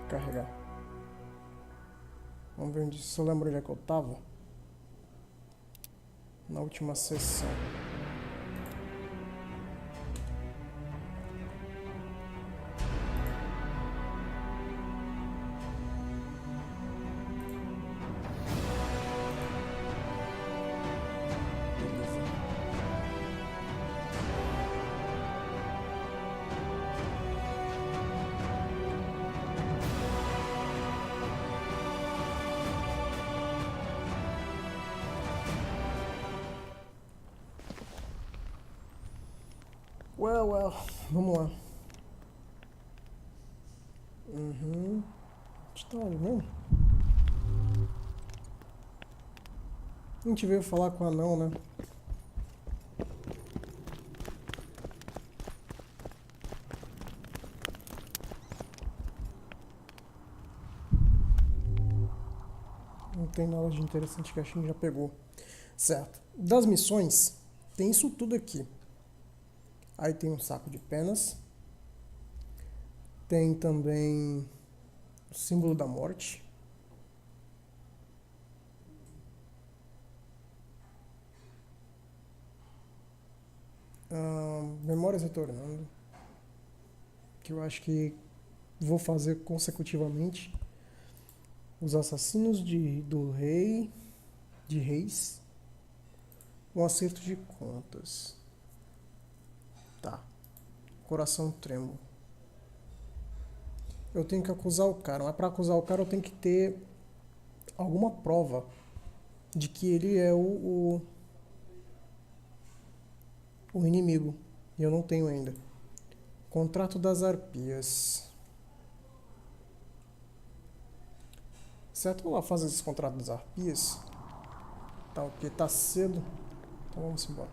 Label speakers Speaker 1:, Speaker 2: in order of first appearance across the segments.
Speaker 1: Carregar. Vamos ver se eu lembro onde é que eu tava. Na última sessão. Well, vamos lá. A gente tá onde mesmo? A gente veio falar com o anão, né? Não tem nada de interessante que a gente já pegou. Certo. Das missões, tem isso tudo aqui. Aí tem um saco de penas. Tem também o símbolo da morte. Memórias retornando. Que eu acho que vou fazer consecutivamente. Os assassinos do rei. De reis. Um acerto de contas. Tá. Coração trêmulo. Eu tenho que acusar o cara. Mas para acusar o cara eu tenho que ter alguma prova de que ele é o inimigo. E eu não tenho ainda. Contrato das arpias. Certo? Vou lá fazer esse contrato das arpias. Tá, porque tá cedo. Então vamos embora.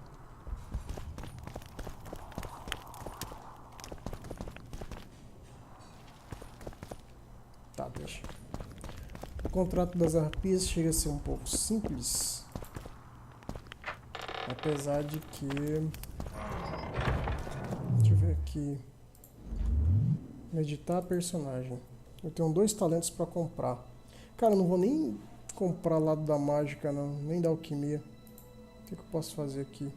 Speaker 1: Tá, deixa. O contrato das arpias chega a ser um pouco simples. Apesar de que... Deixa eu ver aqui. Meditar personagem. Eu tenho 2 talentos para comprar. Cara, eu não vou nem comprar lado da mágica, não. Nem da alquimia. O que eu posso fazer aqui?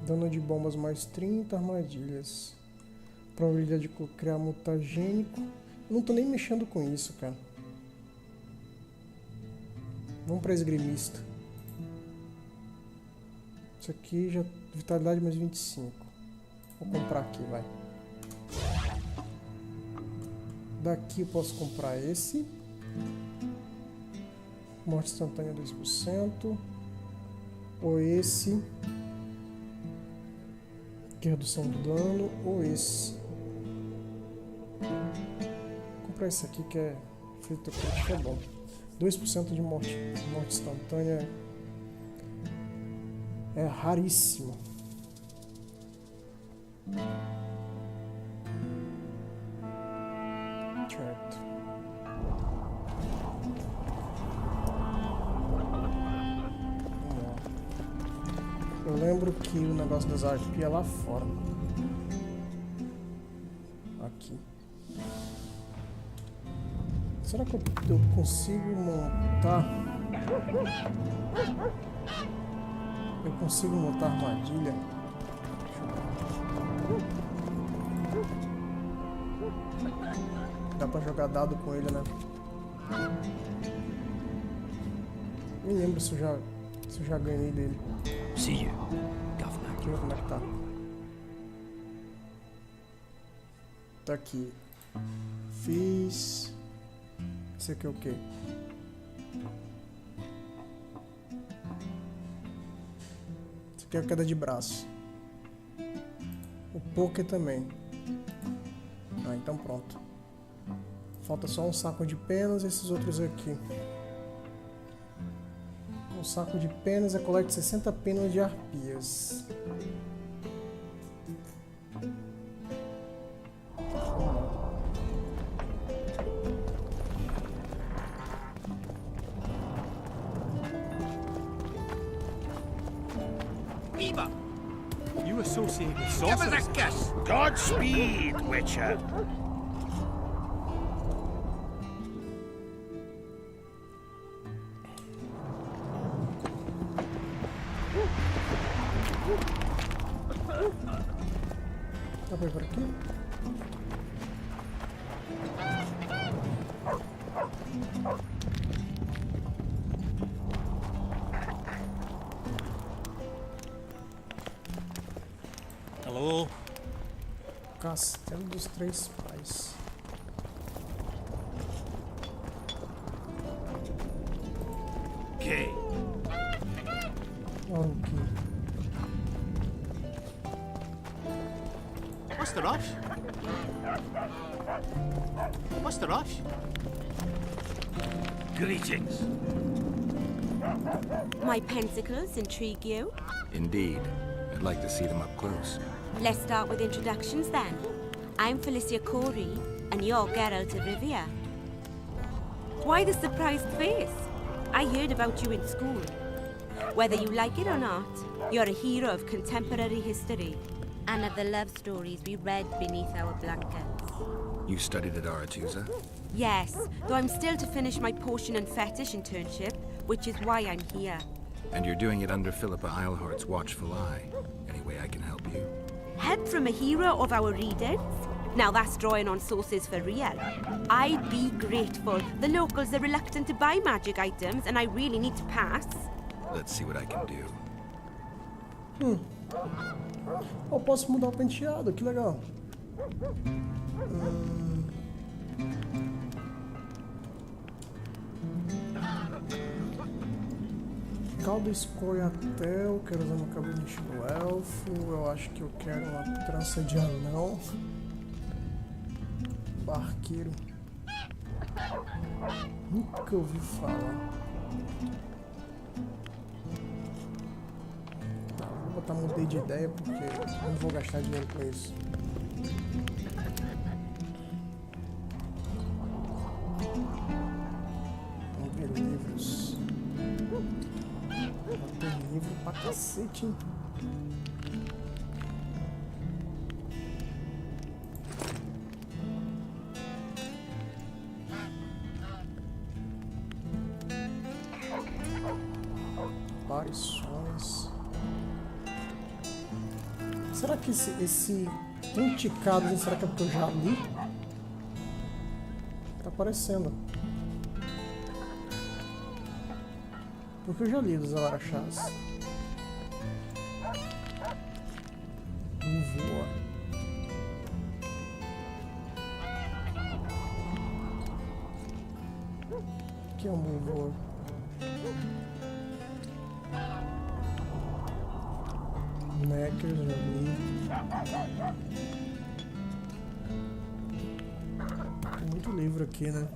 Speaker 1: Dano de bombas mais 30 armadilhas. Probabilidade de criar mutagênico. Eu não tô nem mexendo com isso, cara. Vamos pra esgrimista. Isso aqui já... Vitalidade mais 25. Vou comprar aqui, vai. Daqui eu posso comprar esse. Morte instantânea 2%. Ou esse. Que é redução do dano. Ou esse. Vou comprar esse aqui que é feito crítico, é bom. 2% de morte instantânea é raríssimo. Certo. Vamos lá. Eu lembro que o negócio das arpias é lá fora. Aqui. Será que eu consigo montar? Eu consigo montar armadilha? Dá pra jogar dado com ele, né? Nem lembro se eu já ganhei dele.
Speaker 2: See you, Governor.
Speaker 1: Deixa eu ver como é que tá. Tá aqui. Fiz... Isso aqui é o quê? Isso aqui é a queda de braço. O poker também. Ah, então pronto. Falta só um saco de penas e esses outros aqui. Um saco de penas é colete 60 penas de arpias.
Speaker 2: Eva!
Speaker 3: You associate with
Speaker 4: Give us
Speaker 3: sorcerers?
Speaker 4: a kiss. Godspeed, Witcher.
Speaker 1: Dá pra ir por aqui?
Speaker 3: Hello?
Speaker 1: Castelo dos Três Pais.
Speaker 4: Okay.
Speaker 1: Ok.
Speaker 3: What's the rush? What's the rush?
Speaker 4: Greetings.
Speaker 5: My pentacles intrigue you?
Speaker 2: Indeed. I'd like to see them up close.
Speaker 5: Let's start with introductions then. I'm Felicia Corey, and you're Geralt of Rivia. Why the surprised face? I heard about you in school. Whether you like it or not, you're a hero of contemporary history, and of the love stories we read beneath our blankets.
Speaker 2: You studied at Aretusa?
Speaker 5: Yes, though I'm still to finish my potion and fetish internship, which is why I'm here.
Speaker 2: And you're doing it under Philippa Eilhart's watchful eye. Any way I can help you?
Speaker 5: Help from a hero of our readers? Now that's drawing on sources for real. I'd be grateful. The locals are reluctant to buy magic items, and I really need to pass.
Speaker 2: Let's see what I can do.
Speaker 1: Eu posso mudar o penteado, que legal. Caldo escoiatel, quero usar meu cabelo de estilo elfo. Eu acho que eu quero uma trança de anão. Barqueiro. Nunca ouvi falar. Tá, vou botar mudei de ideia porque eu não vou gastar dinheiro com isso. Vamos ver livros. Tem livro pra cacete, hein? Aparições. Será que esse Anticados, será que é porque eu já li? Tá aparecendo. Porque eu já li dos Alarachás. Voa. O que é um bulvor? Necker, já li. Tem muito livro aqui, né?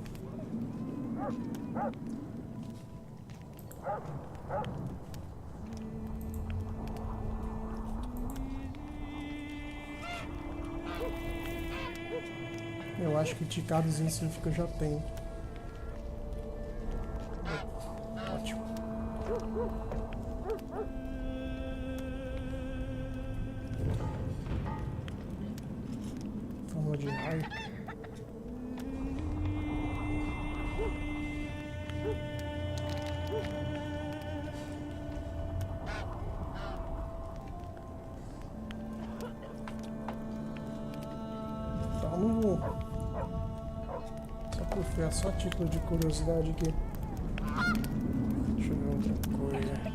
Speaker 1: Eu acho que Ticados em si eu já tenho. Ótimo. Fórmula de raio. Tá, não vou. Só por fé, só título de curiosidade aqui. Deixa eu ver outra coisa.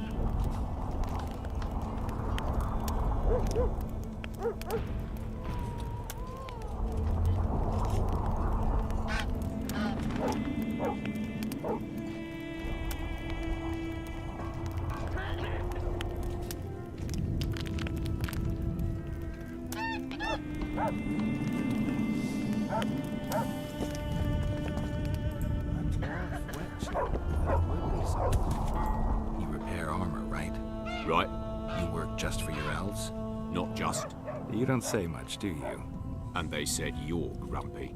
Speaker 2: You repair armor, right?
Speaker 4: Right.
Speaker 2: You work just for your elves?
Speaker 4: Not just.
Speaker 2: You don't say much, do you?
Speaker 4: And they said you're grumpy.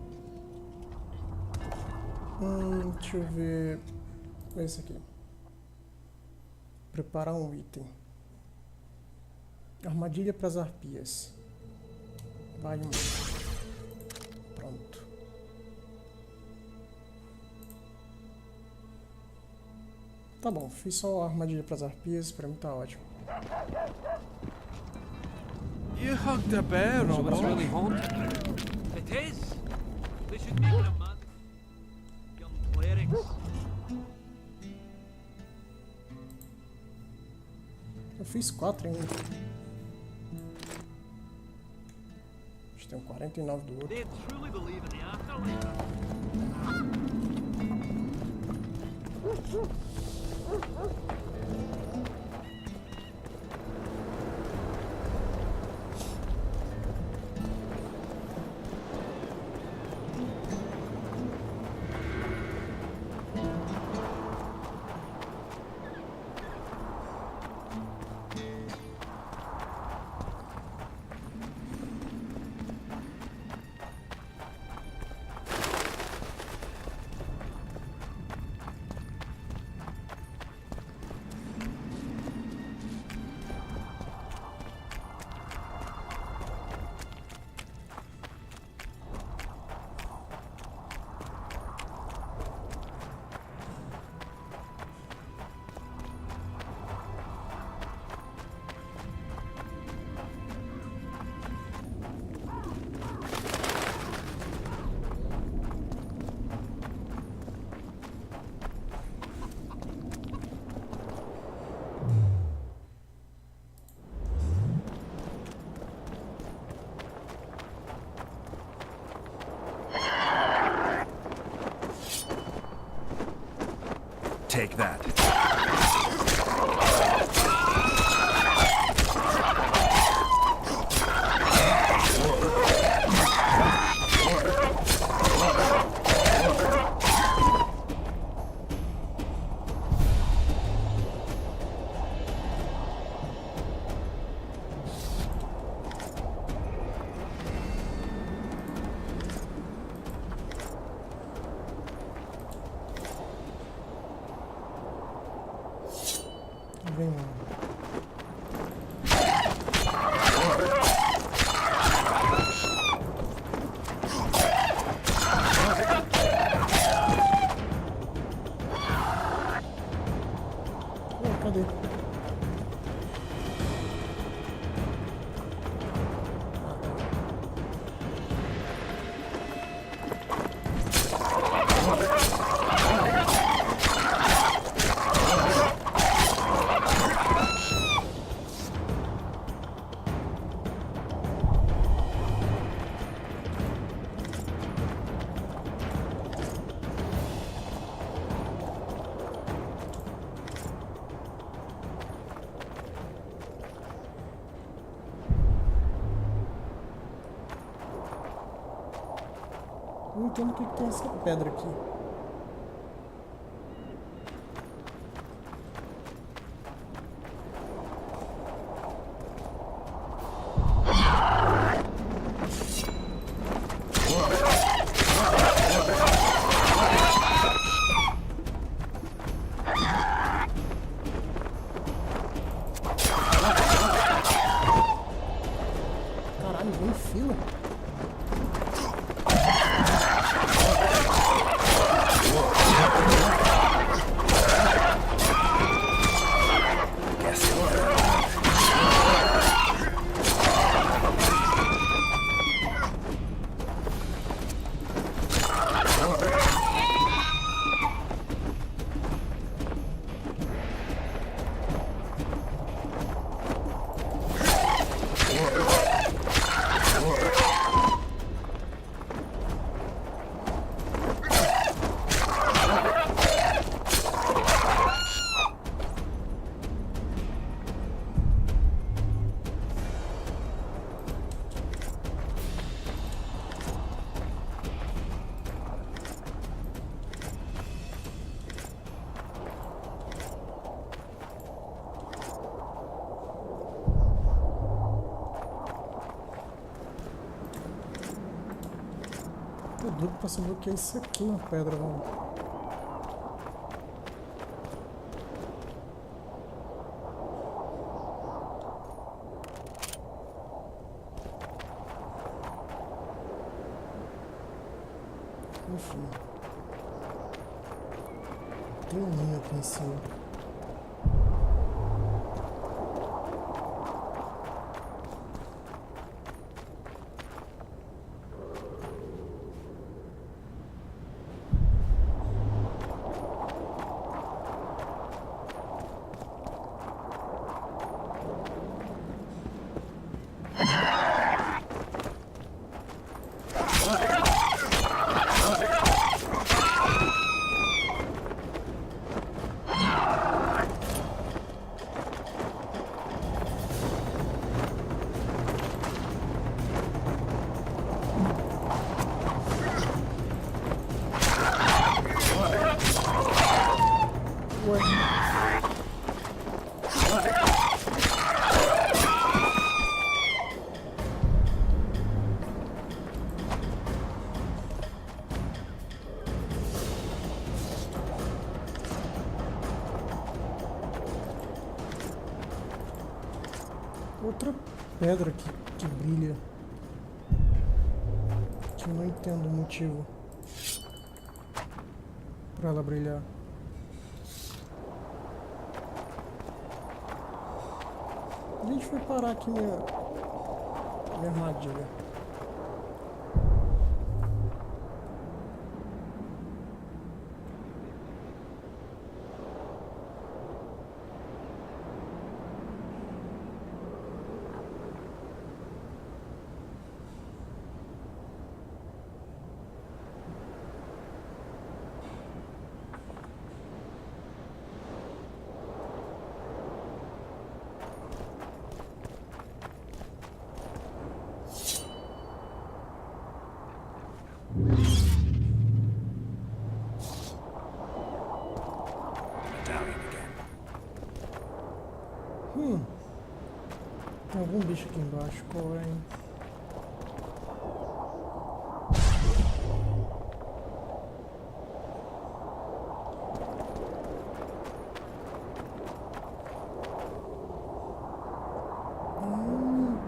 Speaker 1: Deixa eu ver. Esse aqui. Preparar um item. Armadilha para as arpias. Vai um. Pronto. Tá bom, fiz só a armadilha para as arpias, pra mim tá ótimo.
Speaker 6: You hugged a bear,
Speaker 3: So
Speaker 6: Robert.
Speaker 3: it's really haunted.
Speaker 6: It is. They should make it a month. Young clerics.
Speaker 1: Eu fiz 4 ainda. Acho que tem 49 do outro.
Speaker 6: They truly believe in the afterlife.
Speaker 2: Take that.
Speaker 1: Vem lá. Cadê? Não entendo o que tem essa pedra aqui. Caralho, vem em fila. Tô doido pra saber o que é isso aqui na pedra, mano. Enfim. Tem um ninho aqui em cima. Outra pedra que brilha. Que eu não entendo o motivo para ela brilhar. A gente foi parar aqui minha armadilha. Tem algum bicho aqui embaixo, qual é, hein?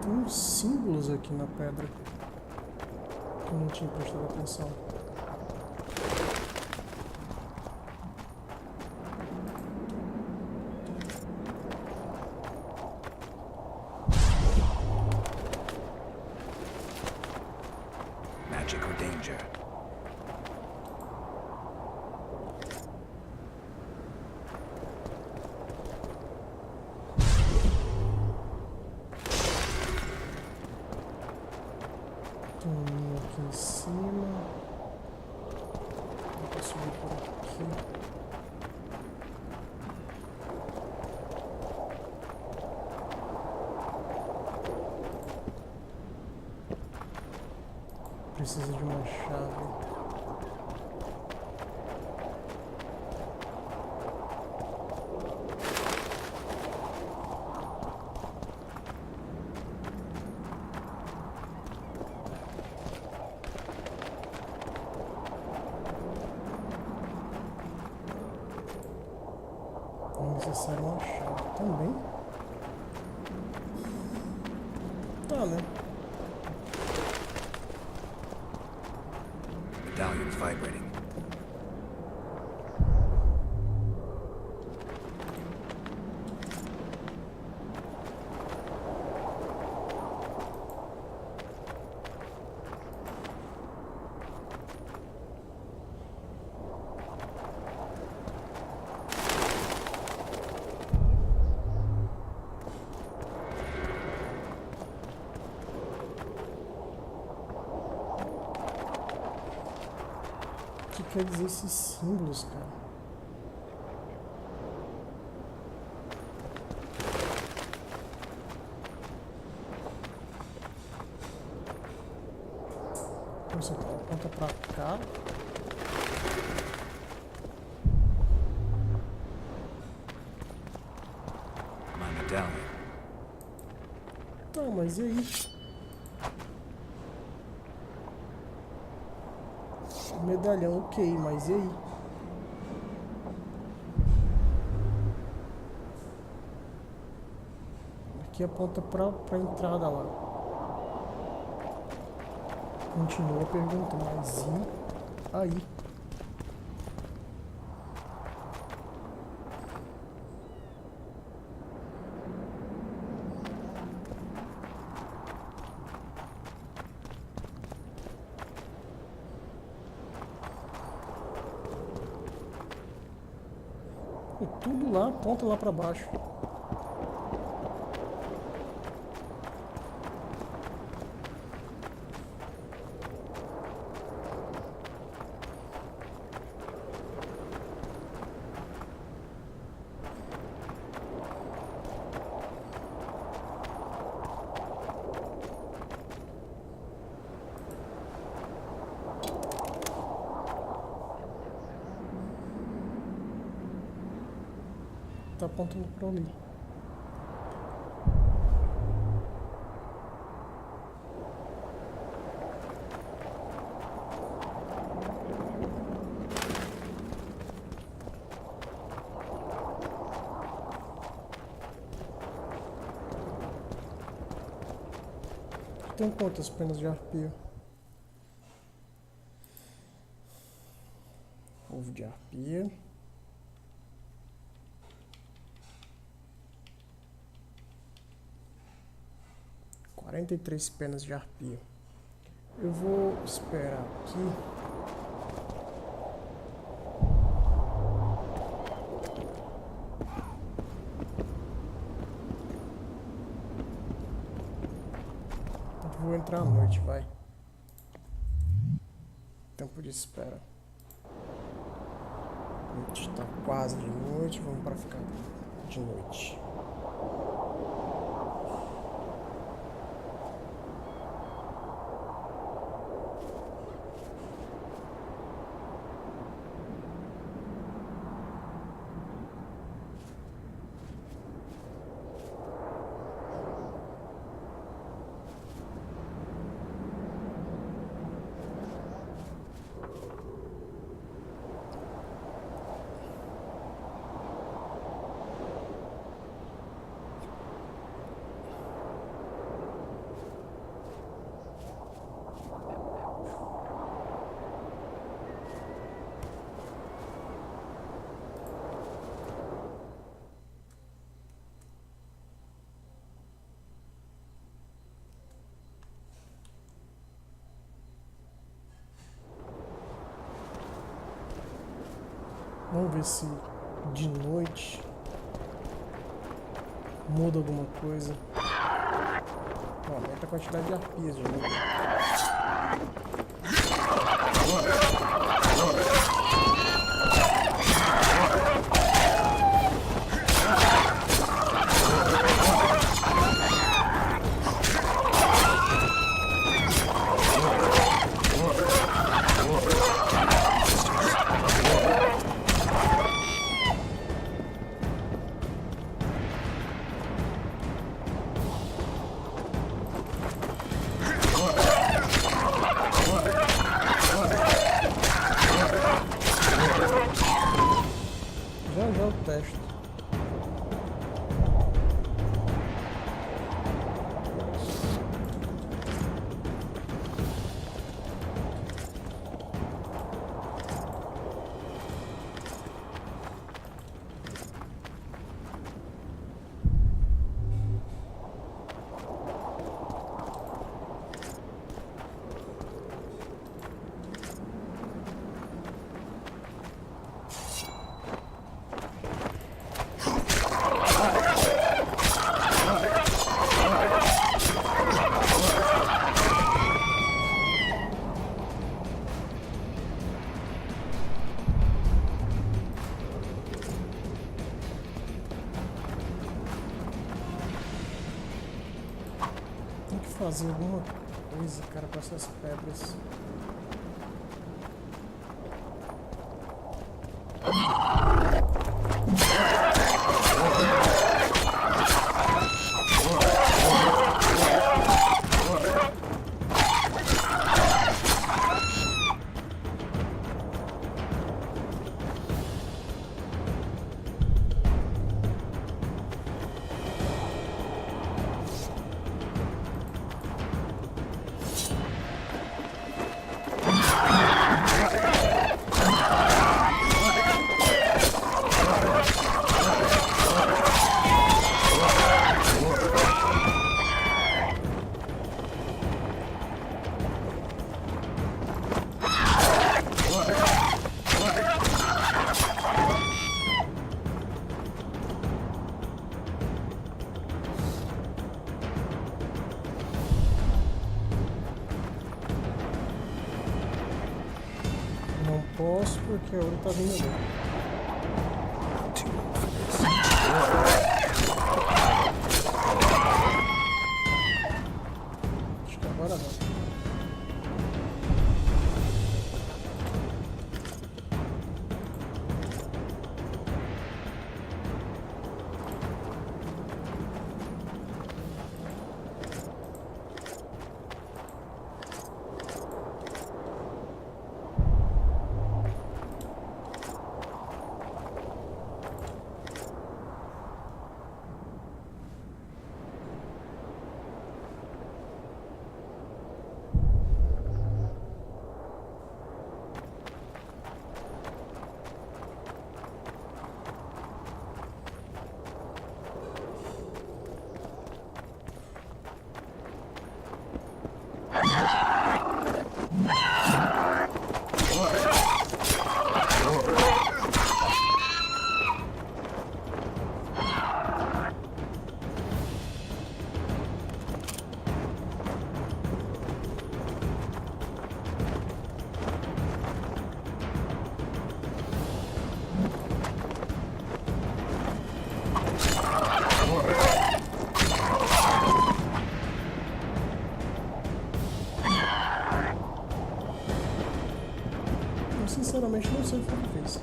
Speaker 1: Tem uns símbolos aqui na pedra que eu não tinha prestado atenção.
Speaker 2: Magic or danger?
Speaker 1: Tem um ninho aqui em cima. Vou subir por aqui. Precisa de uma chave. É necessário uma chave também. Tá, né?
Speaker 2: Medallion's vibrating.
Speaker 1: O que quer dizer esses símbolos, cara? Você aponta pra cá.
Speaker 2: My medallion.
Speaker 1: Tá, mas e aí? Medalhão, ok, mas e aí? Aqui aponta pra entrada lá. Continua a pergunta, mas e? aí. E tudo lá aponta lá pra baixo. Tá apontando pra ali. Tem quantas penas de arpia? Ovo de arpia. Quarenta e 43 penas de arpia. Eu vou esperar aqui. Eu vou entrar à noite, vai. Tempo de espera. Está quase de noite, vamos para ficar de noite. Vamos ver se de noite muda alguma coisa. Aumenta a quantidade de arpias de novo. Já eu testo. Fazer alguma coisa, cara, com essas pedras. porque a outra tá vindo ali.
Speaker 2: Too old for this.
Speaker 1: Acho que agora não. Sinceramente não sei o que ele fez.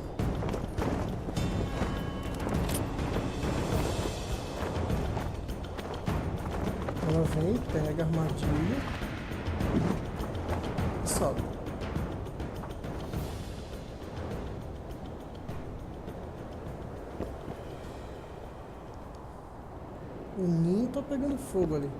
Speaker 1: Ela vem, pega a armadilha e sobe. O ninho tá pegando fogo ali.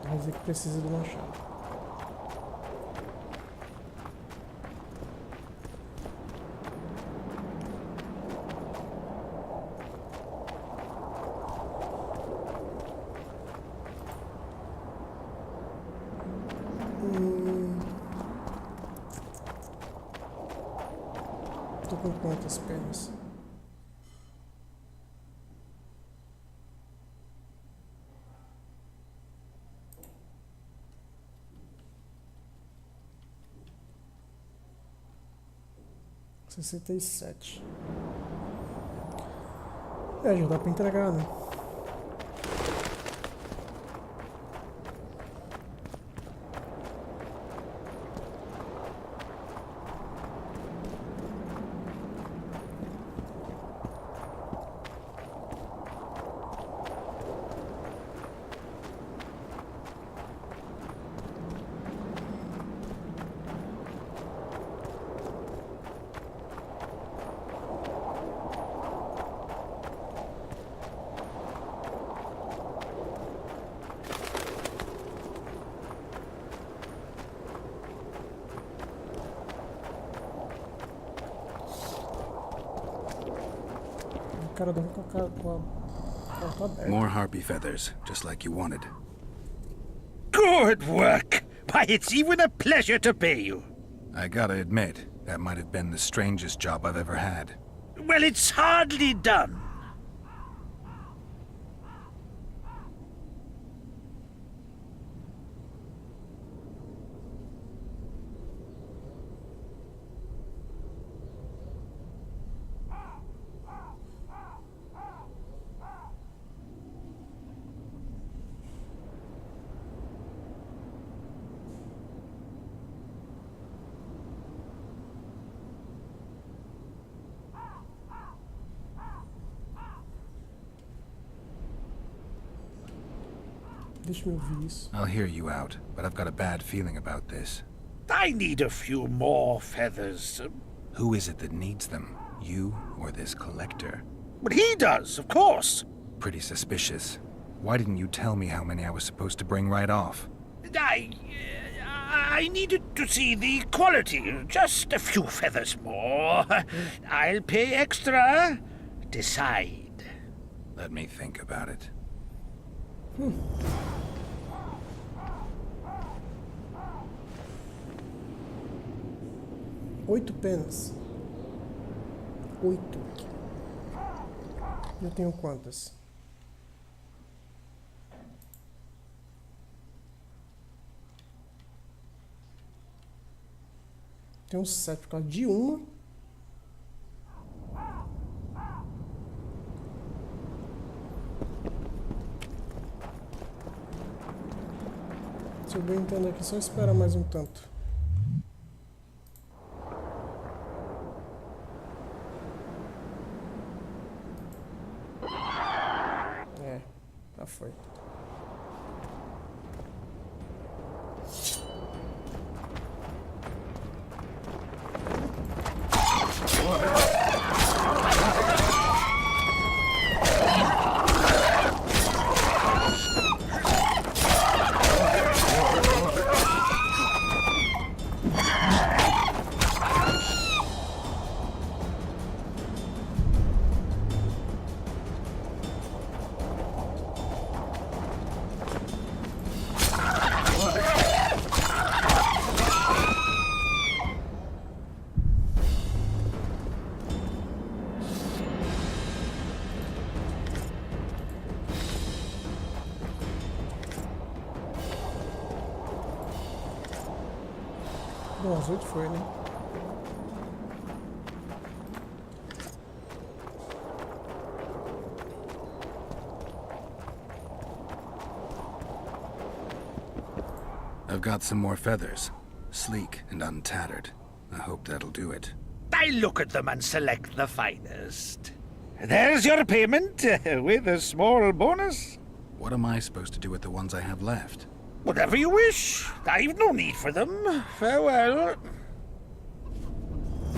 Speaker 1: Vai dizer que precisa do machado. Tô com quantas penas? Sessenta e sete. Já dá pra entregar, né? Cara, deu com a porta aberta.
Speaker 2: More harpy feathers, just like you wanted.
Speaker 7: Good work! Why, it's even a pleasure to pay you.
Speaker 2: I gotta admit, that might have been the strangest job I've ever had.
Speaker 7: Well, it's hardly done.
Speaker 1: Deixa eu ouvir isso.
Speaker 2: I'll hear you out, but I've got a bad feeling about this.
Speaker 7: I need a few more feathers.
Speaker 2: Who is it that needs them? You or this collector?
Speaker 7: But he does, of course.
Speaker 2: Pretty suspicious. Why didn't you tell me how many I was supposed to bring right off?
Speaker 7: I needed to see the quality. Just a few feathers more. I'll pay extra. Decide.
Speaker 2: Let me think about it.
Speaker 1: 8 penas. 8. Eu tenho quantas? Tenho 7 por causa de uma. Se eu bem entendo aqui, só esperar mais um tanto. Já foi. Bom, as 8 foi, né?
Speaker 2: I've got some more feathers, sleek and untattered. I hope that'll do it.
Speaker 7: I look at them and select the finest. There's your payment, with a small bonus.
Speaker 2: What am I supposed to do with the ones I have left?
Speaker 7: Whatever you wish. I've no need for them. Farewell.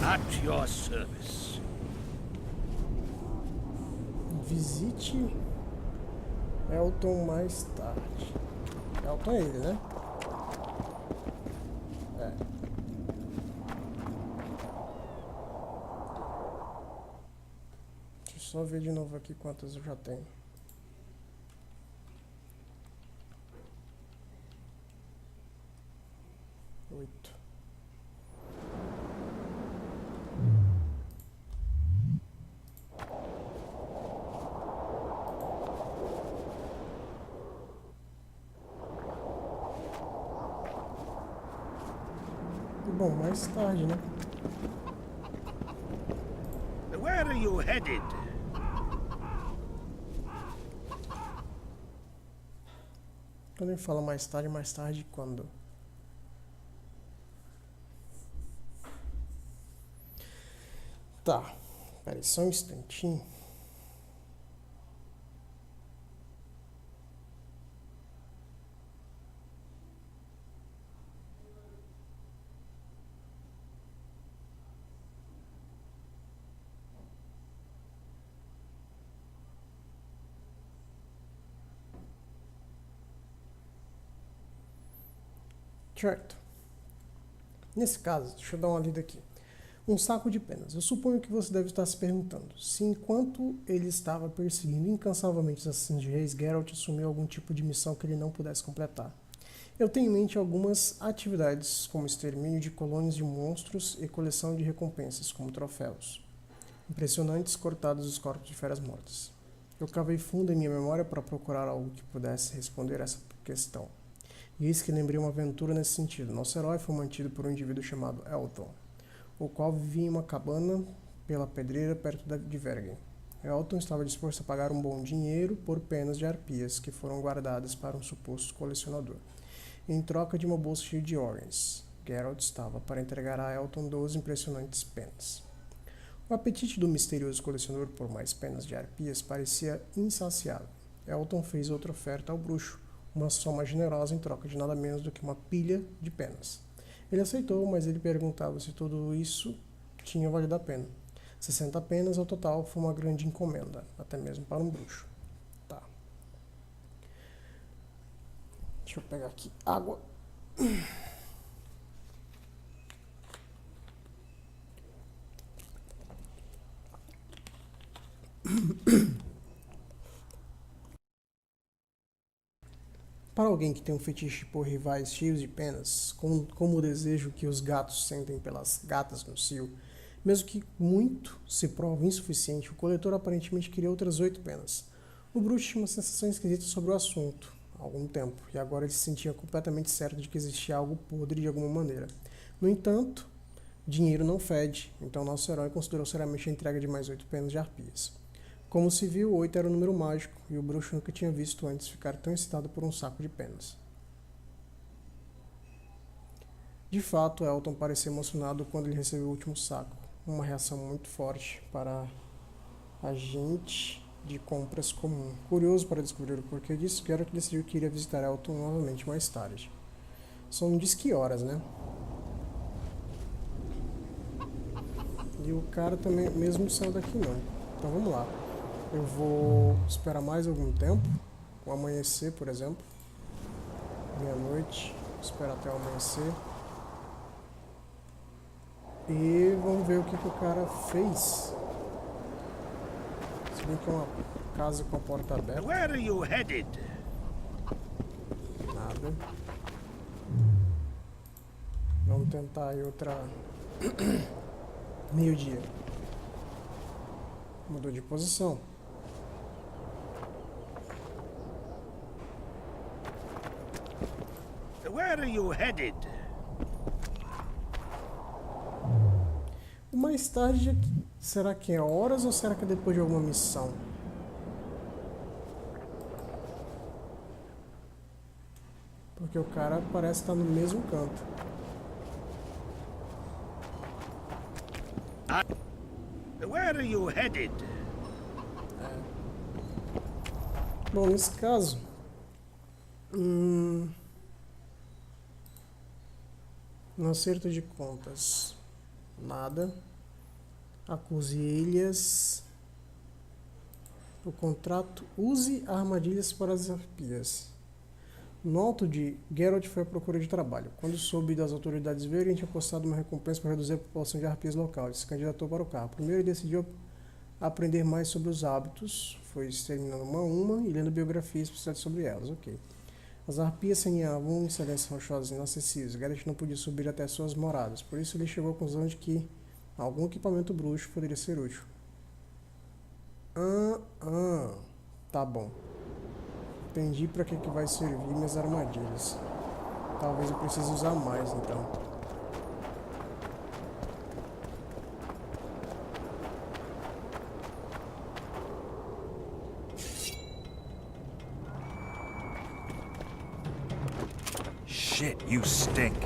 Speaker 7: At your service.
Speaker 1: Visite Elton mais tarde. Elton é ele, né? É. Deixa eu só ver de novo aqui quantas eu já tenho. Bom, mais tarde, né?
Speaker 7: Where are you headed?
Speaker 1: Quando ele fala mais tarde quando? Tá, peraí, só um instantinho. Certo. Nesse caso, deixa eu dar uma lida aqui. Um saco de penas. Eu suponho que você deve estar se perguntando se enquanto ele estava perseguindo incansavelmente os assassinos de reis, Geralt assumiu algum tipo de missão que ele não pudesse completar. Eu tenho em mente algumas atividades, como extermínio de colônias de monstros e coleção de recompensas, como troféus impressionantes cortados dos corpos de feras mortas. Eu cavei fundo em minha memória para procurar algo que pudesse responder essa questão. E eis que lembrei uma aventura nesse sentido. Nosso herói foi mantido por um indivíduo chamado Elton, o qual vivia em uma cabana pela pedreira perto de Vergen. Elton estava disposto a pagar um bom dinheiro por penas de arpias que foram guardadas para um suposto colecionador, em troca de uma bolsa cheia de orens. Geralt estava para entregar a Elton 12 impressionantes penas. O apetite do misterioso colecionador por mais penas de arpias parecia insaciável. Elton fez outra oferta ao bruxo, uma soma generosa em troca de nada menos do que uma pilha de penas. Ele aceitou, mas ele perguntava se tudo isso tinha valido a pena. 60 penas ao total foi uma grande encomenda, até mesmo para um bruxo. Tá. Deixa eu pegar aqui água. Para alguém que tem um fetiche por rivais cheios de penas, como o desejo que os gatos sentem pelas gatas no cio, mesmo que muito se prove insuficiente, o coletor aparentemente queria outras 8 penas. O bruxo tinha uma sensação esquisita sobre o assunto há algum tempo, e agora ele se sentia completamente certo de que existia algo podre de alguma maneira. No entanto, dinheiro não fede, então nosso herói considerou seriamente a entrega de mais 8 penas de arpias. Como se viu, 8 era um número mágico, e o bruxo nunca tinha visto antes ficar tão excitado por um saco de penas. De fato, Elton parecia emocionado quando ele recebeu o último saco, uma reação muito forte para agente de compras comum. Curioso para descobrir o porquê disso, Geralt decidiu que iria visitar Elton novamente mais tarde. Só não diz que horas, né? E o cara também mesmo não saiu daqui não. Então vamos lá. Eu vou esperar mais algum tempo, o amanhecer, por exemplo. Meia-noite, esperar até o amanhecer. E vamos ver o que o cara fez. Se bem que é uma casa com a porta aberta.
Speaker 7: Where are you headed?
Speaker 1: Nada. Vamos tentar aí outra... meio-dia. Mudou de posição.
Speaker 7: Where are you headed?
Speaker 1: O mais tarde, será que é horas ou será que é depois de alguma missão? Porque o cara parece estar no mesmo canto.
Speaker 7: Where are you headed?
Speaker 1: Bom, nesse caso... no acerto de contas, nada. Acuse-ilhas. O contrato, use armadilhas para as arpias. No alto de Geralt foi à procura de trabalho. Quando soube das autoridades verem, tinha postado uma recompensa para reduzir a população de arpias local. Ele se candidatou para o cargo. Primeiro ele decidiu aprender mais sobre os hábitos. Foi exterminando uma a uma e lendo biografias especiais sobre elas. Ok. As arpias saneavam em silêncios rochosos inacessíveis. Geralt não podia subir até suas moradas. Por isso ele chegou à conclusão de que algum equipamento bruxo poderia ser útil. Tá bom. Entendi para que vai servir minhas armadilhas. Talvez eu precise usar mais, então.
Speaker 2: Shit, you stink.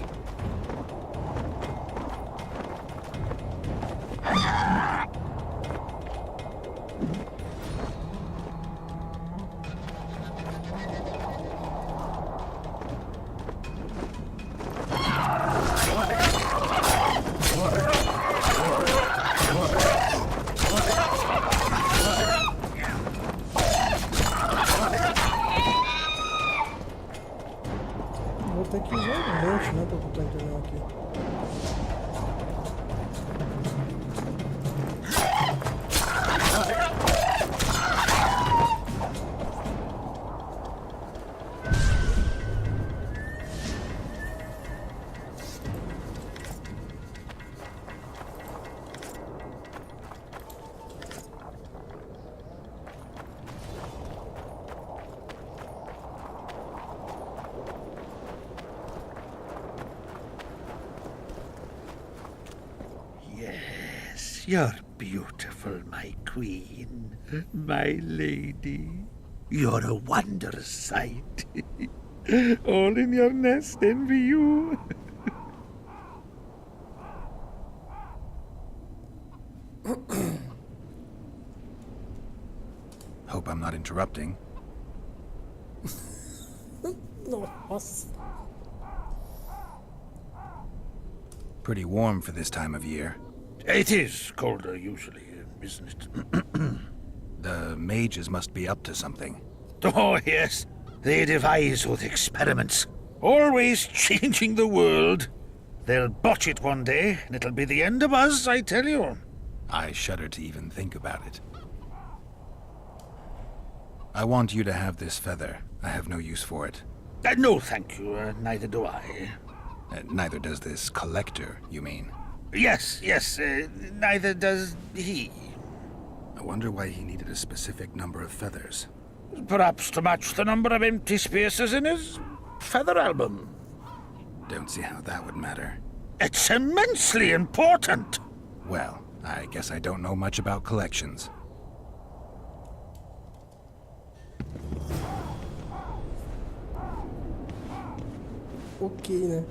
Speaker 1: Vou ter que usar um monte, né, pelo que eu tô entendendo aqui.
Speaker 7: Yes, you're beautiful, my queen, my lady. You're a wondrous sight. All in your nest envy you.
Speaker 2: Hope I'm not interrupting.
Speaker 1: Nossa.
Speaker 2: Pretty warm for this time of year.
Speaker 7: It is colder usually, isn't it?
Speaker 2: The mages must be up to something.
Speaker 7: Oh, yes. They devise those experiments, always changing the world. They'll botch it one day, and it'll be the end of us, I tell you.
Speaker 2: I shudder to even think about it. I want you to have this feather. I have no use for it.
Speaker 7: No, thank you. Neither do I.
Speaker 2: Neither does this collector, you mean?
Speaker 7: Yes, neither does he.
Speaker 2: I wonder why he needed a specific number of feathers.
Speaker 7: Perhaps to match the number of empty spaces in his feather album.
Speaker 2: Don't see how that would matter.
Speaker 7: It's immensely important.
Speaker 2: Well, I guess I don't know much about collections.
Speaker 1: Ok, né?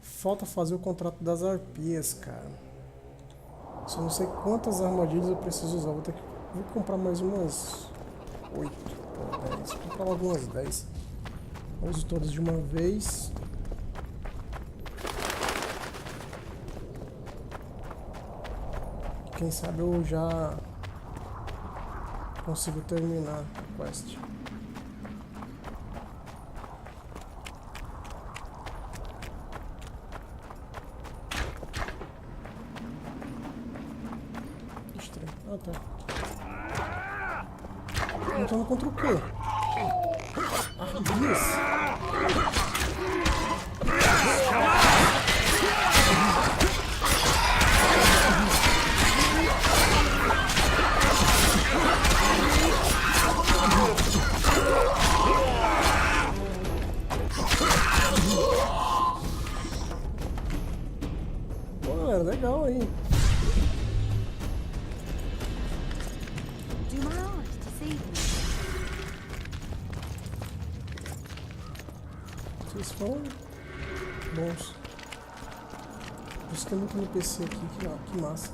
Speaker 1: Falta fazer o contrato das arpias, cara. Só não sei quantas armadilhas eu preciso usar. Vou comprar mais umas 8 ou 10. Vou comprar logo umas 10. Eu uso todas de uma vez. Quem sabe eu já consigo terminar a quest. Estranho. Ah, tá. Lutando contra o quê? Arpias? Legal aí.
Speaker 5: Do my art to save me.
Speaker 1: Vocês foram bons. Por isso tem muito NPC aqui, que massa.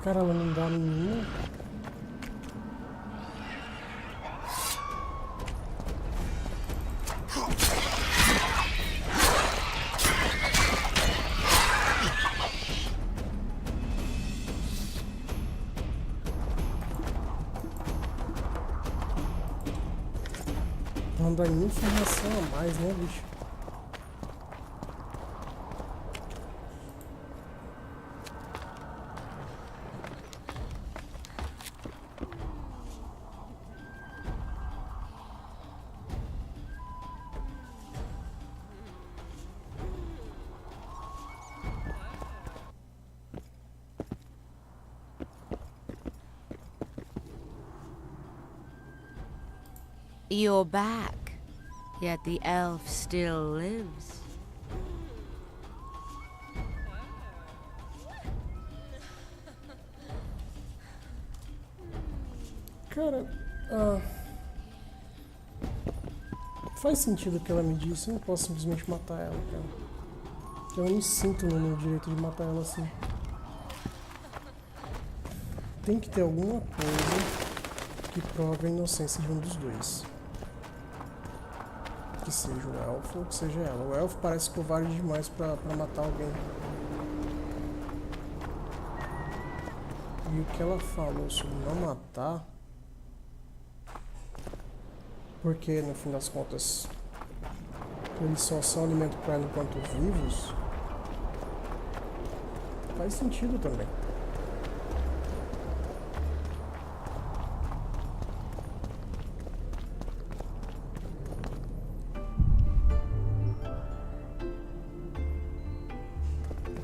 Speaker 1: Caramba, não dá nenhuma. Não dá nenhuma informação a mais, né, bicho?
Speaker 5: You're back, yet the elf still lives.
Speaker 1: Cara, faz sentido o que ela me disse. Eu não posso simplesmente matar ela, cara. Eu não me sinto no meu direito de matar ela assim. Tem que ter alguma coisa que prove a inocência de um dos dois. Que seja o elfo ou que seja ela. O elfo parece covarde demais pra matar alguém. E o que ela falou sobre não matar... Porque, no fim das contas, eles só são alimento para ela enquanto vivos. Faz sentido também.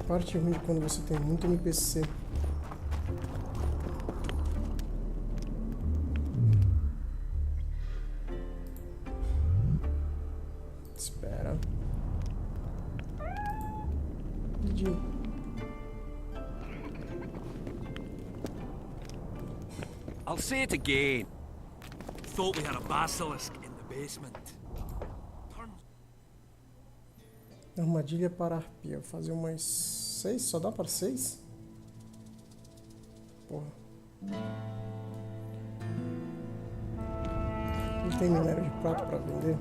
Speaker 1: A parte ruim de quando você tem muito NPC. Espera. Pediu.
Speaker 6: I'll say it again. Thought we had a basilisk in the basement.
Speaker 1: Armadilha para arpia. Vou fazer umas 6. Só dá para 6? Porra. Não tem minério de prata para vender?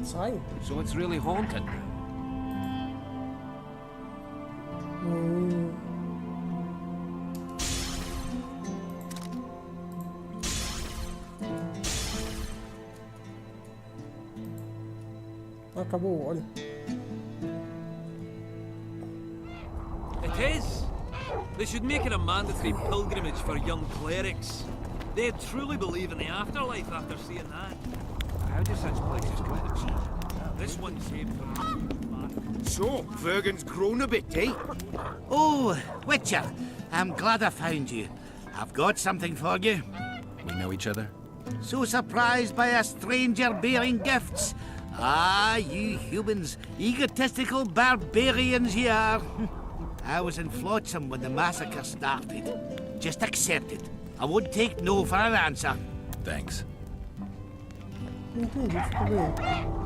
Speaker 1: Sai.
Speaker 6: So it's really haunted.
Speaker 1: Acabou o óleo.
Speaker 6: It is. They should make it a mandatory pilgrimage for young clerics. They'd truly believe in the afterlife after seeing that.
Speaker 4: How do such places go to cheap?
Speaker 6: This one saved them.
Speaker 7: So, Vergen's grown a bit, eh?
Speaker 8: Oh, Witcher, I'm glad I found you. I've got something for you.
Speaker 2: We know each other?
Speaker 8: So surprised by a stranger bearing gifts. Ah, you humans, egotistical barbarians you are. I was in Flotsam when the massacre started. Just accept it. I won't take no for an answer.
Speaker 2: Thanks.
Speaker 1: Não entendi, ficou bem.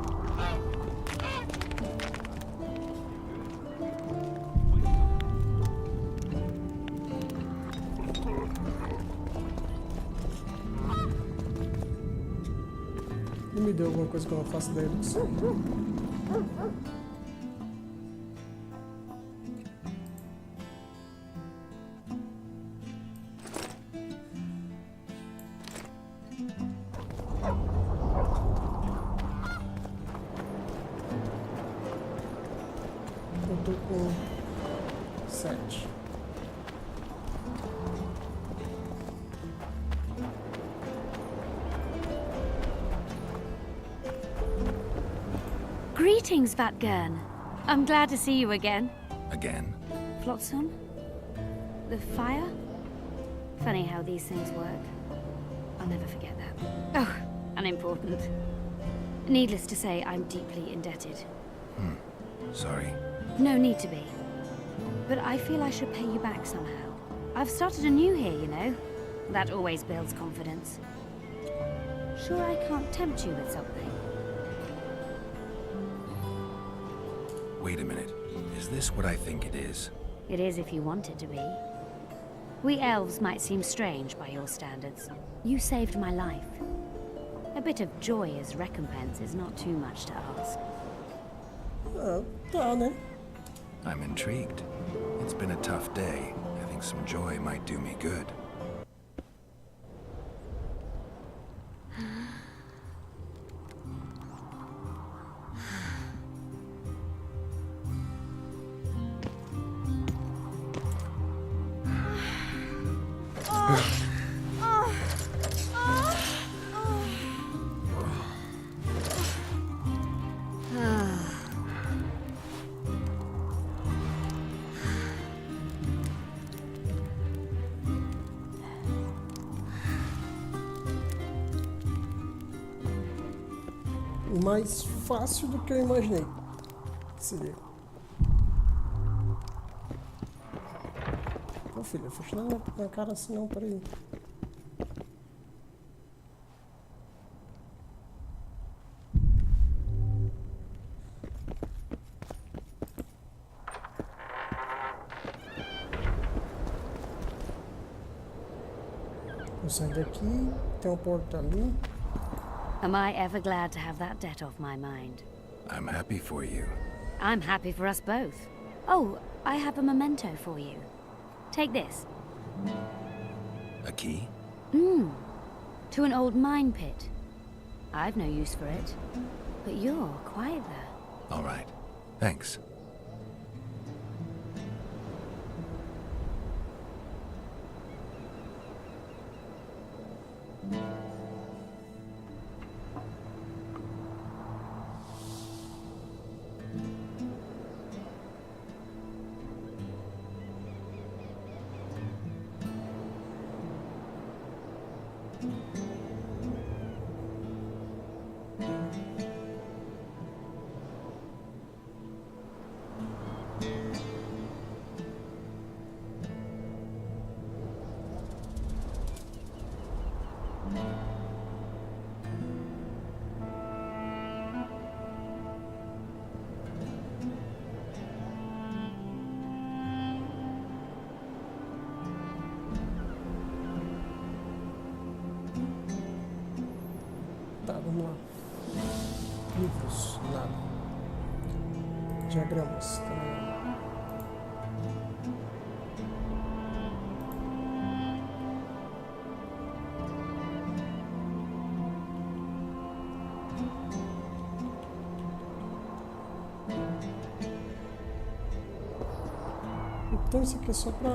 Speaker 1: Ele me deu alguma coisa que eu não faço ideia do que seja. Eu tô com 7.
Speaker 9: Greetings, Vatgern. I'm glad to see you again.
Speaker 2: Again?
Speaker 9: Flotsam? The fire? Funny how these things work. I'll never forget that. Oh, unimportant. Needless to say, I'm deeply indebted.
Speaker 2: Sorry.
Speaker 9: No need to be. But I feel I should pay you back somehow. I've started anew here, you know. That always builds confidence. Sure I can't tempt you with something?
Speaker 2: Wait a minute. Is this what I think it is?
Speaker 9: It is if you want it to be. We elves might seem strange by your standards. You saved my life. A bit of joy as recompense is not too much to ask.
Speaker 1: Tá, né?
Speaker 2: I'm intrigued. It's been a tough day. I think some joy might do me good.
Speaker 1: Mais fácil do que eu imaginei. Seria. Ô filha, fecha na cara assim não, peraí. Vou sair daqui, tem uma porta ali.
Speaker 9: Am I ever glad to have that debt off my mind?
Speaker 2: I'm happy for you.
Speaker 9: I'm happy for us both. Oh, I have a memento for you. Take this.
Speaker 2: A key?
Speaker 9: To an old mine pit. I've no use for it, but you're quite there.
Speaker 2: All right. Thanks.
Speaker 1: Tá, vamos lá. Livros, nada. Diagramas, também não. Então isso aqui é só pra...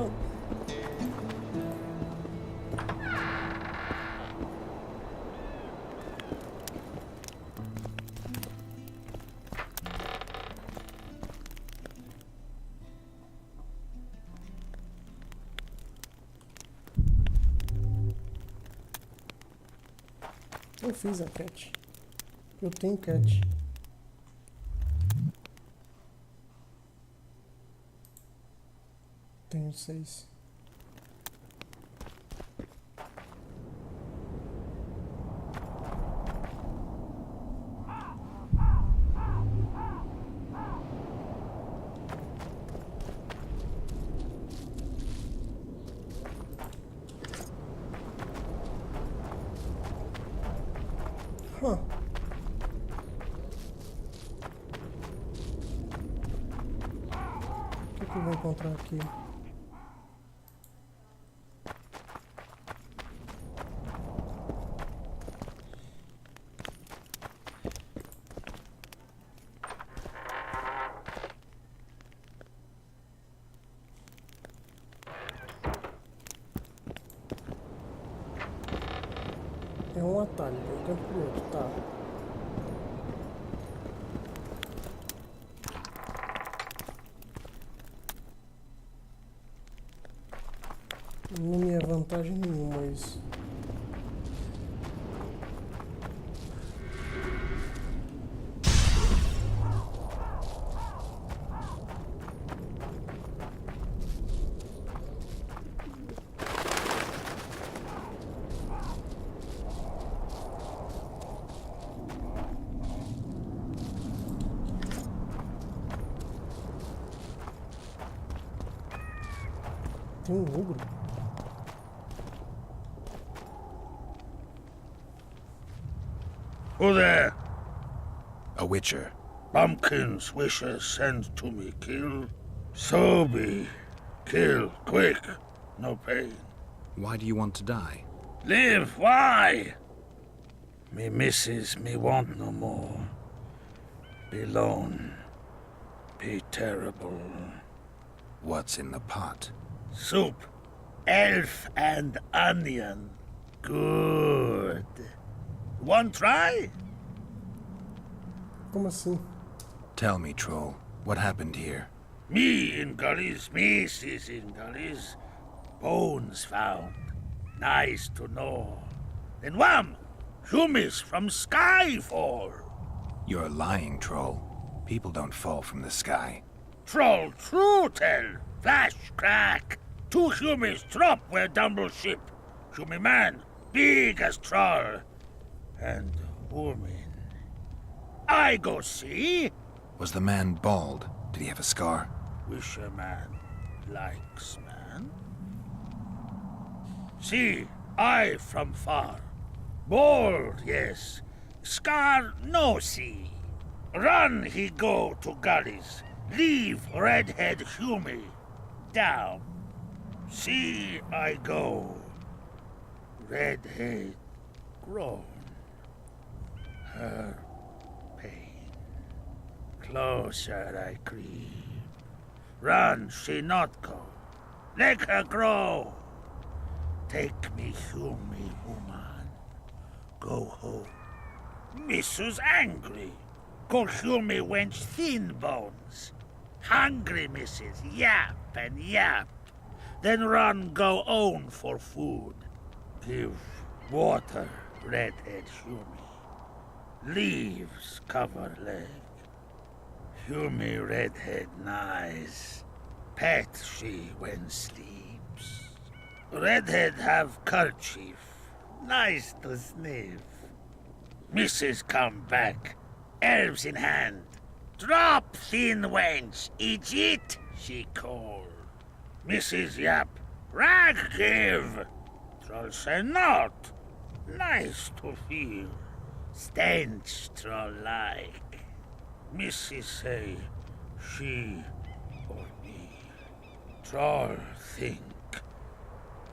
Speaker 1: Eu fiz a cat. Eu tenho cat. Tenho 6. Huh. O que eu vou encontrar aqui? É um atalho de um canto pro outro, tá. Não é vantagem nenhuma isso. Tem um ogro.
Speaker 7: Who there?
Speaker 2: A witcher.
Speaker 7: Bumpkin's wishes send to me kill. So be. Kill, quick. No pain.
Speaker 2: Why do you want to die?
Speaker 7: Live, why? Me missus, me want no more. Be lone. Be terrible.
Speaker 2: What's in the pot?
Speaker 7: Soup. Elf and onion. Good. One try?
Speaker 1: Como assim?
Speaker 2: Tell me, troll, what happened here?
Speaker 7: Me in gullies, missus in gullies. Bones found. Nice to know. Then wham! Humis from sky fall.
Speaker 2: You're lying, troll. People don't fall from the sky.
Speaker 7: Troll true tell. Flash crack. 2 humis drop where dumble ship. Humi man, big as troll. And woman. I go see.
Speaker 2: Was the man bald? Did he have a scar?
Speaker 7: Wish a man likes man. See, I from far. Bald, yes. Scar no see. Run he go to gullies. Leave redhead Humi. Down. See I go. Redhead grown. Her pain. Closer I creep. Run she not go. Let her grow. Take me Humi woman. Go home. Missus angry. Call Humi wench thin bones. Hungry missus yap and yap. Then run go own for food. Give water redhead Humi. Leaves cover leg. Humi redhead nice. Pet she when sleeps. Redhead have kerchief. Nice to sniff. Mrs. come back. Herbs in hand. Drop thin wench. Eat, she call. Mrs. Yap. Rag give. Troll say not. Nice to feel. stench troll-like. Mrs. say, she or me. Troll think.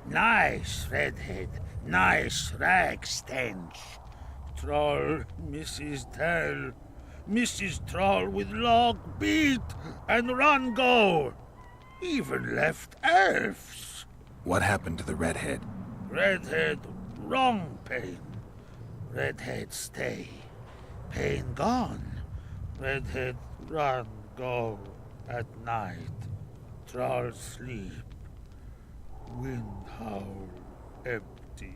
Speaker 7: Nice redhead, nice rag stench. Troll, Mrs. tell. Mrs. Troll with log beat and run go. Even left elves.
Speaker 2: What happened to the redhead?
Speaker 7: Redhead, wrong pain. Redhead stay. Pain gone. Redhead run go at night. Troll sleep. Wind howl empty.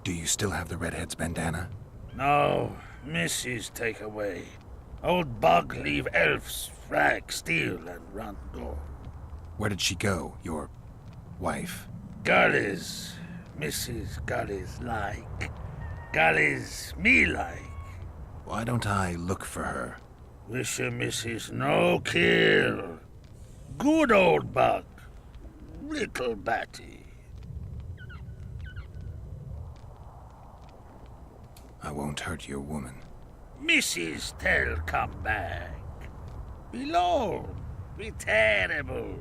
Speaker 2: Do you still have the redhead's bandana?
Speaker 7: No, Mrs. take away. Old bug leave elves frag steal and run go.
Speaker 2: Where did she go, your wife?
Speaker 7: Gullies, Mrs. Gullies like. Gullies me like.
Speaker 2: Why don't I look for her?
Speaker 7: Wish a Mrs. no kill. Good old bug. Little batty.
Speaker 2: I won't hurt your woman.
Speaker 7: Mrs. tell come back. Below, be terrible.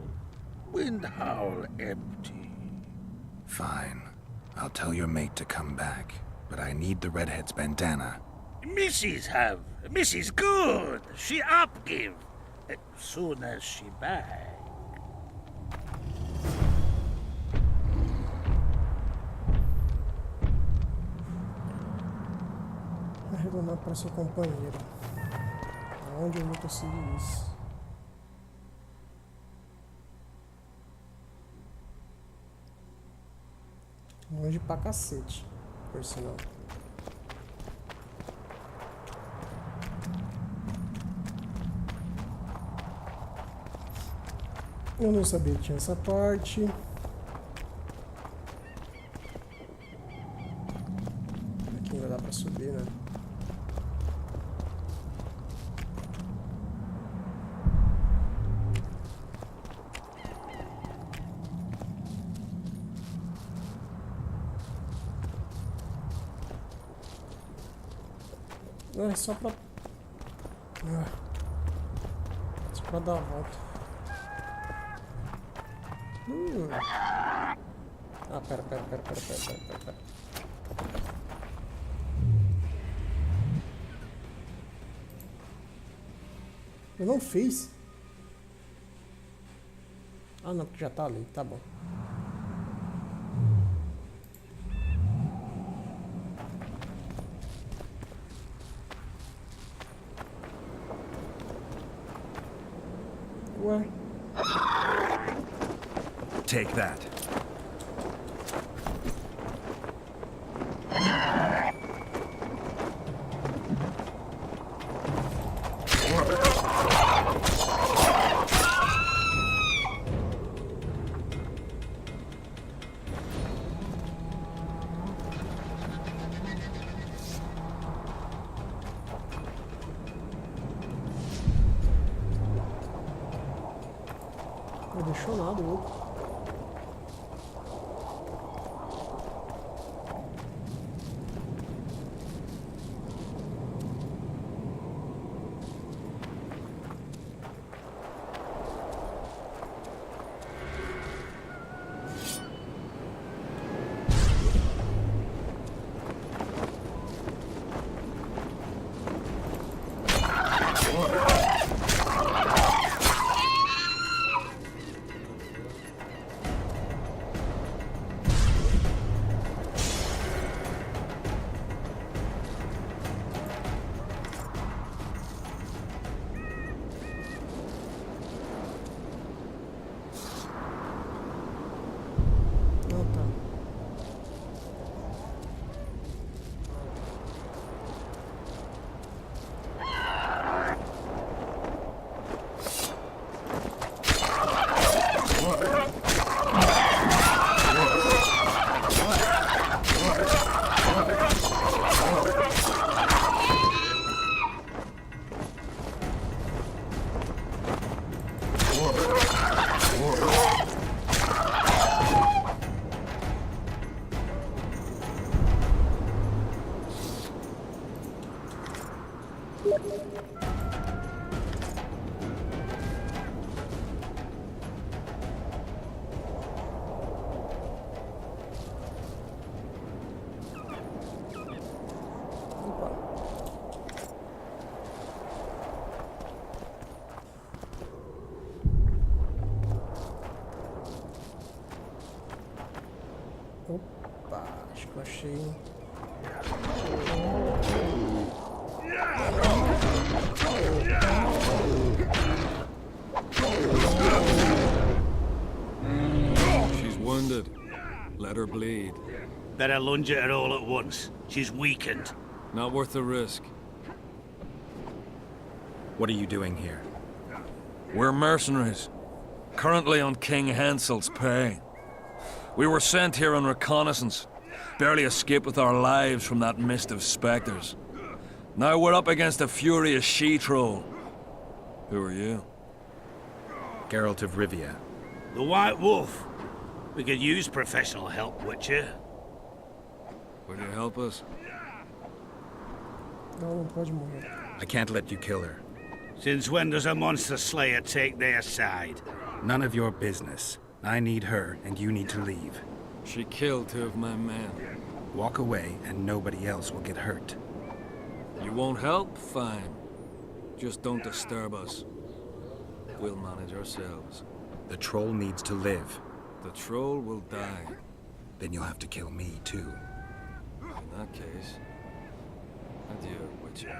Speaker 7: Wind howl empty.
Speaker 2: Fine. I'll tell your mate to come back, but I need the redhead's bandana.
Speaker 7: Mrs. have. Mrs. good. She up give. Soon as she back.
Speaker 1: Arredondar para seu companheiro. Aonde eu vou conseguir isso? Longe pra cacete, por sinal. Eu não sabia que tinha essa parte. Aqui não vai dar pra subir, né? Não, é só pra... Só pra dar a volta. Ah, pera. Eu não fiz. Ah, não, porque já tá ali, tá bom. Ué.
Speaker 2: Take that.
Speaker 1: Não deixou nada, louco. achei.
Speaker 6: She's wounded. Let her bleed.
Speaker 8: Better lunge at her all at once. She's weakened.
Speaker 6: Not worth the risk.
Speaker 2: What are you doing here?
Speaker 6: We're mercenaries. Currently on King Hansel's pay. We were sent here on reconnaissance. Barely escaped with our lives from that mist of specters. Now we're up against a furious she-troll. Who are you?
Speaker 2: Geralt of Rivia.
Speaker 8: The White Wolf. We could use professional help, Witcher.
Speaker 6: Will you help us?
Speaker 1: Não pode morrer.
Speaker 2: I can't let you kill her.
Speaker 8: Since when does a monster slayer take their side?
Speaker 2: None of your business. I need her, and you need to leave.
Speaker 6: She killed 2 of my men.
Speaker 2: Walk away, and nobody else will get hurt.
Speaker 6: You won't help? Fine. Just don't disturb us. We'll manage ourselves.
Speaker 2: The troll needs to live.
Speaker 6: The troll will die.
Speaker 2: Then you'll have to kill me, too.
Speaker 6: In that case, adieu, Witcher.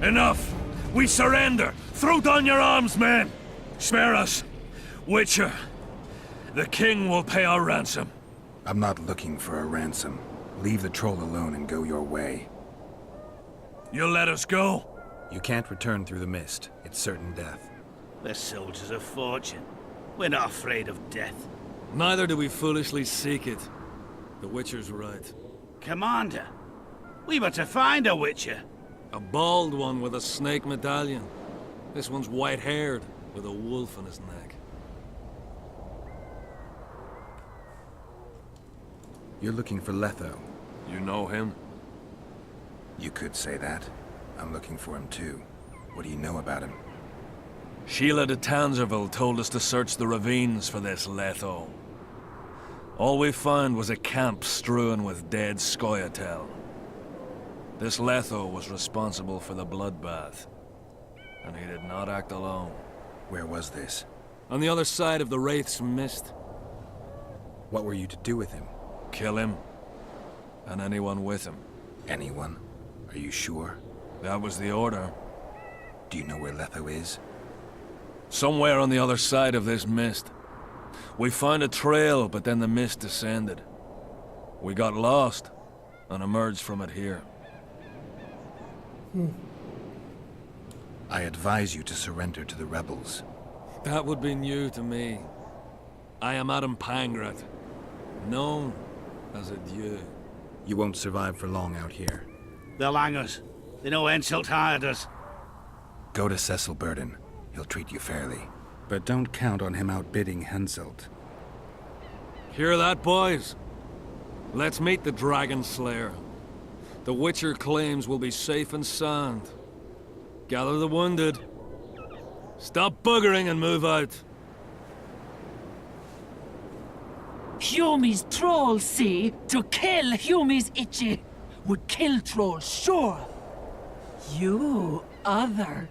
Speaker 7: Enough! We surrender! Throw down your arms, men! Spare us! Witcher, the king will pay our ransom.
Speaker 2: I'm not looking for a ransom. Leave the troll alone and go your way.
Speaker 7: You'll let us go?
Speaker 2: You can't return through the mist. It's certain death.
Speaker 8: We're soldiers of fortune. We're not afraid of death.
Speaker 6: Neither do we foolishly seek it. The Witcher's right.
Speaker 8: Commander, we were to find a Witcher.
Speaker 6: A bald one with a snake medallion. This one's white-haired, with a wolf on his neck.
Speaker 2: You're looking for Letho.
Speaker 6: You know him?
Speaker 2: You could say that. I'm looking for him too. What do you know about him?
Speaker 6: Sheila de Tanzerville told us to search the ravines for this Letho. All we found was a camp strewn with dead Scoia'tael. This Letho was responsible for the bloodbath, and he did not act alone.
Speaker 2: Where was this?
Speaker 6: On the other side of the Wraith's Mist.
Speaker 2: What were you to do with him?
Speaker 6: Kill him, and anyone with him.
Speaker 2: Anyone? Are you sure?
Speaker 6: That was the order.
Speaker 2: Do you know where Letho is?
Speaker 6: Somewhere on the other side of this mist. We found a trail, but then the mist descended. We got lost, and emerged from it here.
Speaker 2: I advise you to surrender to the rebels.
Speaker 6: That would be new to me. I am Adam Pangrat, known as a Dieu.
Speaker 2: You won't survive for long out here.
Speaker 8: They'll hang us. They know Henselt hired us.
Speaker 2: Go to Cecil Burden. He'll treat you fairly. But don't count on him outbidding Henselt.
Speaker 6: Hear that, boys? Let's meet the Dragon Slayer. The Witcher claims we'll be safe and sound. Gather the wounded. Stop buggering and move out.
Speaker 10: Humi's troll, see? To kill Humi's itchy. Would kill trolls, sure. You, other.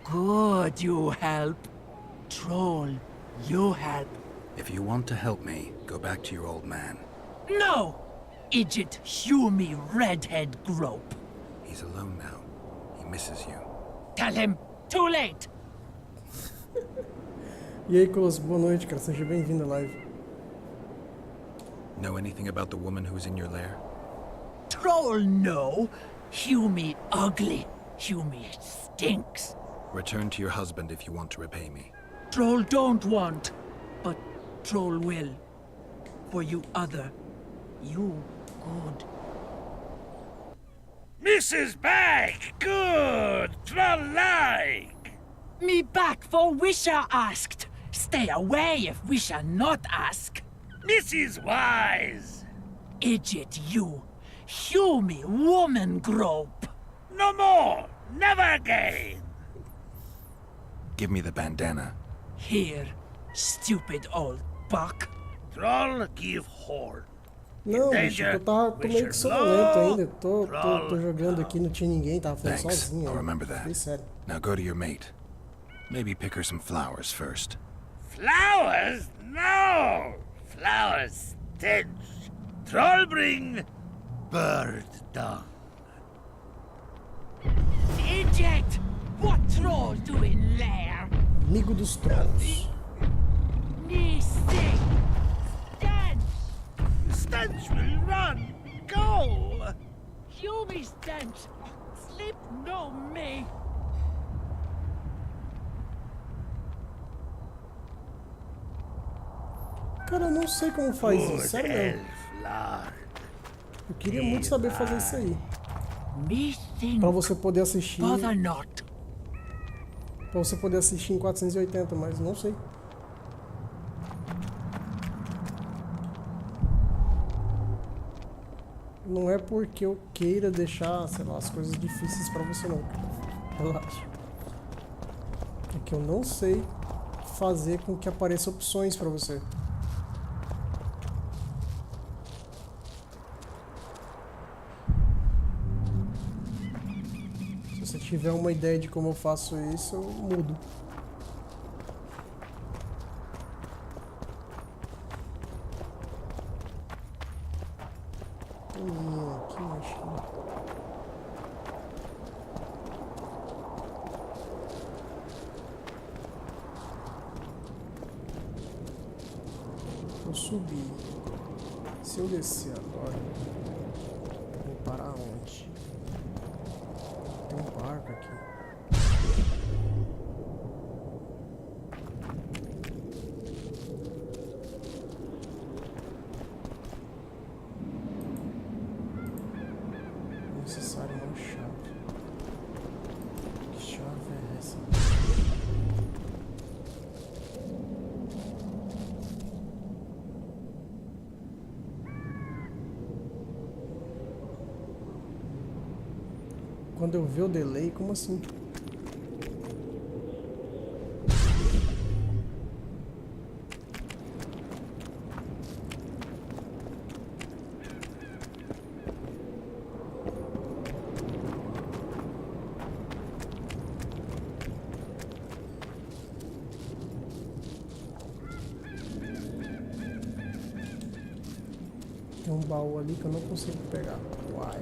Speaker 10: Good, you help. Troll, you help.
Speaker 2: If you want to help me, go back to your old man.
Speaker 10: No! Idjit Humi redhead grope.
Speaker 2: He's alone now. He misses you.
Speaker 10: Tell him, too late!
Speaker 1: E aí, Cos, boa noite, cara. Seja bem-vindo à live.
Speaker 2: Know anything about the woman who's in your lair?
Speaker 10: Troll, no. Humi ugly. Humi stinks.
Speaker 2: Return to your husband if you want to repay me.
Speaker 10: Troll don't want, but Troll will. For you other. You good.
Speaker 7: Mrs. Back! Good! Troll-like!
Speaker 10: Me back for Wisha asked. Stay away if Wisha not ask.
Speaker 7: Mrs. Wise!
Speaker 10: Idjit you. Show me woman grope.
Speaker 7: No more! Never again!
Speaker 2: Give me the bandana.
Speaker 10: Here, stupid old buck.
Speaker 7: Troll give horn.
Speaker 1: Não, bicho, eu tô meio que sonolento ainda. Tô jogando aqui, não tinha ninguém, tava fazendo
Speaker 2: Thanks.
Speaker 1: sozinho.
Speaker 2: I'll remember that.
Speaker 1: Bem sério.
Speaker 2: Now go to your mate. Maybe pick her some flowers first.
Speaker 7: Flowers? No! Flowers stench. Troll bring bird dung.
Speaker 10: Idiot! What troll doing there?
Speaker 1: Amigo dos trolls.
Speaker 10: Me sing. Dance.
Speaker 7: Stench will run. Go!
Speaker 10: You me dance. Sleep no me.
Speaker 1: Cara, eu não sei como faz isso,
Speaker 7: Good
Speaker 1: sério mesmo.
Speaker 7: elf lord.
Speaker 1: Eu queria muito saber fazer isso aí.
Speaker 10: Me think.
Speaker 1: Pra você poder assistir.
Speaker 10: Bother not.
Speaker 1: Pra você poder assistir em 480, mas não sei. Não é porque eu queira deixar, sei lá, as coisas difíceis pra você não. Relaxa. É que eu não sei fazer com que apareça opções pra você. Se você tiver uma ideia de como eu faço isso, eu mudo. Aqui, acho que... Vou subir. Se eu descer agora, vou parar onde? Tem um barco aqui. É necessário uma chave. Que chave é essa? Quando eu ver o delay, como assim? Tem um baú ali que eu não consigo pegar. Uai.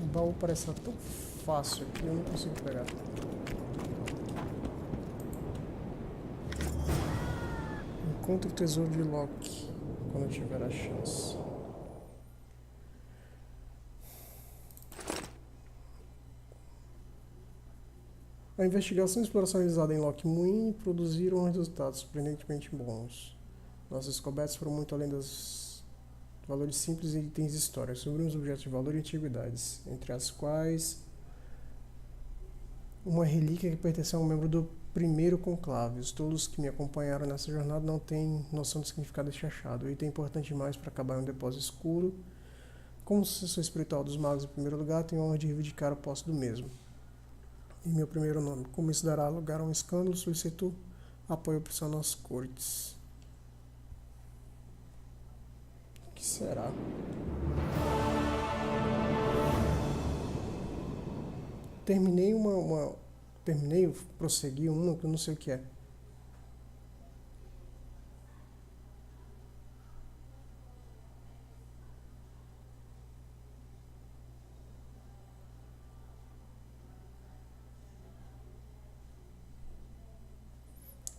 Speaker 1: O baú parece estar tão fácil aqui, eu não consigo pegar. Encontre o tesouro de Loki quando eu tiver a chance. A investigação e exploração realizada em Lockmuir produziram resultados surpreendentemente bons. Nossas descobertas foram muito além dos valores simples e itens de história. Descobrimos objetos de valor e antiguidades, entre as quais uma relíquia que pertenceu a um membro do primeiro conclave. Os tolos que me acompanharam nessa jornada não têm noção do significado deste achado. O item é importante demais para acabar em um depósito escuro. Como sucessor espiritual dos magos em primeiro lugar, tenho a honra de reivindicar a posse do mesmo. Em meu primeiro nome. Como isso dará lugar a um escândalo, solicito apoio para nossas cortes. O que será? Terminei prossegui uma que eu não sei o que é.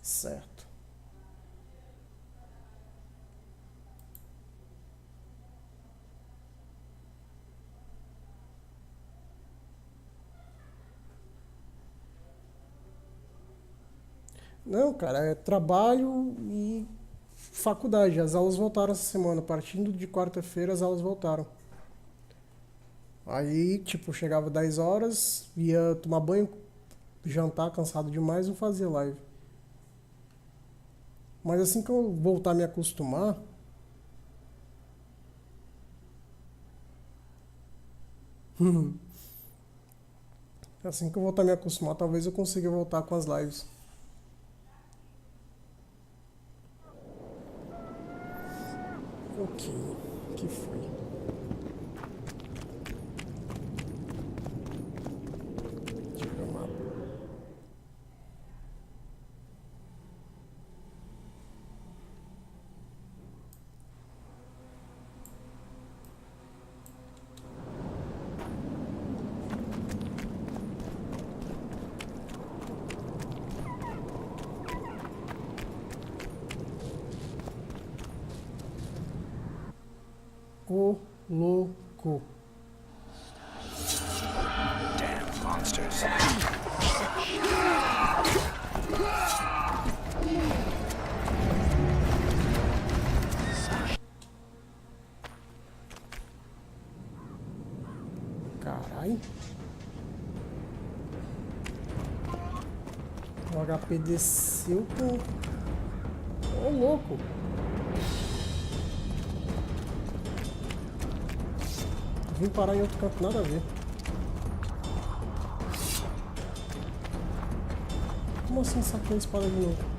Speaker 1: Certo. Não, cara, é trabalho e faculdade. As aulas voltaram essa semana. Partindo de quarta-feira, as aulas voltaram. Aí, tipo, chegava 10 horas, ia tomar banho, jantar, cansado demais, não fazia live. Mas assim que eu voltar a me acostumar... assim que eu voltar a me acostumar, talvez eu consiga voltar com as lives. Ok, o que foi? Deixa eu ver o mapa. Ô louco.
Speaker 2: Damn monsters.
Speaker 1: Carai. O HP desceu com... Ô louco. Vim parar em outro canto, nada a ver. Como assim saquei a espada de novo?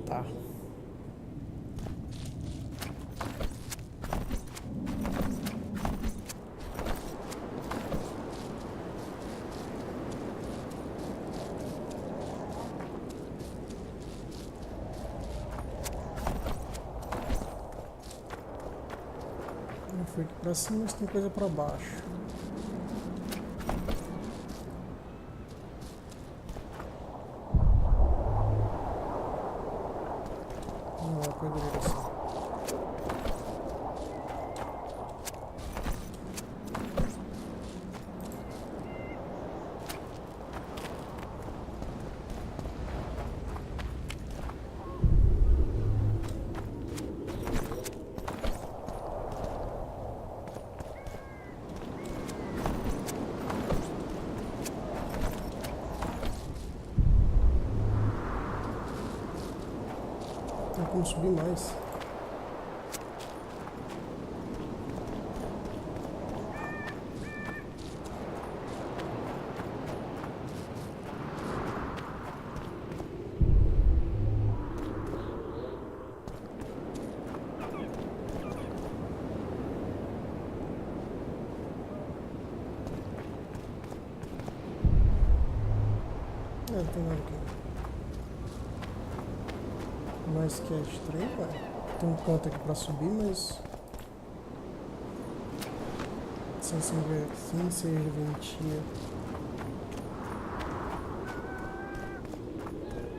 Speaker 1: Tá. Eu fui aqui pra cima, mas tem coisa pra baixo. Tem como subir mais. Não tem nada aqui. Nós que é estranho, velho. Tem um canto aqui pra subir, mas... sem serventia.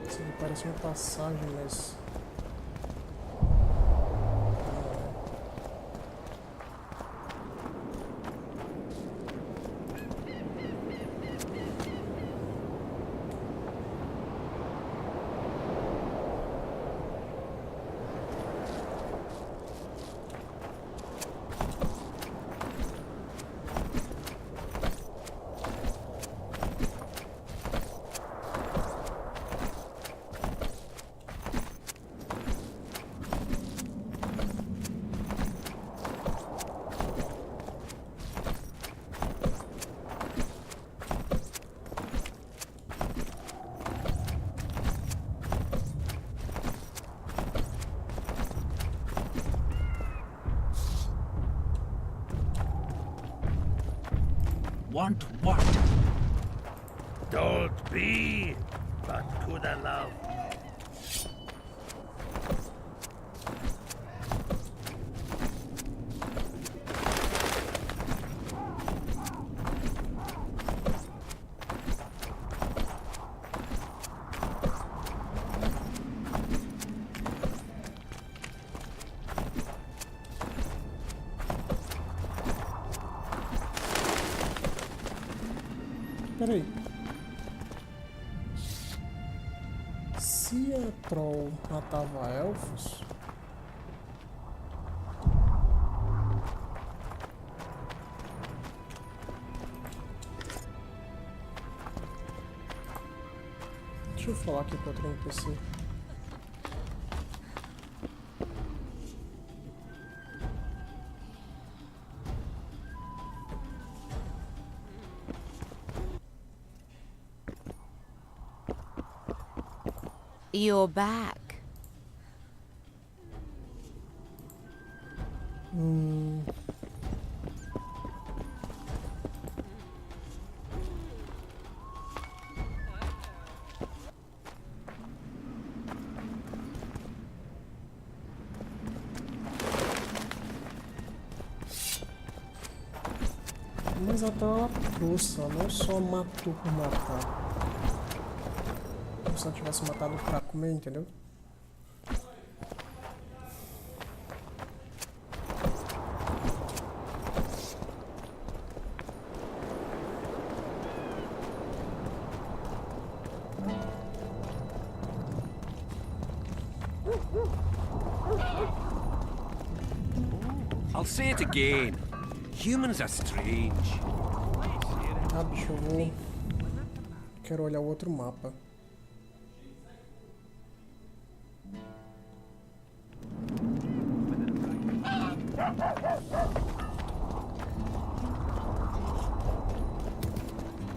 Speaker 1: Isso aqui parece uma passagem, mas...
Speaker 10: Want what?
Speaker 7: Don't be, but coulda love.
Speaker 1: Peraí. Se a Troll matava elfos... Deixa eu falar aqui com outro NPC.
Speaker 5: You're back.
Speaker 1: Mas até ela trouxe, ela não só matou por matar. Se ela tivesse matado pra comer, entendeu?
Speaker 4: I'll say it again. Humans are strange.
Speaker 1: Ah, bicho, eu vou... Quero olhar o outro mapa.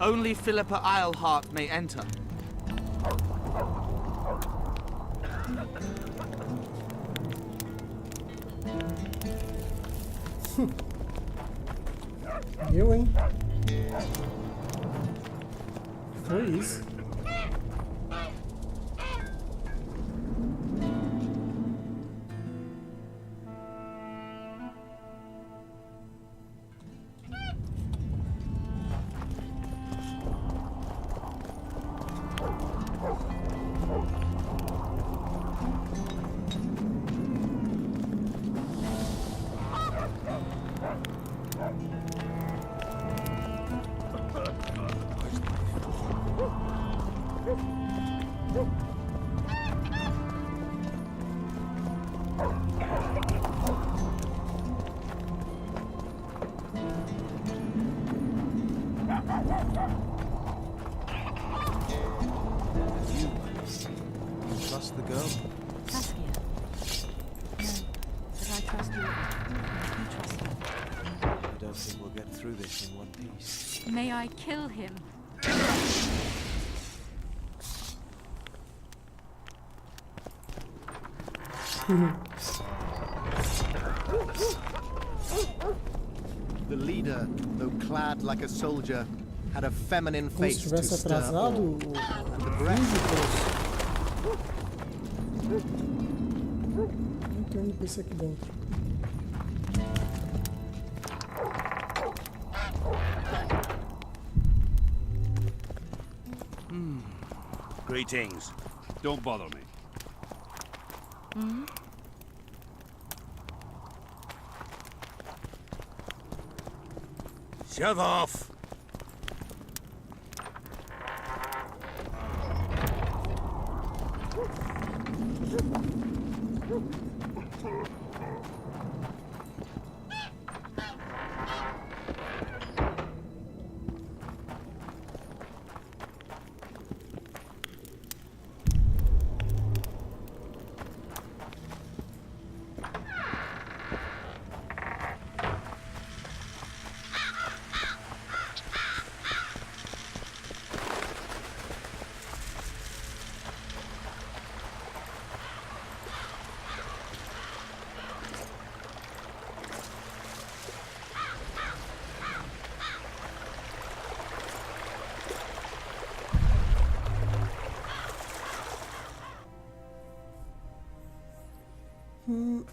Speaker 8: Only Philippa Eilhart may enter.
Speaker 1: Eu, hein? Foi isso.
Speaker 11: Trust the girl?
Speaker 9: Saskia. No, but I trust you. You trust me.
Speaker 11: I don't think we'll get through this in one piece.
Speaker 9: May I kill him?
Speaker 11: The leader, though clad like a soldier, had a feminine
Speaker 1: Como se
Speaker 11: face to
Speaker 1: tivesse
Speaker 11: stir
Speaker 1: atrasado
Speaker 11: awe, and the breath
Speaker 1: tem um NPC aqui dentro.
Speaker 7: Greetings. Don't bother me. Shove off!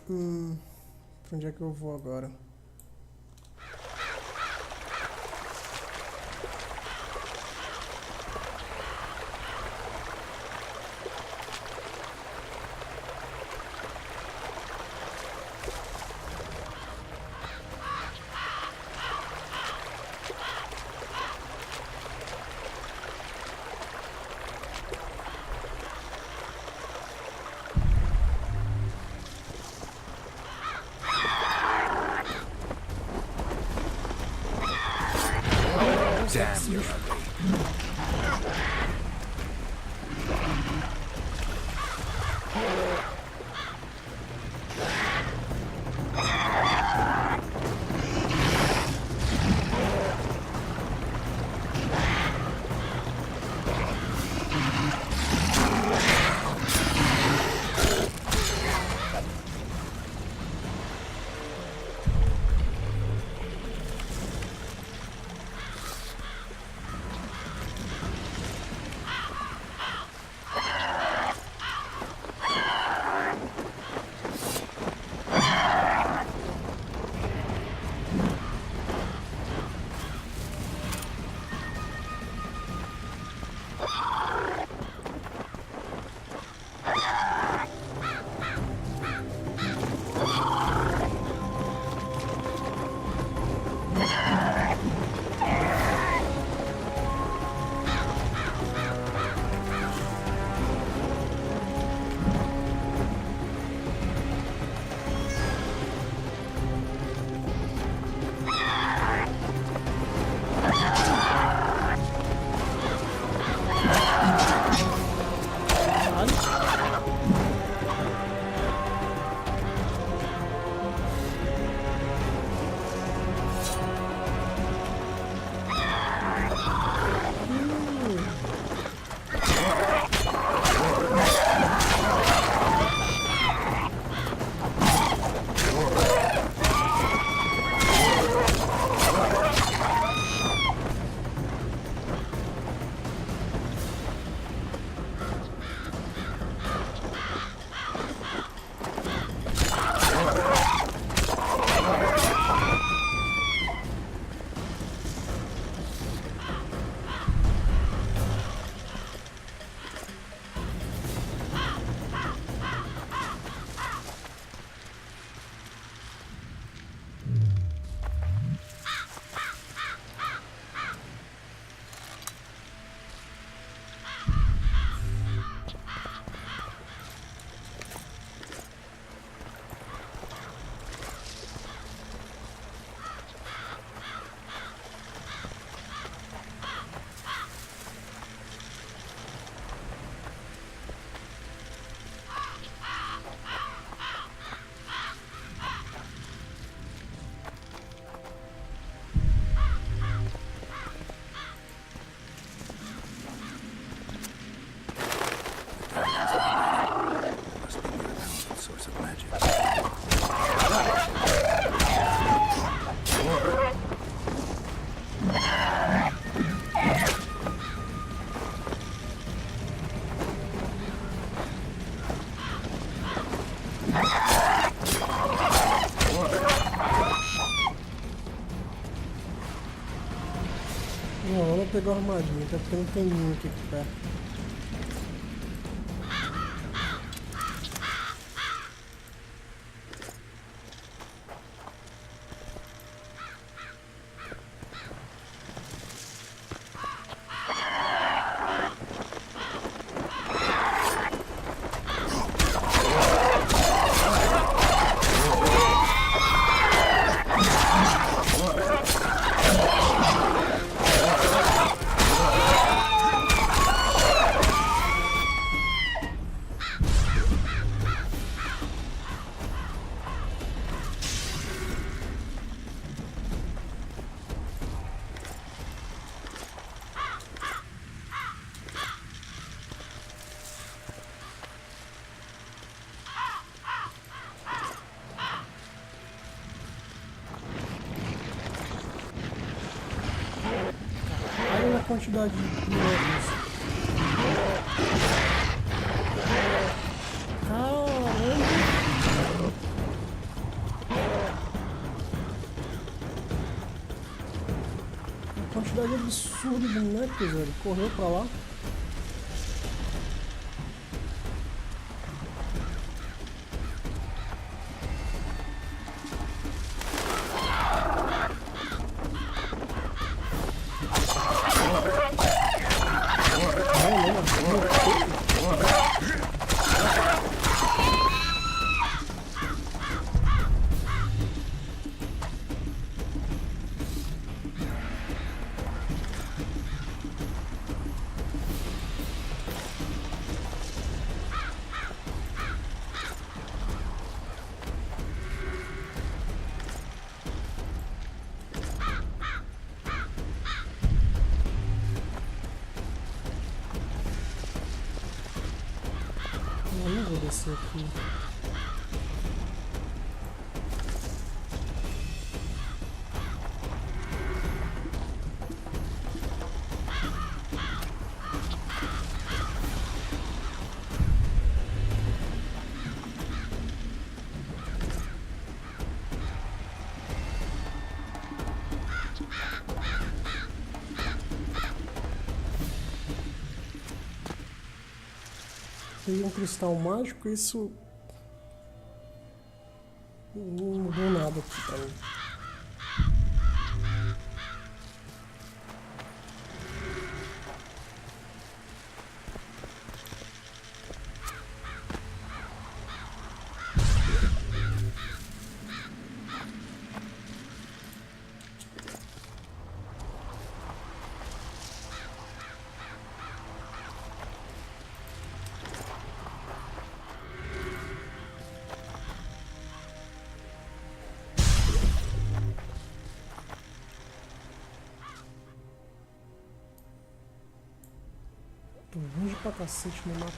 Speaker 1: Pra onde é que eu vou agora?
Speaker 2: Damn, you're ugly.
Speaker 1: pegou a armadilha, até porque não tem ninguém aqui perto. Olha a quantidade de levels. Caramba! Uma quantidade absurda de bonecos, velho. Correu pra lá. Eu não vou descer aqui. Tem um cristal mágico, isso não mudou nada aqui pra mim. Tô longe pra cacete no mapa.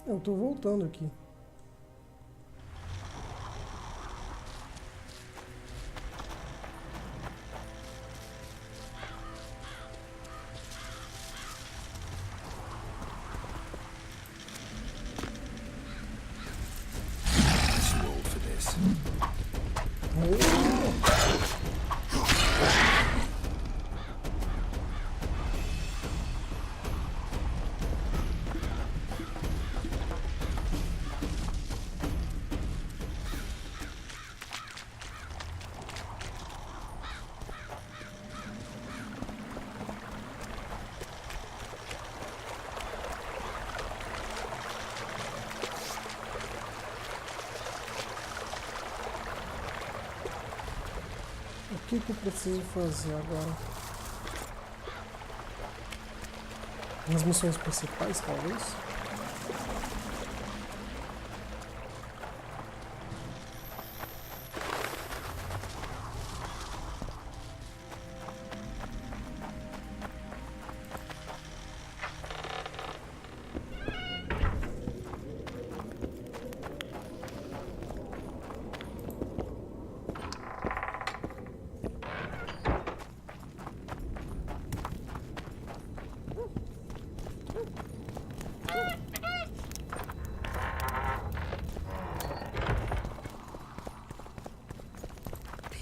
Speaker 1: Eu tô voltando aqui. O que eu preciso fazer agora? Nas missões principais, talvez.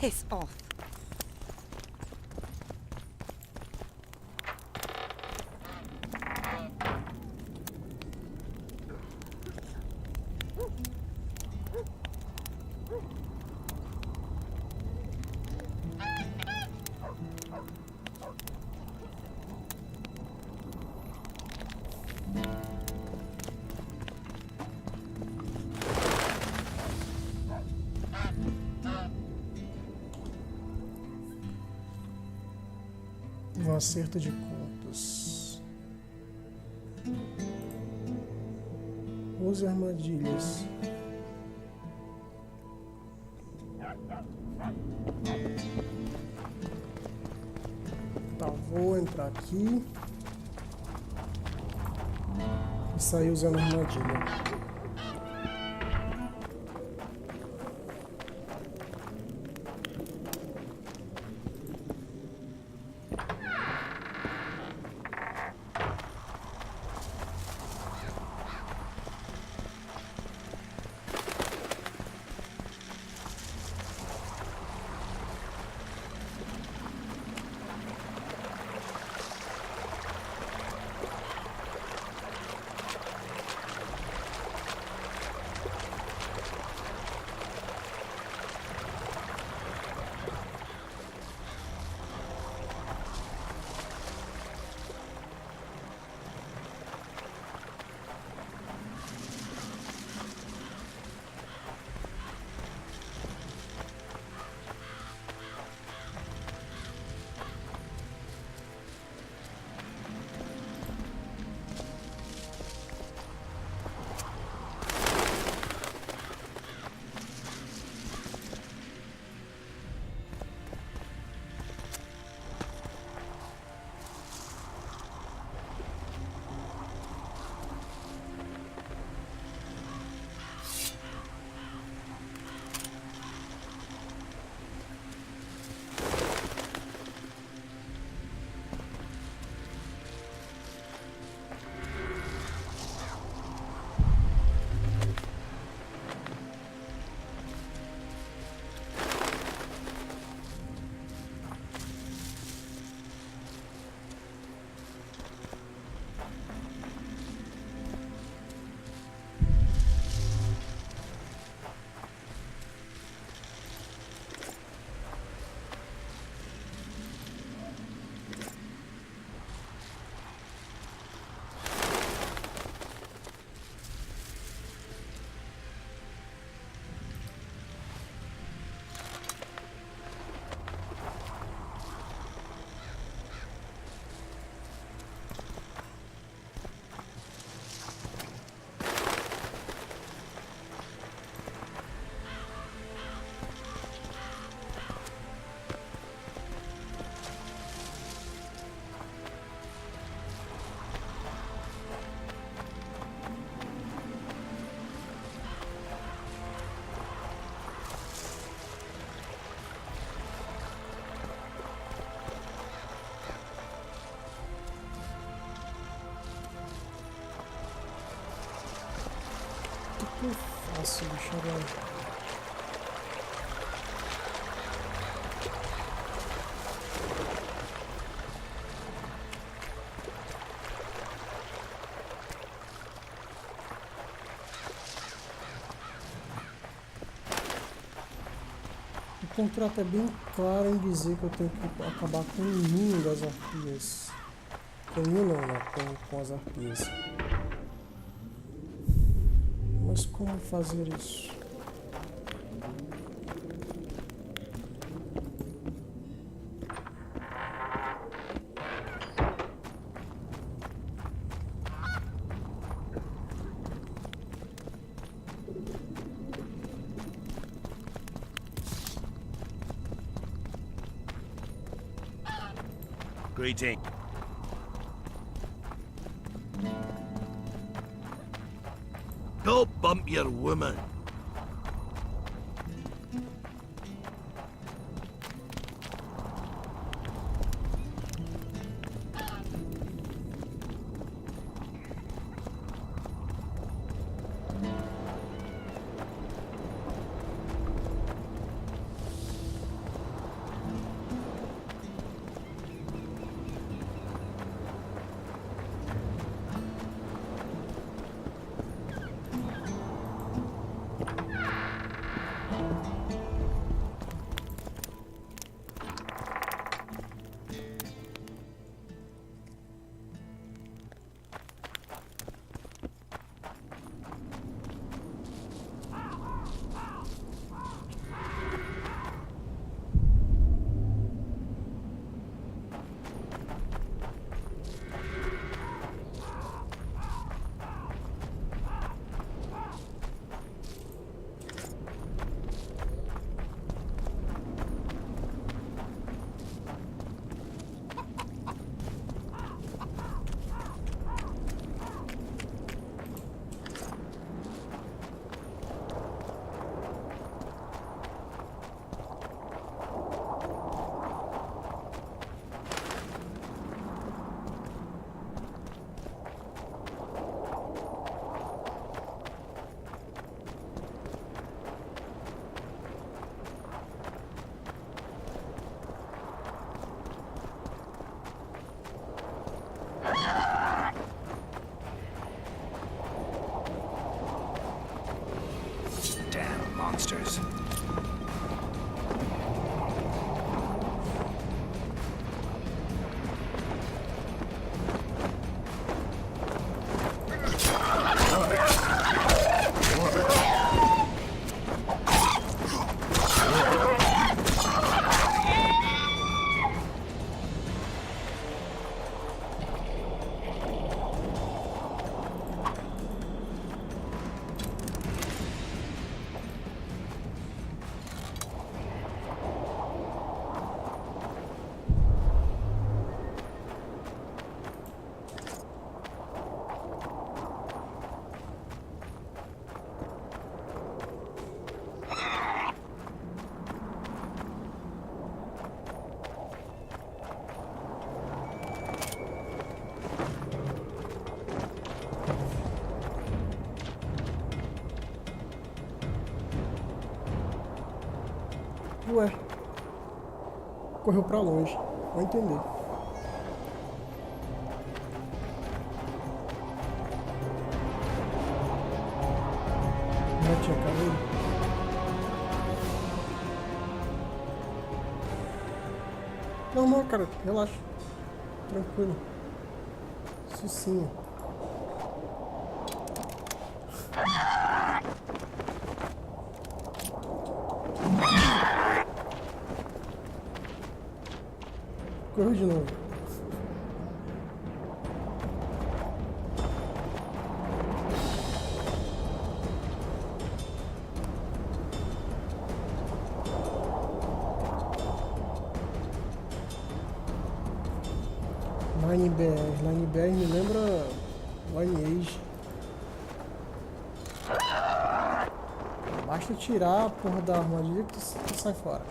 Speaker 5: Piss off. Um acerto de contas. Use armadilhas. Tá, vou entrar aqui e sair usando armadilha. Fácil, deixa eu ver. O contrato é bem claro em dizer que eu tenho que acabar com o ninho das arpias. Com o ninho não, com as arpias. Mas como fazer isso?
Speaker 7: Greeting.
Speaker 8: Go bump your woman.
Speaker 2: Damn monsters.
Speaker 1: Ué. Correu pra longe. Vou entender. Já tinha caído. Normal, cara. Relaxa. Tranquilo. Sucinho. Correu de novo. Line BR me lembra Lineage. Basta tirar a porra da armadilha que tu sai fora.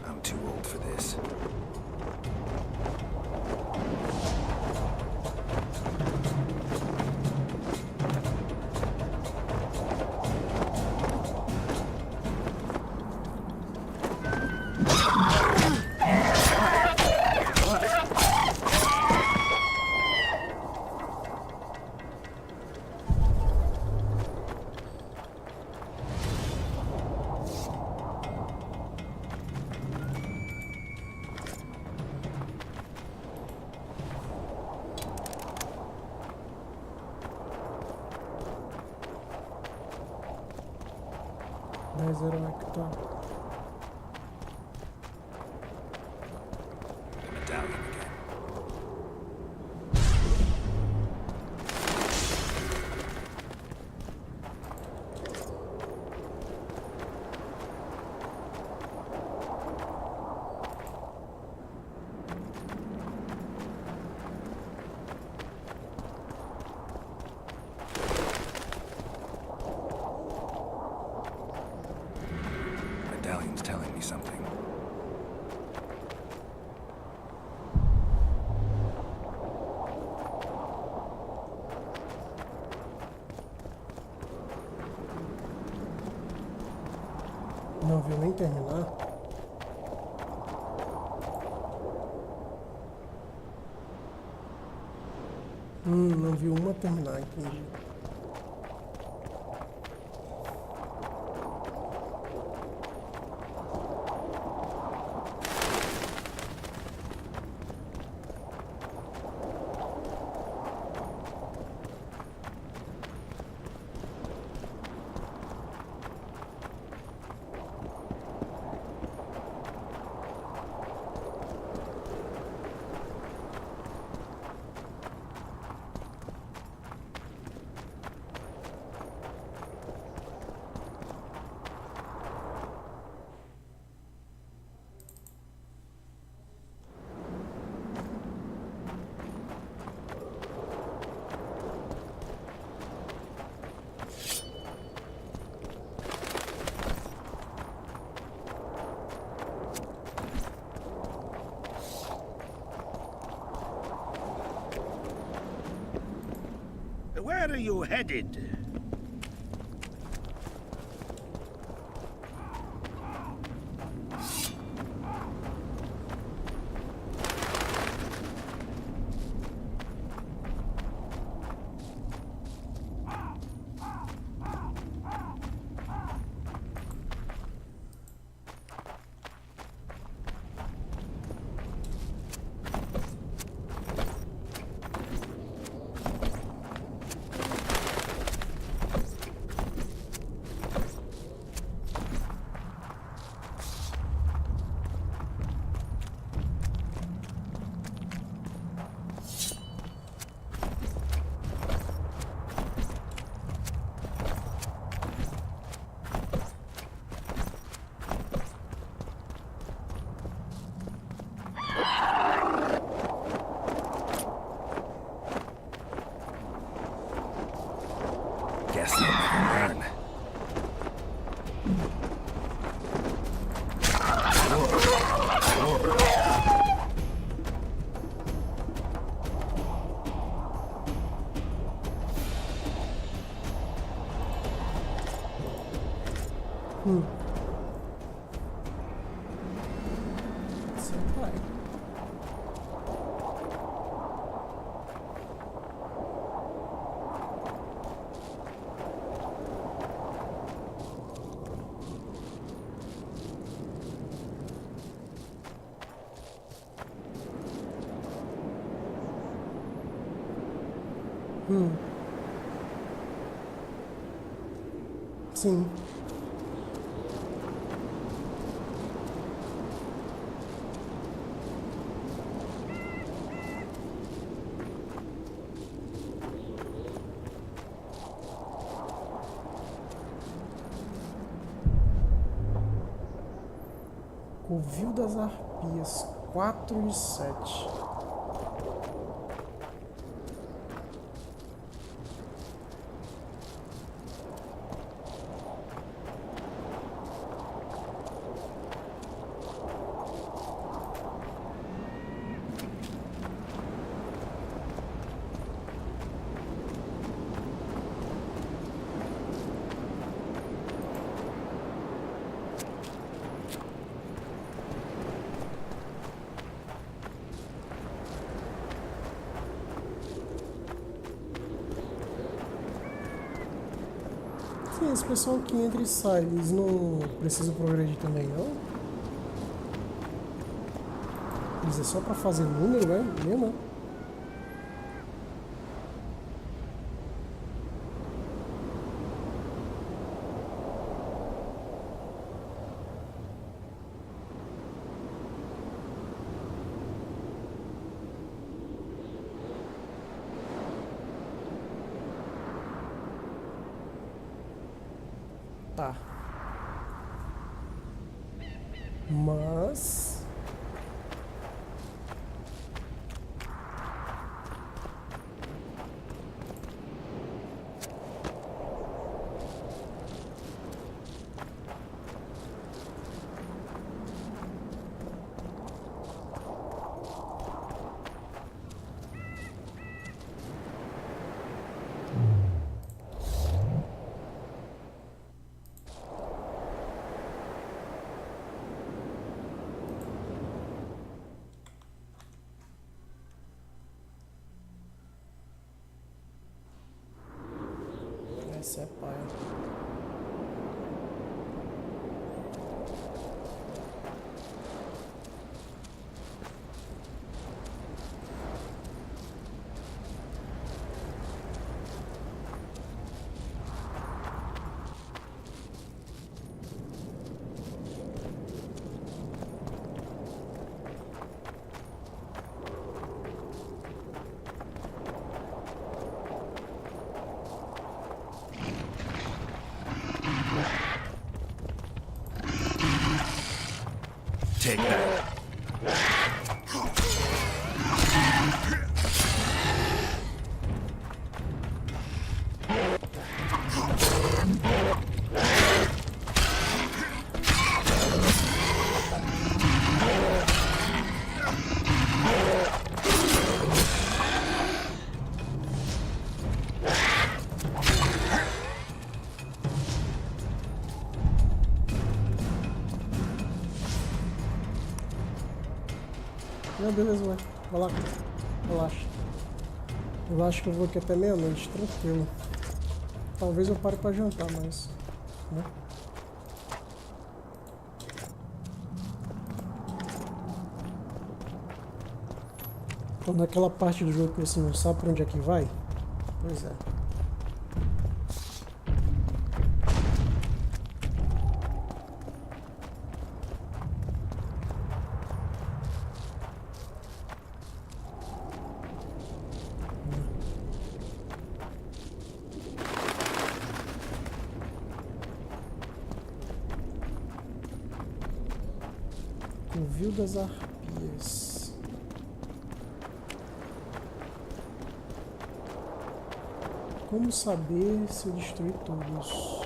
Speaker 2: I'm too old for this.
Speaker 1: Mas era lá que tá.
Speaker 2: The medallion again.
Speaker 1: Não viu nem terminar. Não viu uma terminar, entendi.
Speaker 7: Where are you headed?
Speaker 2: Guess they'll never learn.
Speaker 1: Senpai. Sim. Covil das Arpias, 4 de 7. Sim, esse pessoal que entra e sai, eles não precisam progredir também, não? Eles é só pra fazer número, né? Mesmo? Tá. Mas... Essa é paia.
Speaker 6: Take that.
Speaker 1: Não, beleza, vai lá. Relaxa. Eu acho que eu vou aqui até meia-noite, tranquilo. Talvez eu pare pra jantar, mas... né? Então, naquela parte do jogo que você não sabe pra onde é que vai? Pois é. Covil das Arpias. Como saber se eu destruí todos?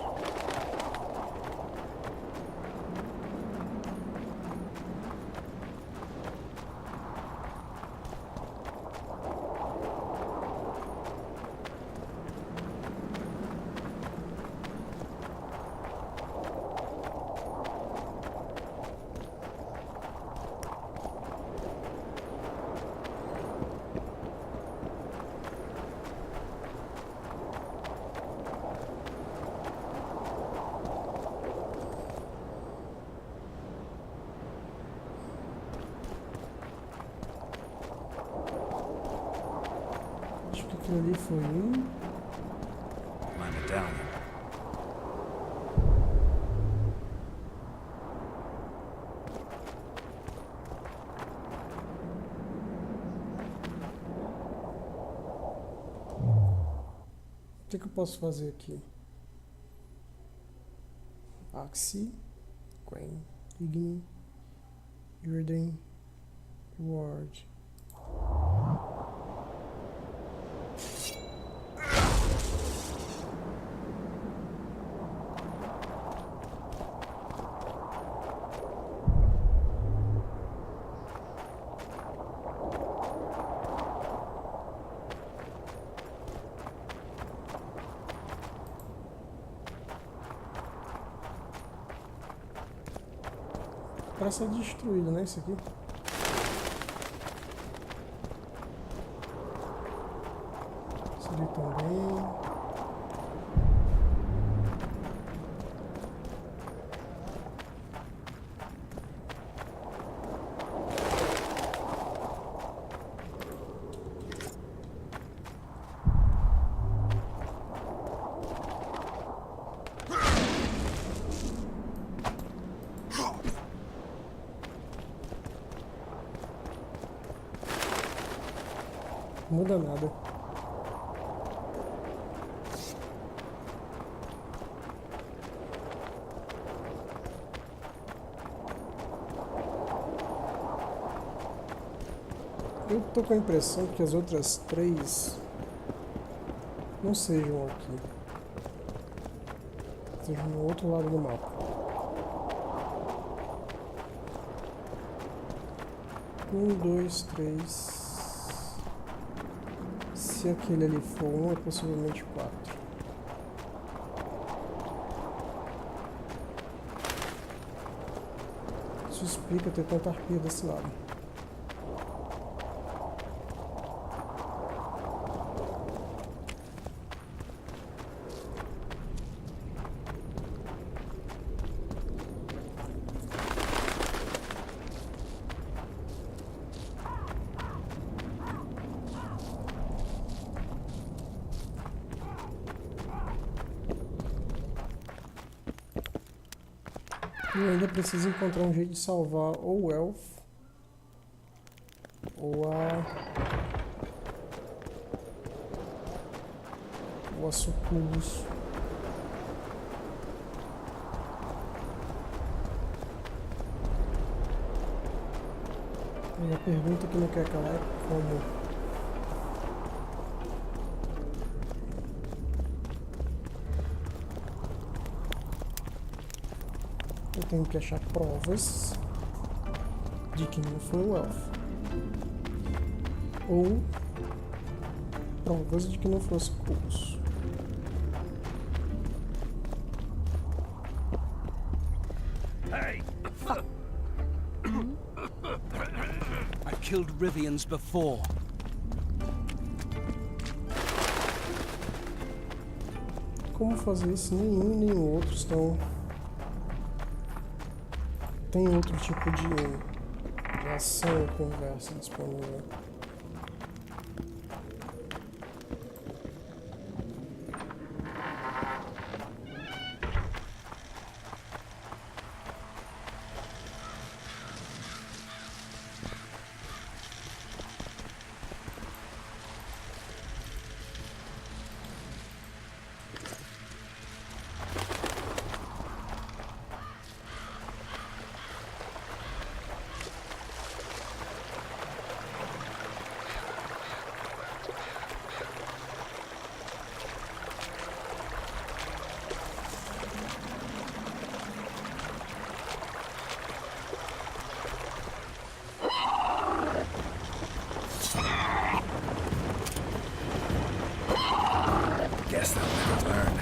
Speaker 1: Aquilo ali foi um.
Speaker 6: My medallion.
Speaker 1: O que eu posso fazer aqui? Axi, Quen, Igni, Jordan, Ward. Parece ser destruído, né? Isso aqui. Isso ali também. Não muda nada. Eu tô com a impressão que as outras três não sejam aqui. Sejam no outro lado do mapa. Um, dois, três. Se aquele ali for um, é possivelmente 4. Isso explica ter tanta arpia desse lado. Eu ainda preciso encontrar um jeito de salvar ou o elfo ou a sucubus. E a pergunta que não quer calar é como. Eu tenho que achar provas de que não foi o elfo. Ou provas de que não fosse Sucubus.
Speaker 12: I've killed Rivians before.
Speaker 1: Como fazer isso? Nenhum nem outro estão. Tem outro tipo de ação ou conversa disponível.
Speaker 2: Guess they'll never learn.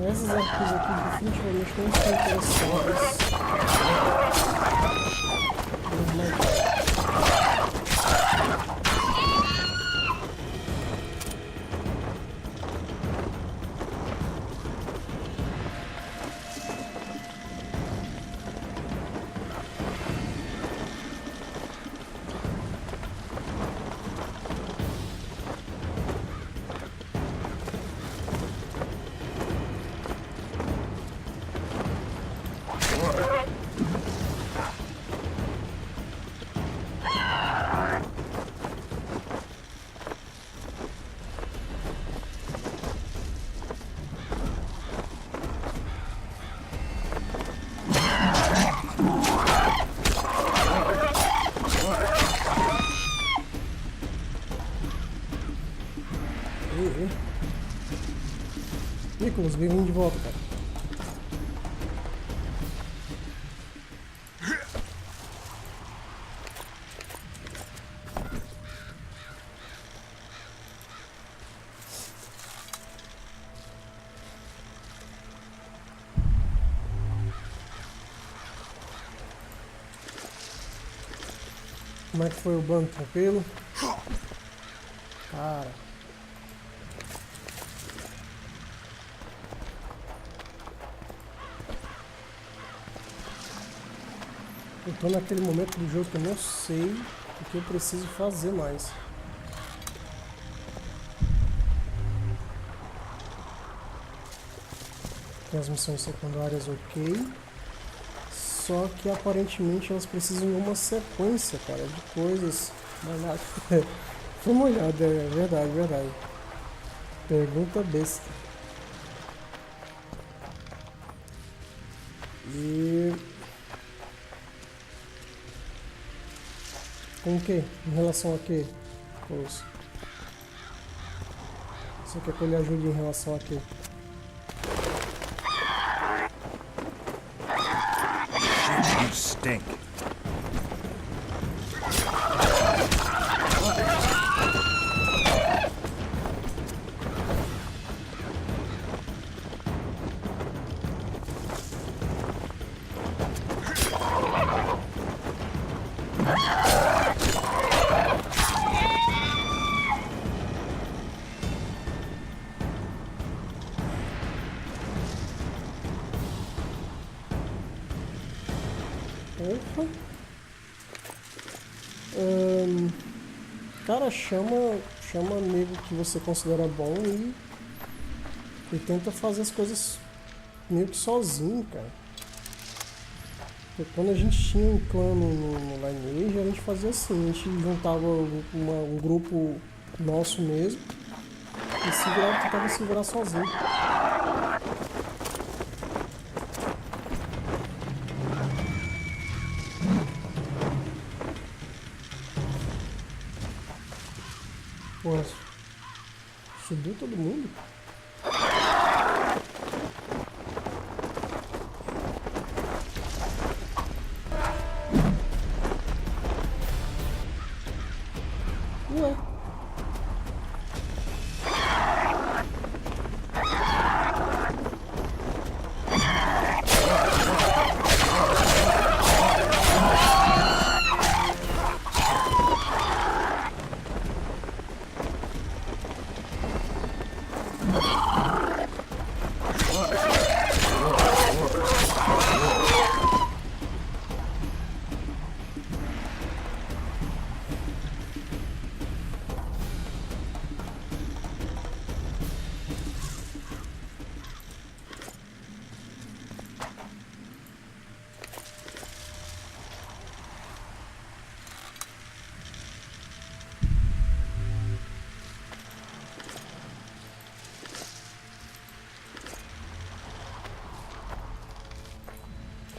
Speaker 1: Esses arquivos aqui definitivamente não estão interessados. Nicholas, bem-vindo de volta, cara. Como é que foi o banco? Tranquilo? Cara. Eu tô naquele momento do jogo que eu não sei o que eu preciso fazer mais. Tem as missões secundárias ok. Só que aparentemente elas precisam de uma sequência, cara, de coisas. Mas nada. Foi uma olhada, é verdade, verdade. Pergunta besta. E... com o que? Em relação a quê? Você quer que eu lhe ajude em relação a quê?
Speaker 6: You stink.
Speaker 1: Porra. Cara, chama amigo que você considera bom e tenta fazer as coisas meio que sozinho, cara. Porque quando a gente tinha um clã no Lineage, a gente fazia assim, a gente juntava um grupo nosso mesmo e tentava se virar sozinho. Pô, subiu todo mundo? Ué.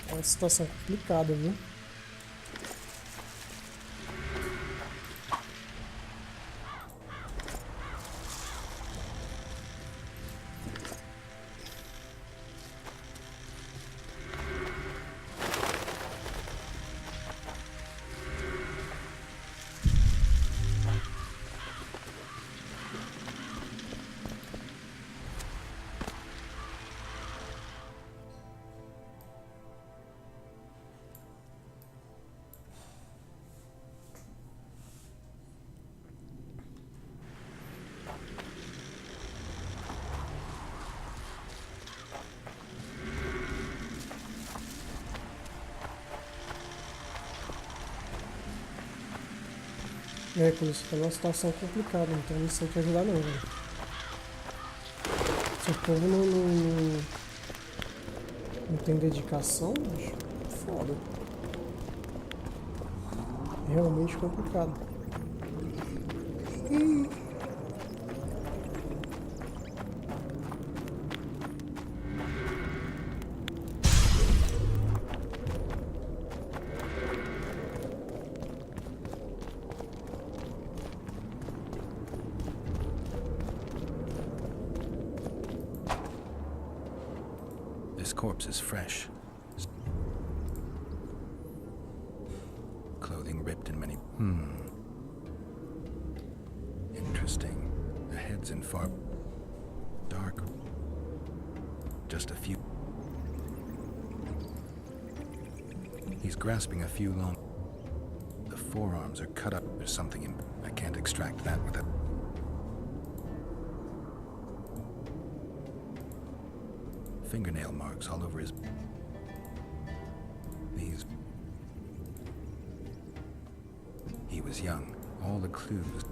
Speaker 1: É uma situação complicada, viu? É, por isso tá numa situação complicada, então não sei o que ajudar não, velho. Se o povo não tem dedicação, bicho, foda. Realmente complicado.
Speaker 2: This corpse is fresh. Clothing ripped in many... Interesting. The head's in far... dark. Just a few... He's grasping a few long... The forearms are cut up. There's something in... I can't extract that without... Fingernail marks all over his... These... He was young. All the clues...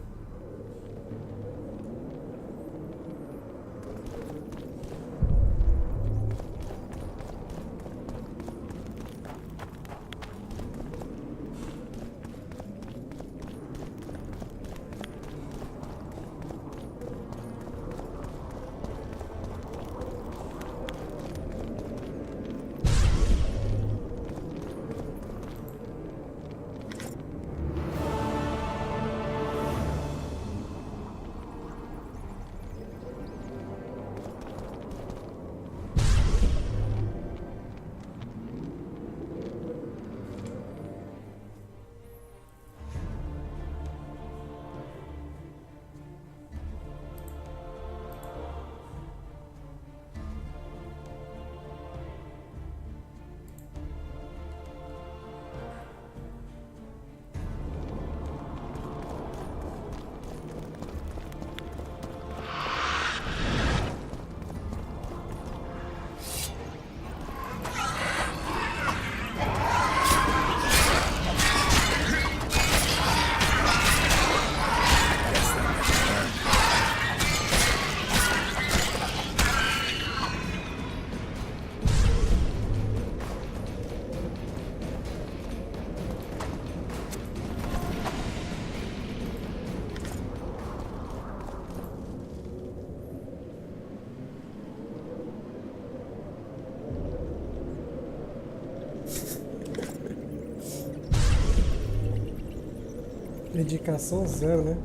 Speaker 1: Dedicação zero, né?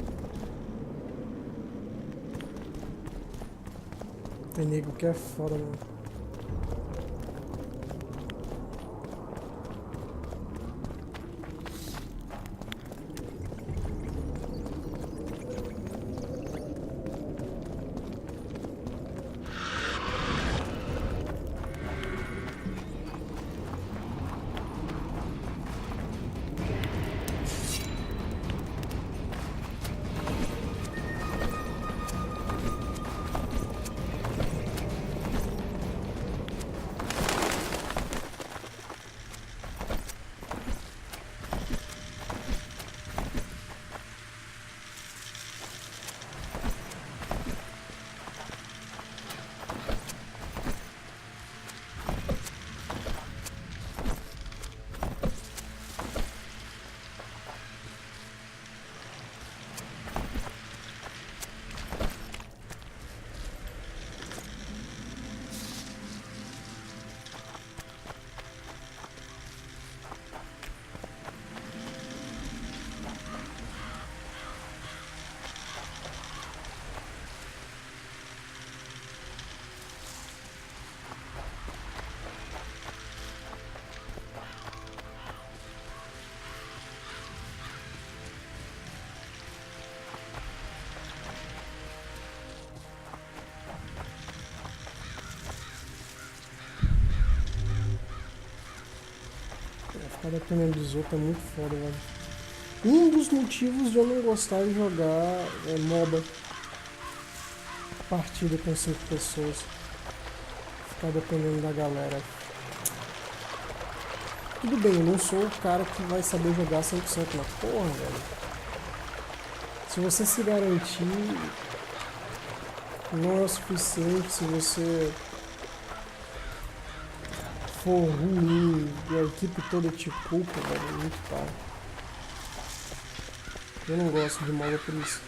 Speaker 1: Tem nego que é foda, mano. Ficar dependendo dos outros é muito foda, velho. Um dos motivos de eu não gostar de jogar MOBA partida com 5 pessoas. Ficar dependendo da galera. Tudo bem, eu não sou o cara que vai saber jogar 100%, mas porra, velho. Se você se garantir, não é o suficiente. Se você for ruim e a equipe toda te culpa, velho, é muito caro. Eu não gosto de MOBA por isso.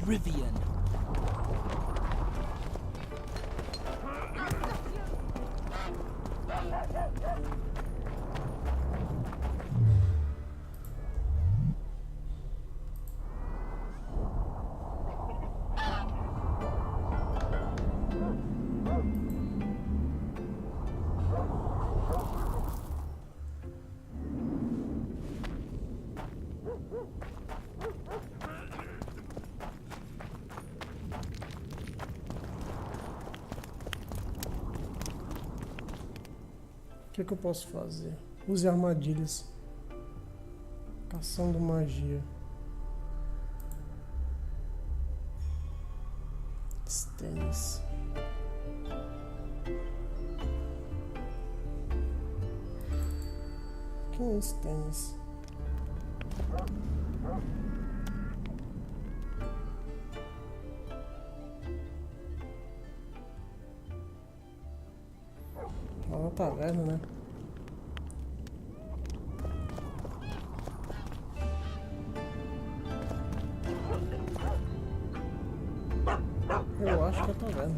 Speaker 12: Rivian.
Speaker 1: O que eu posso fazer? Use armadilhas. Caçando magia. Tênis. Que é esse tênis? Lá na taverna, né? Eu acho que é taverna.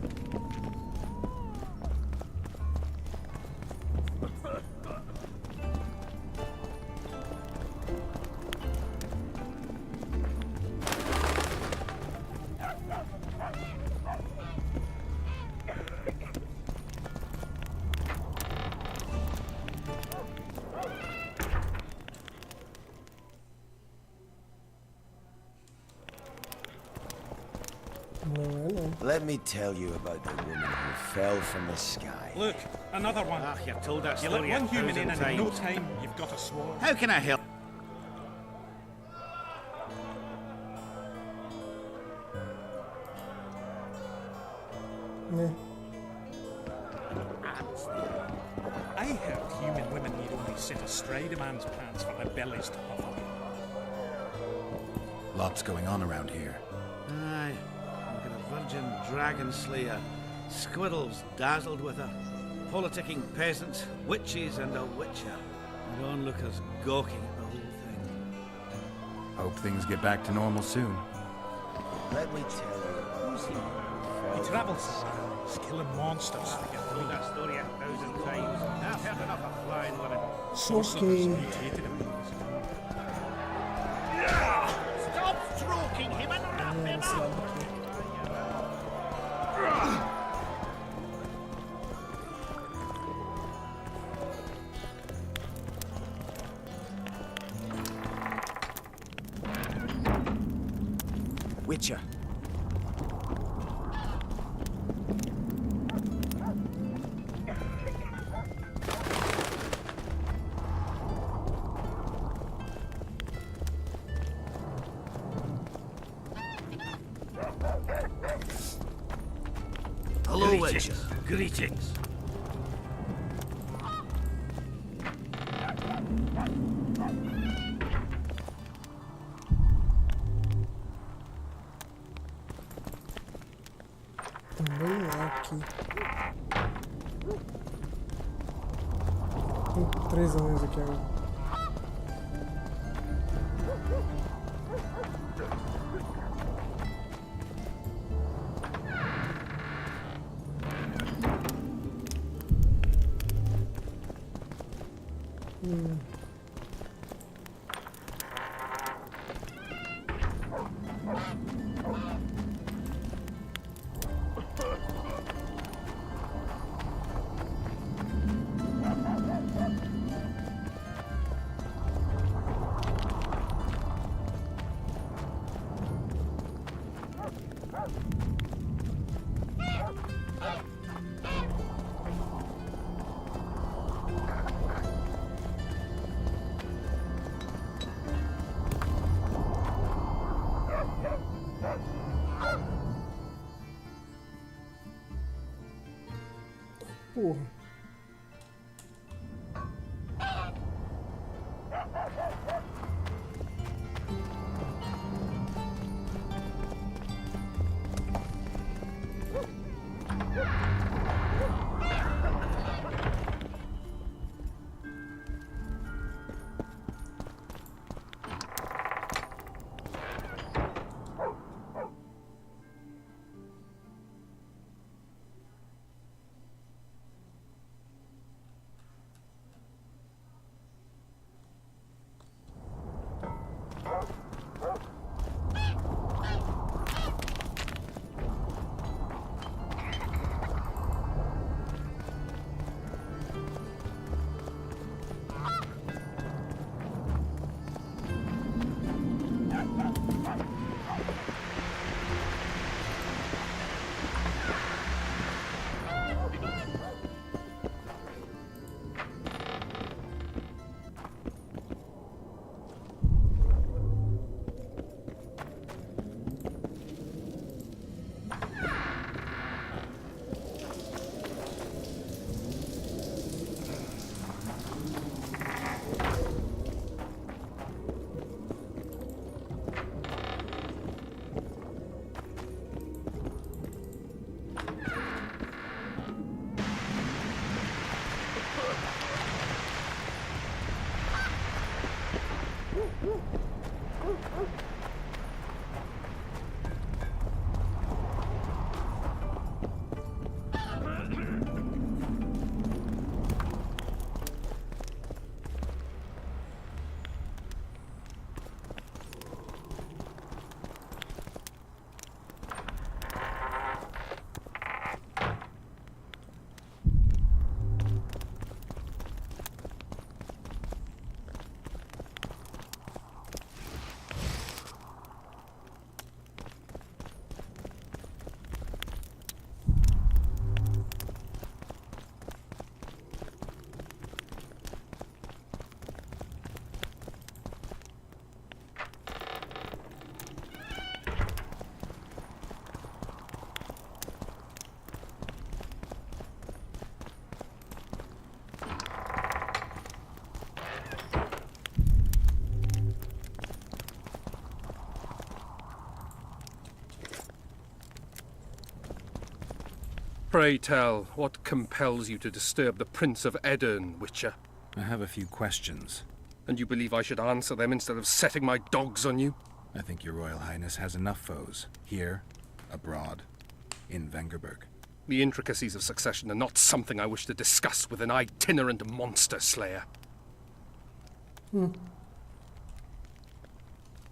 Speaker 13: Let me tell you about the woman who fell from the sky.
Speaker 3: Look, another one.
Speaker 8: Ah, you've told that
Speaker 3: You let
Speaker 8: story
Speaker 3: one human in and in no
Speaker 8: 1,000 times.
Speaker 3: time you've got a swarm.
Speaker 8: How can I help?
Speaker 3: I heard human women need only sit astride a man's pants for their bellies to puff up.
Speaker 2: Lots going on around here.
Speaker 8: Aye, we've got a virgin dragon slayer. Squirrels dazzled with her. politicking peasants, witches, and a witcher. And onlookers gawking at the whole thing.
Speaker 2: Hope things get back to normal soon.
Speaker 13: Let me tell you. Who's he?
Speaker 3: He travels around, killing monsters.
Speaker 8: Told that story 1,000 times. I've heard enough of flying women.
Speaker 3: Sorcerers mutated him.
Speaker 7: Stop stroking him and wrap him up!
Speaker 13: Witcher.
Speaker 8: Hello, Witcher. Greetings.
Speaker 1: Também é aqui. Tem 3 anões aqui agora. Porra.
Speaker 14: Pray tell, what compels you to disturb the Prince of Edirn, Witcher?
Speaker 2: I have a few questions.
Speaker 14: And you believe I should answer them instead of setting my dogs on you?
Speaker 2: I think your Royal Highness has enough foes. Here, abroad, in Vengerberg.
Speaker 14: The intricacies of succession are not something I wish to discuss with an itinerant monster slayer.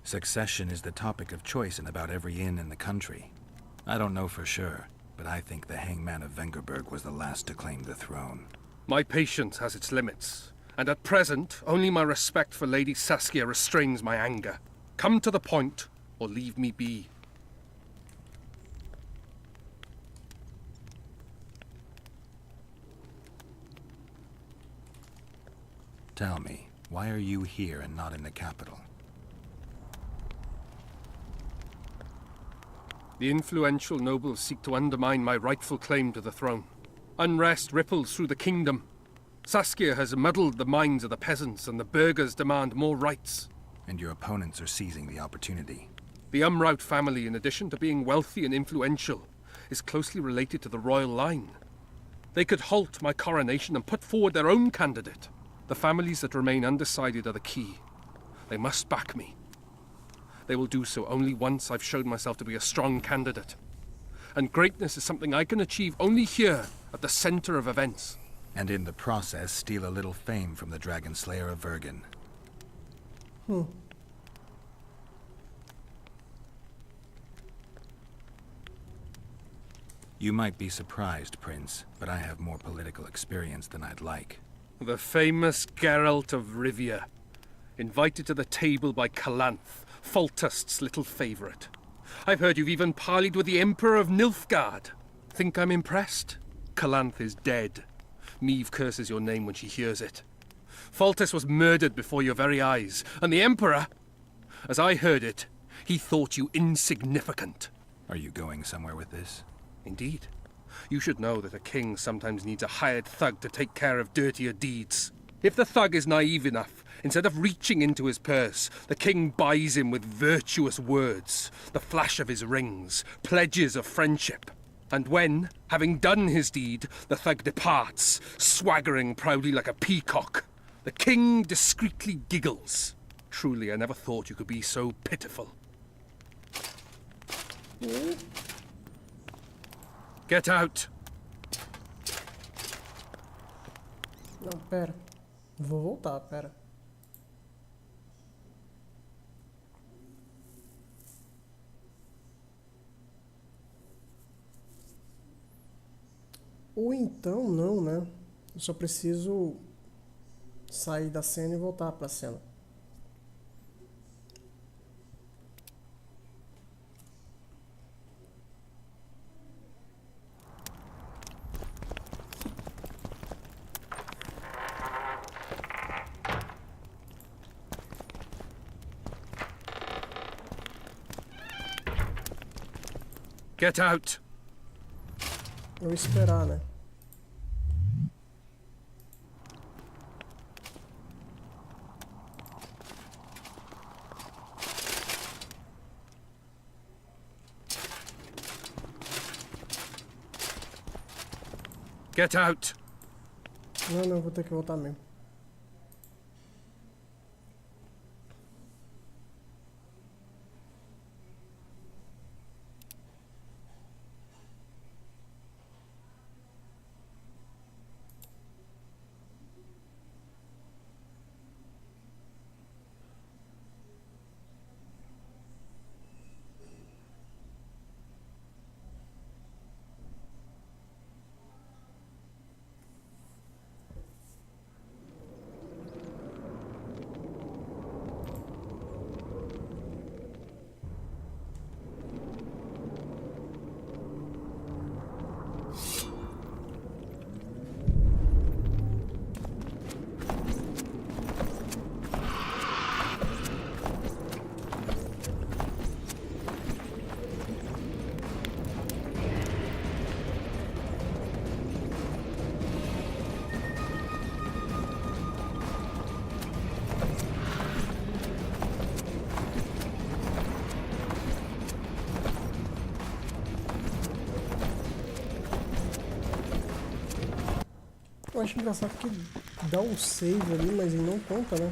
Speaker 2: Succession is the topic of choice in about every inn in the country. I don't know for sure, but I think the Hangman of Vengerberg was the last to claim the throne.
Speaker 14: My patience has its limits, and at present, only my respect for Lady Saskia restrains my anger. Come to the point, or leave me be.
Speaker 2: Tell me, why are you here and not in the capital?
Speaker 14: The influential nobles seek to undermine my rightful claim to the throne. Unrest ripples through the kingdom. Saskia has muddled the minds of the peasants, and the burghers demand more rights.
Speaker 2: And your opponents are seizing the opportunity.
Speaker 14: The Umraut family, in addition to being wealthy and influential, is closely related to the royal line. They could halt my coronation and put forward their own candidate. The families that remain undecided are the key. They must back me. They will do so only once I've shown myself to be a strong candidate. And greatness is something I can achieve only here, at the center of events.
Speaker 2: And in the process, steal a little fame from the Dragon Slayer of Vergen. You might be surprised, Prince, but I have more political experience than I'd like.
Speaker 14: The famous Geralt of Rivia, invited to the table by Calanth, Foltest's little favorite. I've heard you've even parleyed with the Emperor of Nilfgaard. Think I'm impressed? Calanth is dead. Meve curses your name when she hears it. Foltest was murdered before your very eyes, and the Emperor, as I heard it, he thought you insignificant.
Speaker 2: Are you going somewhere with this?
Speaker 14: Indeed. You should know that a king sometimes needs a hired thug to take care of dirtier deeds. If the thug is naive enough, instead of reaching into his purse, the king buys him with virtuous words, the flash of his rings, pledges of friendship. And when, having done his deed, the thug departs, swaggering proudly like a peacock, the king discreetly giggles. Truly, I never thought you could be so pitiful. Get out!
Speaker 1: Não, pera. Vou voltar, pera. Ou então não, né? Eu só preciso sair da cena e voltar pra cena.
Speaker 14: Get out!
Speaker 1: Eu esperar, né?
Speaker 14: Get out!
Speaker 1: Não, vou ter que voltar mesmo. Eu acho engraçado que dá um save ali, mas ele não conta, né?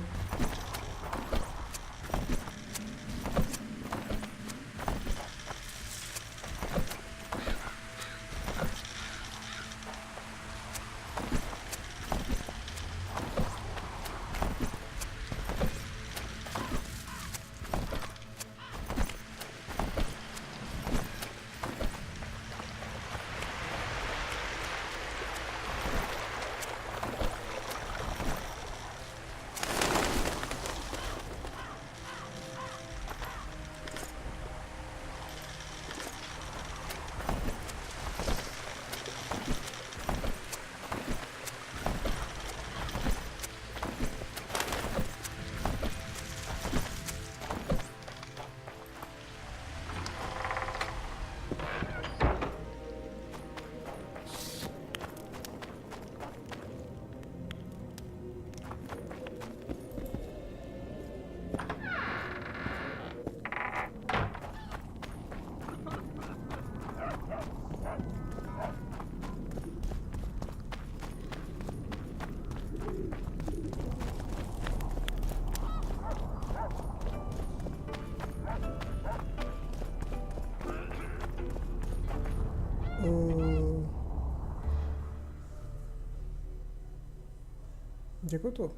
Speaker 1: Onde é que eu tô?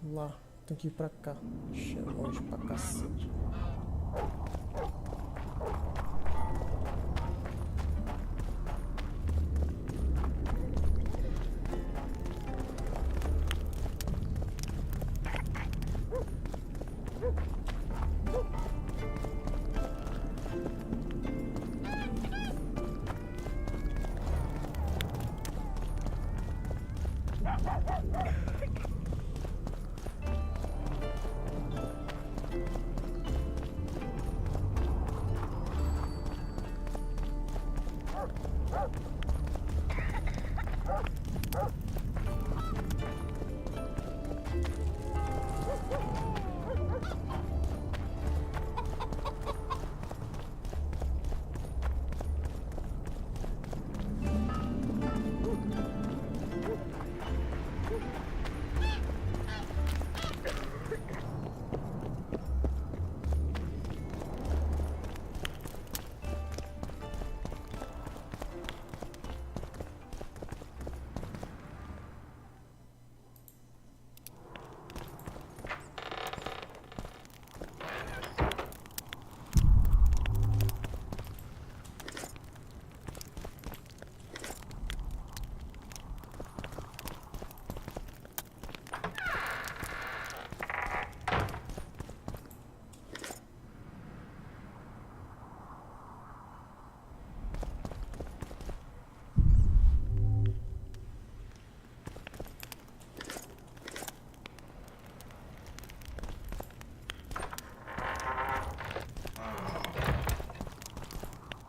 Speaker 1: Lá. Tem que ir pra cá. Ixi, é longe pra cacete.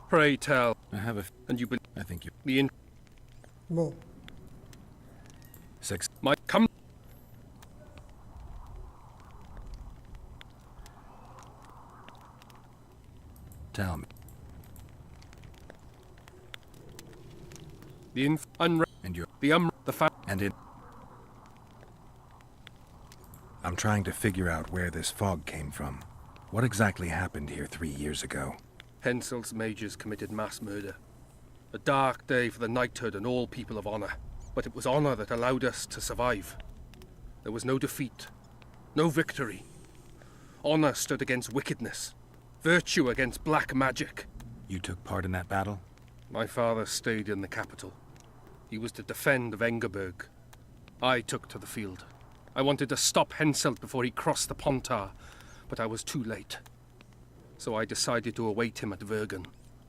Speaker 14: Pray tell.
Speaker 2: I have a...
Speaker 14: And you believe...
Speaker 2: I think you...
Speaker 14: The in...
Speaker 1: Bom.
Speaker 2: 6.
Speaker 14: Might come...
Speaker 2: Tell me.
Speaker 14: The inf... Unre...
Speaker 2: And you're...
Speaker 14: The The fa...
Speaker 2: And in... I'm trying to figure out where this fog came from. What exactly happened here 3 years ago?
Speaker 14: Henselt's mages committed mass murder. A dark day for the knighthood and all people of honor. But it was honor that allowed us to survive. There was no defeat. No victory. Honor stood against wickedness. Virtue against black magic.
Speaker 2: You took part in that battle?
Speaker 14: My father stayed in the capital. He was to defend Vengerberg. I took to the field. I wanted to stop Henselt before he crossed the Pontar, but I was too late. So I decided to await him at Vergen.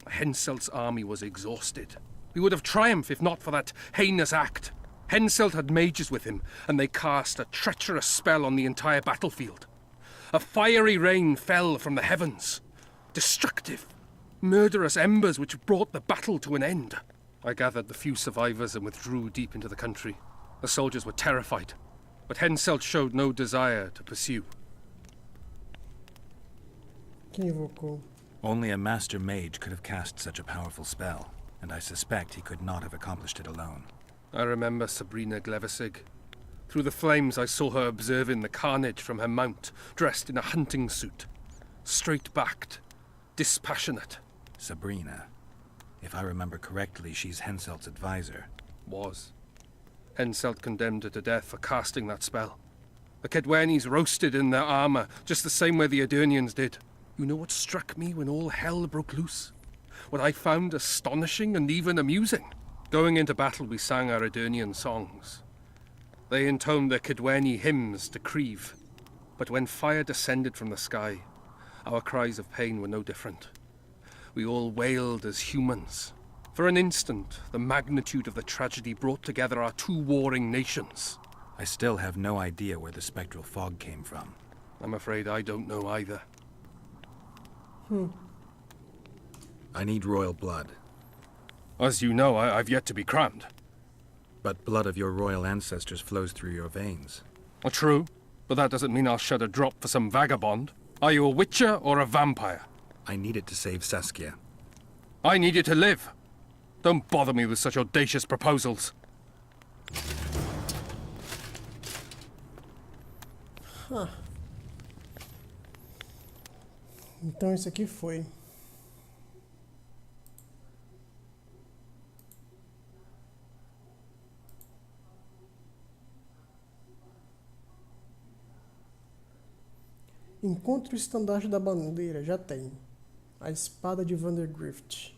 Speaker 14: Henselt's army was exhausted. We would have triumphed if not for that heinous act. Henselt had mages with him, and they cast a treacherous spell on the entire battlefield. A fiery rain fell from the heavens. Destructive, murderous embers which brought the battle to an end. I gathered the few survivors and withdrew deep into the country. The soldiers were terrified, but Henselt showed no desire to pursue.
Speaker 1: Quem invocou?
Speaker 2: Only a master mage could have cast such a powerful spell. and I suspect he could not have accomplished it alone.
Speaker 14: I remember Sabrina Glevissig. Through the flames I saw her observing the carnage from her mount, dressed in a hunting suit. Straight-backed, dispassionate.
Speaker 2: Sabrina. If I remember correctly, she's Henselt's advisor.
Speaker 14: Was. Henselt condemned her to death for casting that spell. The Kedwenis roasted in their armor, just the same way the Edirnians did. You know what struck me when all hell broke loose? What I found astonishing and even amusing? Going into battle, we sang our Edirnian songs. They intoned their Kedweni hymns to Creve. But when fire descended from the sky, our cries of pain were no different. We all wailed as humans. For an instant, the magnitude of the tragedy brought together our two warring nations.
Speaker 2: I still have no idea where the spectral fog came from.
Speaker 14: I'm afraid I don't know either.
Speaker 2: I need royal blood.
Speaker 14: As you know, I've yet to be crowned.
Speaker 2: But blood of your royal ancestors flows through your veins.
Speaker 14: Oh, true, but that doesn't mean I'll shed a drop for some vagabond. Are you a witcher or a vampire?
Speaker 2: I need it to save Saskia.
Speaker 14: I need you to live. Don't bother me with such audacious proposals.
Speaker 1: Então isso aqui foi. Encontre o estandarte da bandeira, já tem. A espada de Vandergrift.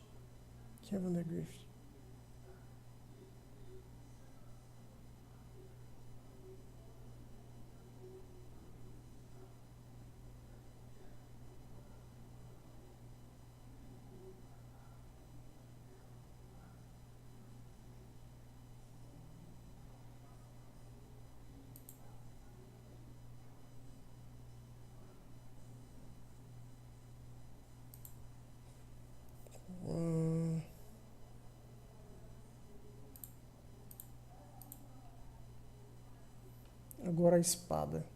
Speaker 1: O que é Vandergrift? Agora a espada.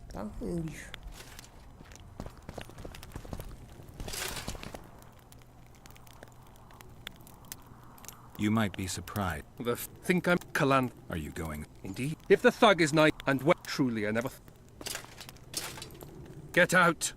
Speaker 1: Tá ruim, bicho.
Speaker 2: You might be surprised.
Speaker 14: Think I'm Kalan.
Speaker 2: Are you going?
Speaker 14: Indeed. If the thug is nice and well, truly I never... Get out!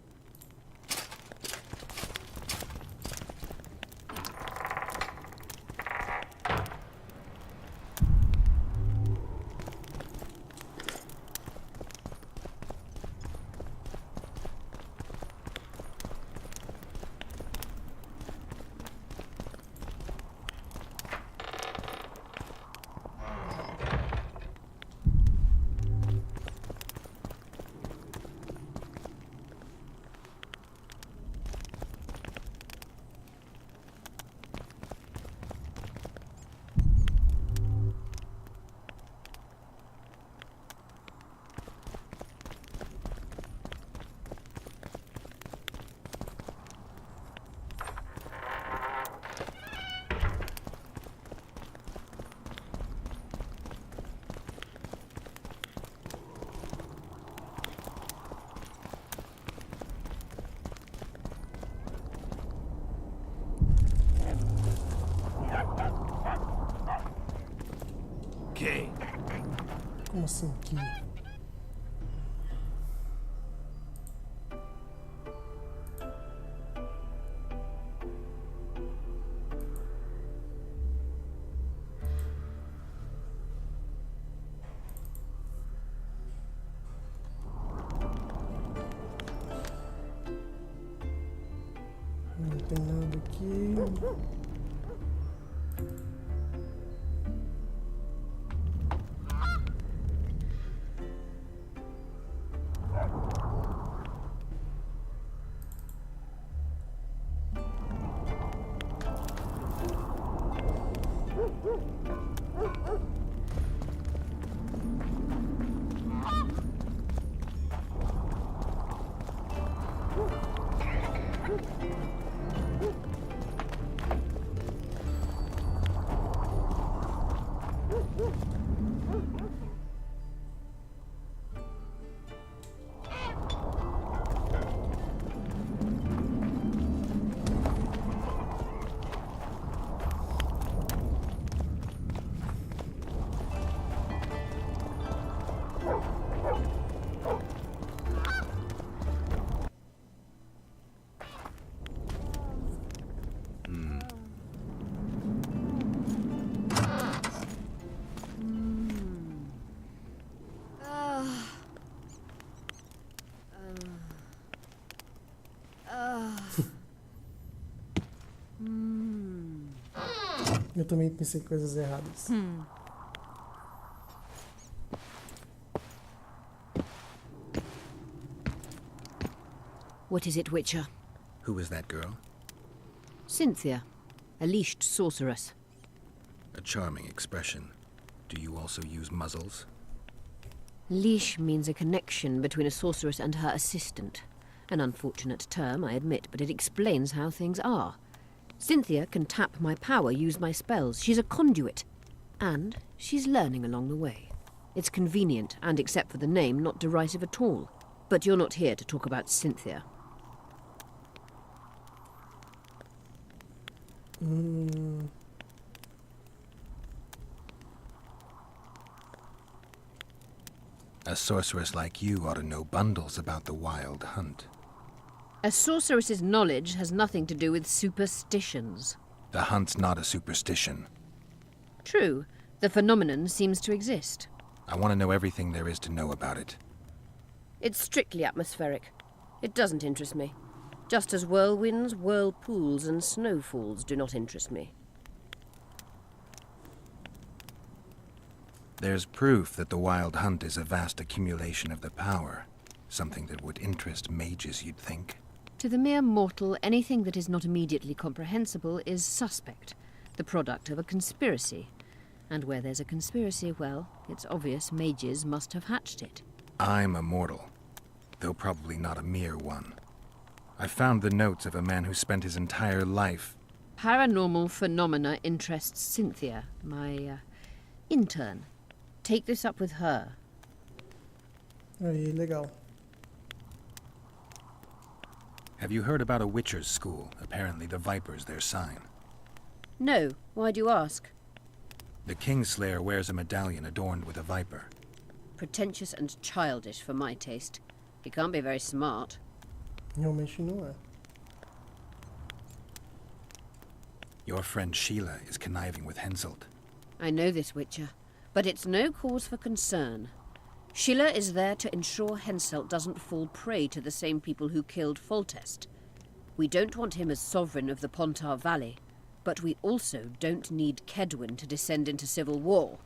Speaker 14: Como assim aqui? Não tem nada aqui.
Speaker 1: Eu também pensei coisas erradas.
Speaker 15: What is it, Witcher?
Speaker 2: Who is that girl?
Speaker 15: Cynthia, a leashed sorceress.
Speaker 2: A charming expression. Do you also use muzzles?
Speaker 15: Leash means a connection between a sorceress and her assistant. An unfortunate term, I admit, but it explains how things are. Cynthia can tap my power, use my spells. She's a conduit. And she's learning along the way. It's convenient, and except for the name, not derisive at all. But you're not here to talk about Cynthia.
Speaker 2: A sorceress like you ought to know bundles about the Wild Hunt.
Speaker 15: A sorceress's knowledge has nothing to do with superstitions.
Speaker 2: The hunt's not a superstition.
Speaker 15: True. The phenomenon seems to exist.
Speaker 2: I want to know everything there is to know about it.
Speaker 15: It's strictly atmospheric. It doesn't interest me. Just as whirlwinds, whirlpools, and snowfalls do not interest me.
Speaker 2: There's proof that the Wild Hunt is a vast accumulation of the power. Something that would interest mages, you'd think.
Speaker 15: To the mere mortal, anything that is not immediately comprehensible is suspect, the product of a conspiracy. And where there's a conspiracy, well, it's obvious mages must have hatched it.
Speaker 2: I'm a mortal, though probably not a mere one. I found the notes of a man who spent his entire life...
Speaker 15: Paranormal phenomena interests Cynthia, my intern. Take this up with her.
Speaker 1: Aí, legal.
Speaker 2: Have you heard about a Witcher's school? Apparently the Viper's their sign.
Speaker 15: No. Why do you ask?
Speaker 2: The Kingslayer wears a medallion adorned with a viper.
Speaker 15: Pretentious and childish for my taste. He can't be very smart.
Speaker 1: Realmente não é.
Speaker 2: Your friend Sheila is conniving with Henselt.
Speaker 15: I know this, Witcher, but it's no cause for concern. Sheila is there to ensure Henselt doesn't fall prey to the same people who killed Foltest. We don't want him as sovereign of the Pontar Valley, but we also don't need Kedwin to descend into civil war.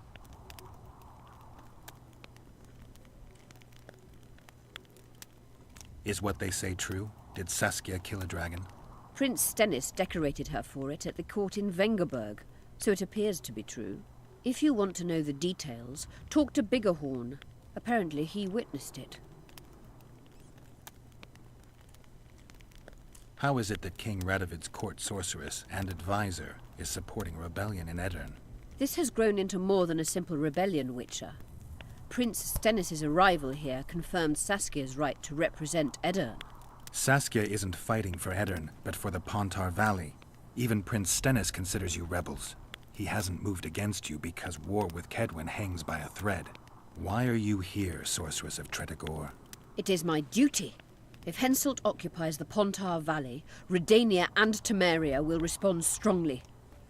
Speaker 2: Is what they say true? Did Saskia kill a dragon?
Speaker 15: Prince Stennis decorated her for it at the court in Vengerberg, so it appears to be true. If you want to know the details, talk to Biggerhorn. Apparently he witnessed it.
Speaker 2: How is it that King Radovid's court sorceress and advisor is supporting rebellion in Edirn?
Speaker 15: This has grown into more than a simple rebellion, Witcher. Prince Stennis' arrival here confirmed Saskia's right to represent Edirn.
Speaker 2: Saskia isn't fighting for Edirn, but for the Pontar Valley. Even Prince Stennis considers you rebels. He hasn't moved against you because war with Kedwin hangs by a thread. Why are you here, Sorceress of Tretogor?
Speaker 15: It is my duty. If Henselt occupies the Pontar Valley, Redania and Temeria will respond strongly.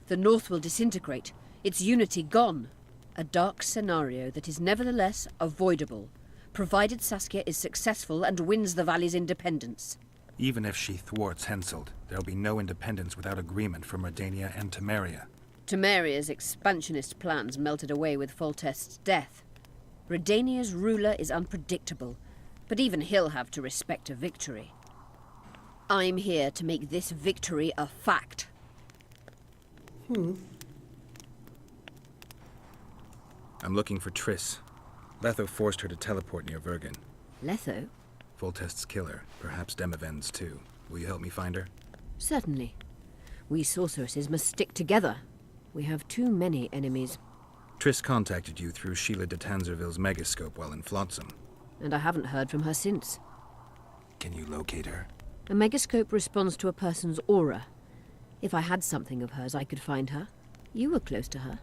Speaker 15: The North will disintegrate, its unity gone. A dark scenario that is nevertheless avoidable, provided Saskia is successful and wins the Valley's independence.
Speaker 2: Even if she thwarts Henselt, there'll be no independence without agreement from Redania and Temeria.
Speaker 15: Temeria's expansionist plans melted away with Foltest's death. Redania's ruler is unpredictable, but even he'll have to respect a victory. I'm here to make this victory a fact.
Speaker 2: I'm looking for Triss. Letho forced her to teleport near Vergen.
Speaker 15: Letho?
Speaker 2: Foltest's killer, perhaps Demavend's too. Will you help me find her?
Speaker 15: Certainly. We sorceresses must stick together. We have too many enemies.
Speaker 2: Triss contacted you through Sheila de Tanzerville's megascope while in Flotsam.
Speaker 15: And I haven't heard from her since.
Speaker 2: Can you locate her?
Speaker 15: A megascope responds to a person's aura. If I had something of hers, I could find her. You were close to her.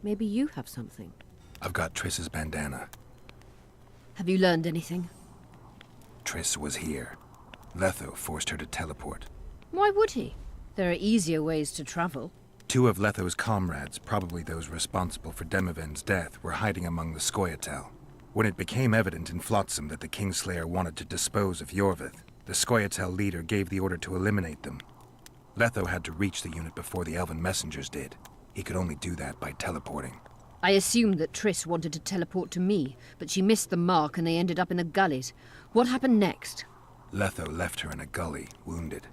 Speaker 15: Maybe you have something.
Speaker 2: I've got Triss's bandana.
Speaker 15: Have you learned anything?
Speaker 2: Triss was here. Letho forced her to teleport.
Speaker 15: Why would he? There are easier ways to travel.
Speaker 2: Two of Letho's comrades, probably those responsible for Demavend's death, were hiding among the Scoia'tael. When it became evident in Flotsam that the Kingslayer wanted to dispose of Yorvith, the Scoia'tael leader gave the order to eliminate them. Letho had to reach the unit before the Elven messengers did. He could only do that by teleporting.
Speaker 15: I assumed that Triss wanted to teleport to me, but she missed the mark and they ended up in the gullies. What happened next?
Speaker 2: Letho left her in a gully, wounded.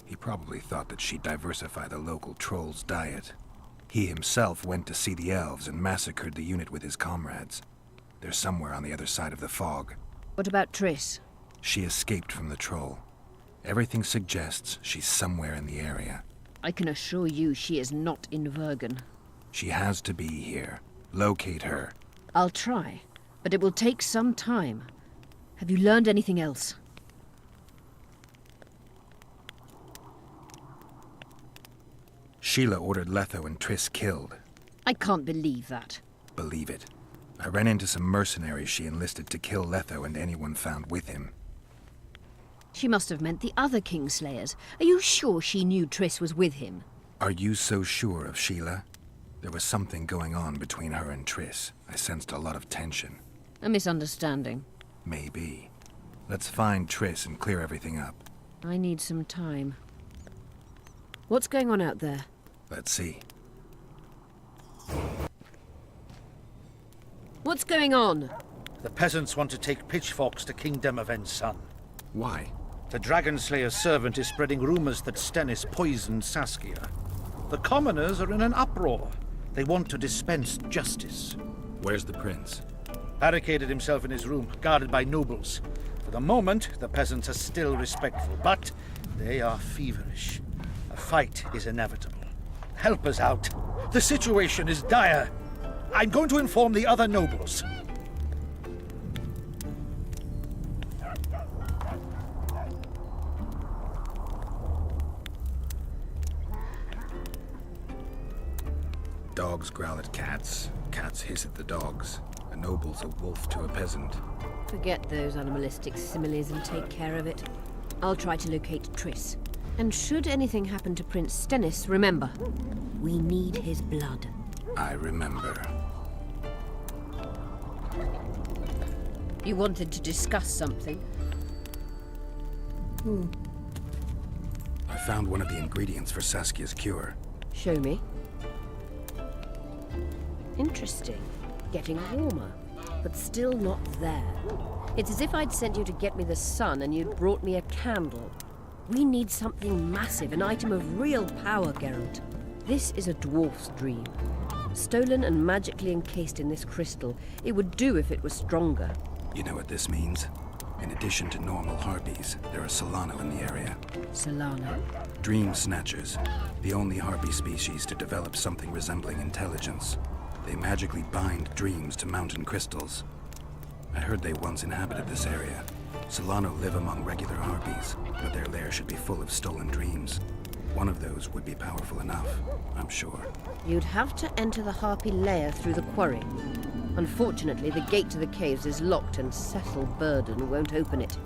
Speaker 2: He probably thought that she'd diversify the local trolls' diet. He himself went to see the elves and massacred the unit with his comrades. They're somewhere on the other side of the fog.
Speaker 15: What about Triss?
Speaker 2: She escaped from the troll. Everything suggests she's somewhere in the area.
Speaker 15: I can assure you she is not in Vergen.
Speaker 2: She has to be here. Locate her.
Speaker 15: I'll try, but it will take some time. Have you learned anything else?
Speaker 2: Sheila ordered Letho and Triss killed.
Speaker 15: I can't believe that.
Speaker 2: Believe it. I ran into some mercenaries she enlisted to kill Letho and anyone found with him.
Speaker 15: She must have meant the other Kingslayers. Are you sure she knew Triss was with him?
Speaker 2: Are you so sure of Sheila? There was something going on between her and Triss. I sensed a lot of tension.
Speaker 15: A misunderstanding.
Speaker 2: Maybe. Let's find Triss and clear everything up.
Speaker 15: I need some time. What's going on out there?
Speaker 2: Let's see.
Speaker 15: What's going on?
Speaker 8: The peasants want to take pitchforks to King Demoven's son.
Speaker 2: Why?
Speaker 8: The Dragonslayer's servant is spreading rumors that Stennis poisoned Saskia. The commoners are in an uproar. They want to dispense justice.
Speaker 2: Where's the prince?
Speaker 8: Barricaded himself in his room, guarded by nobles. For the moment, the peasants are still respectful, but they are feverish. A fight is inevitable. Help us out. The situation is dire. I'm going to inform the other nobles.
Speaker 2: Dogs growl at cats. Cats hiss at the dogs. A noble's a wolf to a peasant.
Speaker 15: Forget those animalistic similes and take care of it. I'll try to locate Triss. And should anything happen to Prince Stennis, remember, we need his blood.
Speaker 2: I remember.
Speaker 15: You wanted to discuss something?
Speaker 2: I found one of the ingredients for Saskia's cure.
Speaker 15: Show me. Interesting. Getting warmer, but still not there. It's as if I'd sent you to get me the sun and you'd brought me a candle. We need something massive, an item of real power, Geralt. This is a dwarf's dream. Stolen and magically encased in this crystal. It would do if it was stronger.
Speaker 2: You know what this means? In addition to normal harpies, there are Solano in the area.
Speaker 15: Solano?
Speaker 2: Dream snatchers. The only harpy species to develop something resembling intelligence. They magically bind dreams to mountain crystals. I heard they once inhabited this area. Solano live among regular harpies, but their lair should be full of stolen dreams. One of those would be powerful enough, I'm sure.
Speaker 15: You'd have to enter the harpy lair through the quarry. Unfortunately, the gate to the caves is locked and Cecil Burden won't open it.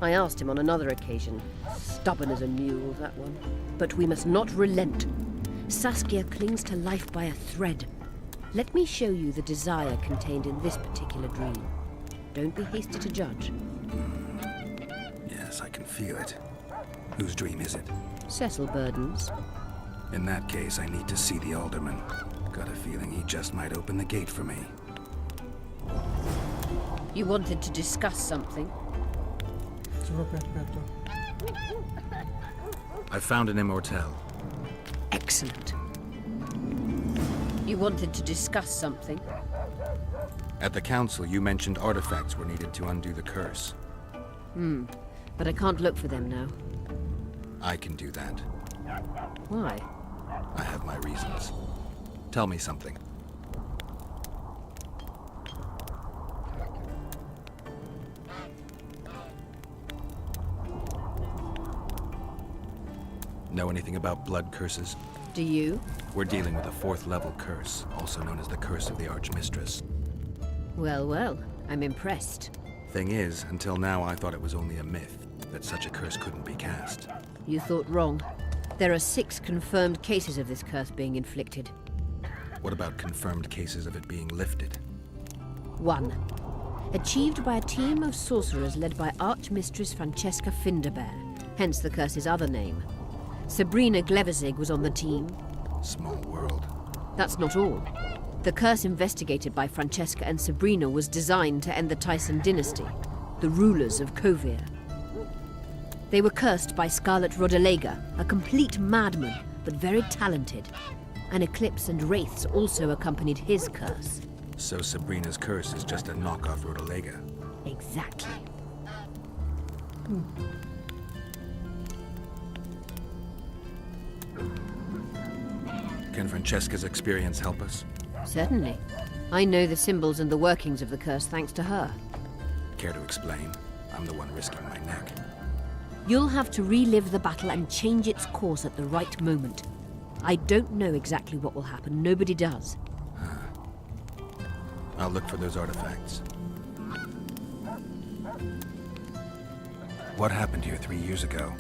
Speaker 15: I asked him on another occasion. Stubborn as a mule, that one. But we must not relent. Saskia clings to life by a thread. Let me show you the desire contained in this particular dream. Don't be hasty to judge.
Speaker 2: Yes, I can feel it. Whose dream is it?
Speaker 15: Cecil Burden's.
Speaker 2: In that case, I need to see the alderman. Got a feeling he just might open the gate for me.
Speaker 15: You wanted to discuss something?
Speaker 2: I found an immortelle.
Speaker 15: Excellent. You wanted to discuss something?
Speaker 2: At the council, you mentioned artifacts were needed to undo the curse.
Speaker 15: But I can't look for them now.
Speaker 2: I can do that.
Speaker 15: Why?
Speaker 2: I have my reasons. Tell me something. Know anything about blood curses?
Speaker 15: Do you?
Speaker 2: We're dealing with a 4th level curse, also known as the Curse of the Archmistress.
Speaker 15: Well, well, I'm impressed.
Speaker 2: Thing is, until now I thought it was only a myth, that such a curse couldn't be cast.
Speaker 15: You thought wrong. There are 6 confirmed cases of this curse being inflicted.
Speaker 2: What about confirmed cases of it being lifted?
Speaker 15: 1. Achieved by a team of sorcerers led by Archmistress Francesca Finderbear, hence the curse's other name. Sabrina Glevizig was on the team.
Speaker 2: Small world.
Speaker 15: That's not all. The curse investigated by Francesca and Sabrina was designed to end the Tyson dynasty, the rulers of Kovir. They were cursed by Scarlet Rodalega, a complete madman, but very talented. An eclipse and wraiths also accompanied his curse.
Speaker 2: So Sabrina's curse is just a knockoff Rodalega.
Speaker 15: Exactly.
Speaker 2: Can Francesca's experience help us?
Speaker 15: Certainly. I know the symbols and the workings of the curse thanks to her.
Speaker 2: Care to explain? I'm the one risking my neck.
Speaker 15: You'll have to relive the battle and change its course at the right moment. I don't know exactly what will happen. Nobody does.
Speaker 2: I'll look for those artifacts. What happened here 3 years ago?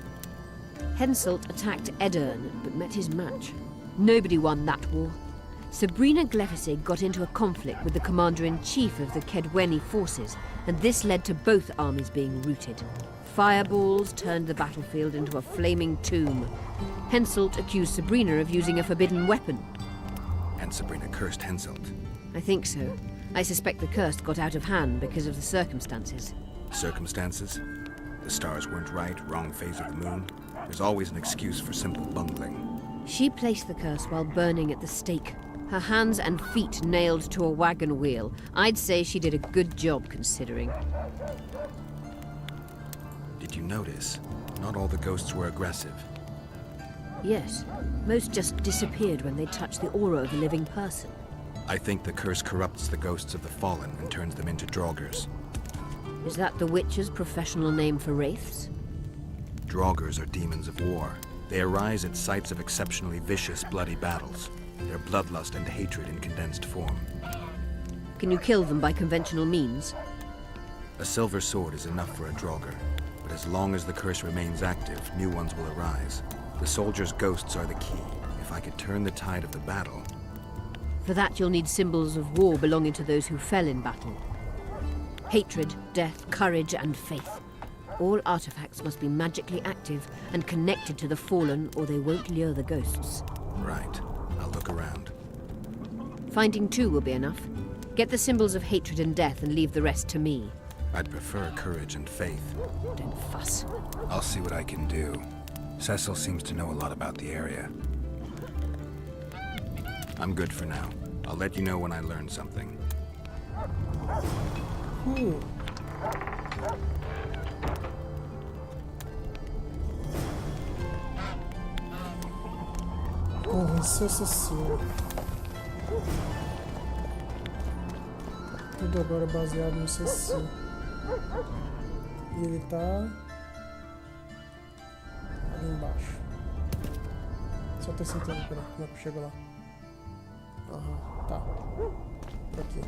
Speaker 15: Henselt attacked Edirn, but met his match. Nobody won that war. Sabrina Glefacy got into a conflict with the commander-in-chief of the Kedweni forces, and this led to both armies being routed. Fireballs turned the battlefield into a flaming tomb. Henselt accused Sabrina of using a forbidden weapon.
Speaker 2: And Sabrina cursed Henselt.
Speaker 15: I think so. I suspect the curse got out of hand because of the circumstances.
Speaker 2: Circumstances? The stars weren't right, wrong phase of the moon. There's always an excuse for simple bungling.
Speaker 15: She placed the curse while burning at the stake. Her hands and feet nailed to a wagon wheel. I'd say she did a good job, considering.
Speaker 2: Did you notice? Not all the ghosts were aggressive.
Speaker 15: Yes. Most just disappeared when they touched the aura of a living person.
Speaker 2: I think the curse corrupts the ghosts of the fallen and turns them into draugrs.
Speaker 15: Is that the Witcher's professional name for wraiths?
Speaker 2: Draugrs are demons of war. They arise at sites of exceptionally vicious, bloody battles. Their bloodlust and hatred in condensed form.
Speaker 15: Can you kill them by conventional means?
Speaker 2: A silver sword is enough for a draugr, but as long as the curse remains active, new ones will arise. The soldiers' ghosts are the key. If I could turn the tide of the battle...
Speaker 15: For that you'll need symbols of war belonging to those who fell in battle. Hatred, death, courage, and faith. All artifacts must be magically active and connected to the fallen, or they won't lure the ghosts.
Speaker 2: Right. I'll look around.
Speaker 15: Finding 2 will be enough. Get the symbols of hatred and death and leave the rest to me.
Speaker 2: I'd prefer courage and faith.
Speaker 15: Don't fuss.
Speaker 2: I'll see what I can do. Cecil seems to know a lot about the area. I'm good for now. I'll let you know when I learn something.
Speaker 1: Convencer Cecil. Tudo agora baseado no Cecil. E ele tá ali embaixo. Só ter certeza, peraí, como é que eu chego lá? Aham, tá. Por aqui.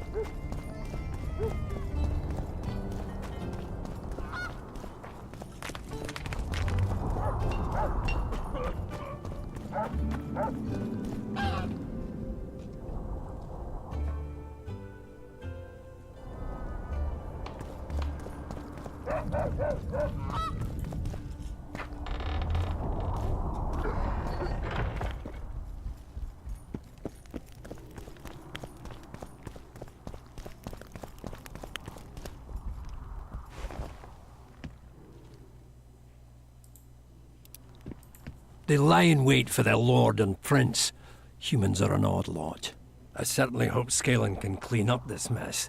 Speaker 16: They lie in wait for their lord and prince. Humans are an odd lot. I certainly hope Scalan can clean up this mess.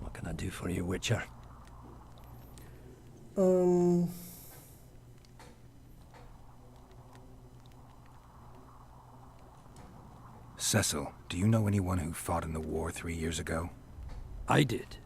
Speaker 16: What can I do for you, Witcher?
Speaker 2: Cecil, do you know anyone who fought in the war 3 years ago?
Speaker 16: I did.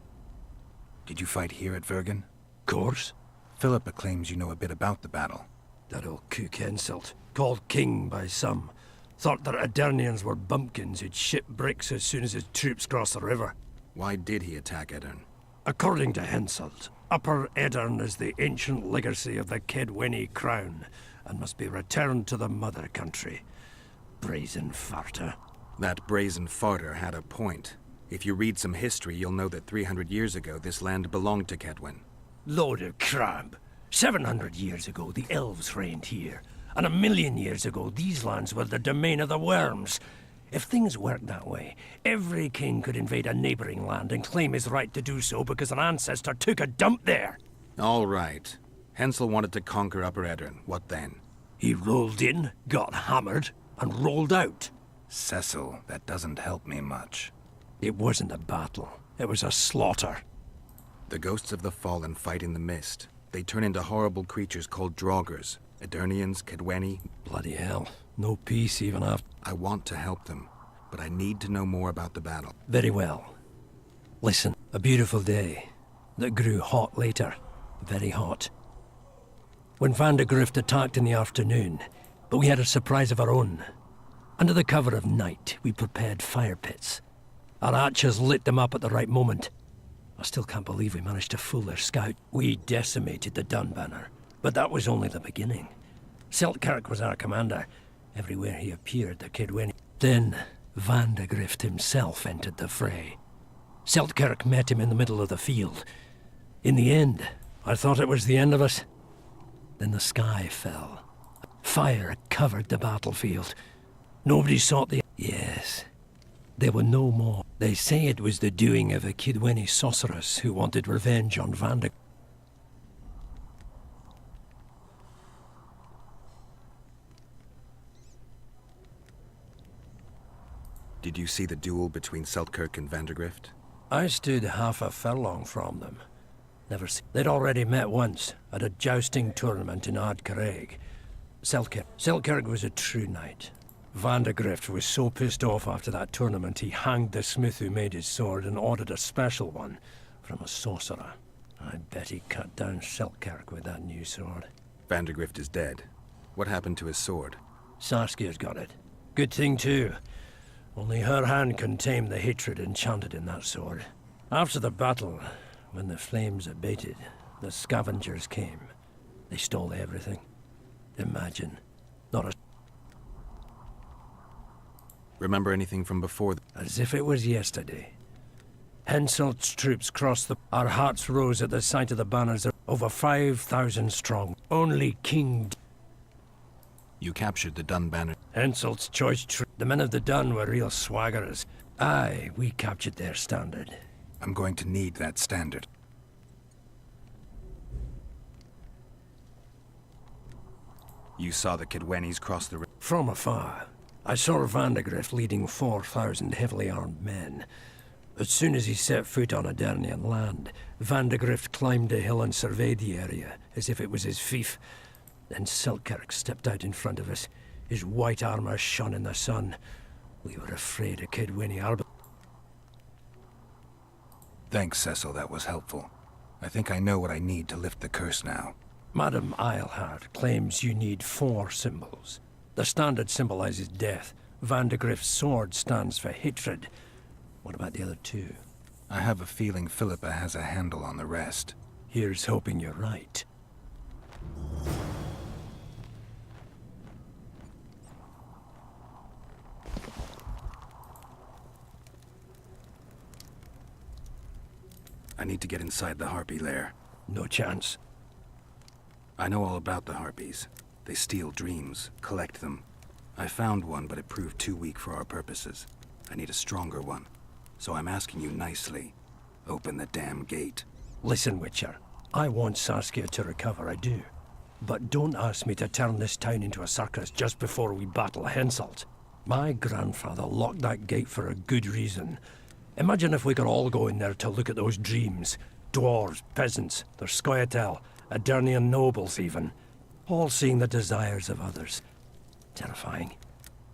Speaker 2: Did you fight here at Vergen?
Speaker 16: Course.
Speaker 2: Philippa claims you know a bit about the battle.
Speaker 16: That old kook Henselt, called king by some, thought that Adernians were bumpkins who'd ship bricks as soon as his troops crossed the river.
Speaker 2: Why did he attack Edirn?
Speaker 16: According to Henselt, Upper Edirn is the ancient legacy of the Kedweni crown, and must be returned to the mother country. Brazen farter.
Speaker 2: That brazen farter had a point. If you read some history, you'll know that 300 years ago this land belonged to Kedwen.
Speaker 16: Load of crab. 700 years ago, the elves reigned here. And 1,000,000 years ago, these lands were the domain of the worms. If things worked that way, every king could invade a neighboring land and claim his right to do so because an ancestor took a dump there.
Speaker 2: All right. Hensel wanted to conquer Upper Eddern. What then?
Speaker 16: He rolled in, got hammered, and rolled out.
Speaker 2: Cecil, that doesn't help me much.
Speaker 16: It wasn't a battle. It was a slaughter.
Speaker 2: The ghosts of the fallen fight in the mist. They turn into horrible creatures called Draugrs. Eternians, Kedweni.
Speaker 16: Bloody hell. No peace even after.
Speaker 2: I want to help them, but I need to know more about the battle.
Speaker 16: Very well. Listen, a beautiful day that grew hot later. Very hot. When Vandergrift attacked in the afternoon, but we had a surprise of our own. Under the cover of night, we prepared fire pits. Our archers lit them up at the right moment. I still can't believe we managed to fool their scout. We decimated the Dunbanner, but that was only the beginning. Seltkirk was our commander. Everywhere he appeared, the Kedweni. Then, Vandergrift himself entered the fray. Seltkirk met him in the middle of the field. In the end, I thought it was the end of us. Then the sky fell. Fire covered the battlefield. Nobody sought the... Yes. There were no more. They say it was the doing of a Kedweni sorceress who wanted revenge on Vander...
Speaker 2: Did you see the duel between Seltkirk and Vandergrift?
Speaker 16: I stood half a furlong from them. Never seen... They'd already met once, at a jousting tournament in Ardcarreg. Seltkirk was a true knight. Vandergrift was so pissed off after that tournament he hanged the smith who made his sword and ordered a special one from a sorcerer. I bet he cut down Seltkirk with that new sword.
Speaker 2: Vandergrift is dead. What happened to his sword?
Speaker 16: Saskia's got it. Good thing too. Only her hand can tame the hatred enchanted in that sword. After the battle, when the flames abated, the scavengers came. They stole everything. Imagine, not a...
Speaker 2: Remember anything from before?
Speaker 16: As if it was yesterday. Henselt's troops crossed the... Our hearts rose at the sight of the banners, over 5,000 strong. Only King...
Speaker 2: You captured the Dun banner.
Speaker 16: Henselt's choice troops. The men of the Dun were real swaggerers. Aye, we captured their standard.
Speaker 2: I'm going to need that standard. You saw the Kedwenis cross the river?
Speaker 16: From afar. I saw Vandergrift leading 4,000 heavily armed men. As soon as he set foot on Adernian land, Vandergrift climbed a hill and surveyed the area, as if it was his fief. Then Seltkirk stepped out in front of us. His white armor shone in the sun. We were afraid of Kedweni Arb.
Speaker 2: Thanks, Cecil, that was helpful. I think I know what I need to lift the curse now.
Speaker 16: Madame Eilhard claims you need 4 symbols. The standard symbolizes death. Vandergrift's sword stands for hatred. What about the other 2?
Speaker 2: I have a feeling Philippa has a handle on the rest.
Speaker 16: Here's hoping you're right.
Speaker 2: I need to get inside the Harpy lair.
Speaker 16: No chance.
Speaker 2: I know all about the Harpies. They steal dreams, collect them. I found one, but it proved too weak for our purposes. I need a stronger one. So I'm asking you nicely, open the damn gate.
Speaker 16: Listen, Witcher. I want Saskia to recover, I do. But don't ask me to turn this town into a circus just before we battle Henselt. My grandfather locked that gate for a good reason. Imagine if we could all go in there to look at those dreams. Dwarves, peasants, their Scoia'tael, Adernian nobles even. All seeing the desires of others. Terrifying.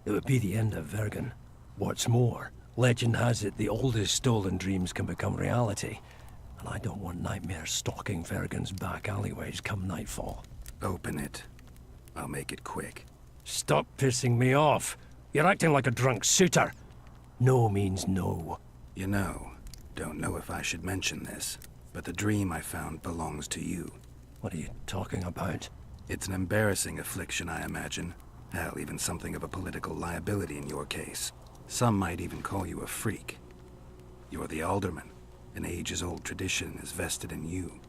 Speaker 16: It would be the end of Vergen. What's more, legend has it the oldest stolen dreams can become reality. And I don't want nightmares stalking Vergen's back alleyways come nightfall.
Speaker 2: Open it. I'll make it quick.
Speaker 16: Stop pissing me off. You're acting like a drunk suitor. No means no.
Speaker 2: You know, don't know if I should mention this, but the dream I found belongs to you.
Speaker 16: What are you talking about?
Speaker 2: It's an embarrassing affliction, I imagine. Hell, even something of a political liability in your case. Some might even call you a freak. You're the alderman. An ages-old tradition is vested in you.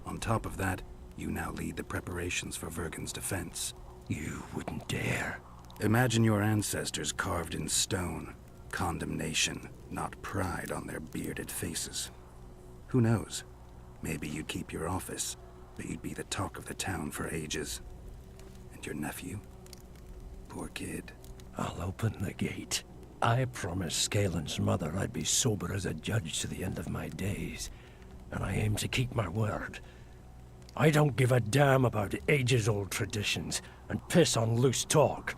Speaker 2: On top of that, you now lead the preparations for Vergen's defense.
Speaker 16: You wouldn't dare.
Speaker 2: Imagine your ancestors carved in stone. Condemnation, not pride on their bearded faces. Who knows? Maybe you'd keep your office, but you'd be the talk of the town for ages. And your nephew? Poor kid.
Speaker 16: I'll open the gate. I promised Scalen's mother I'd be sober as a judge to the end of my days, and I aim to keep my word. I don't give a damn about ages-old traditions and piss on loose talk.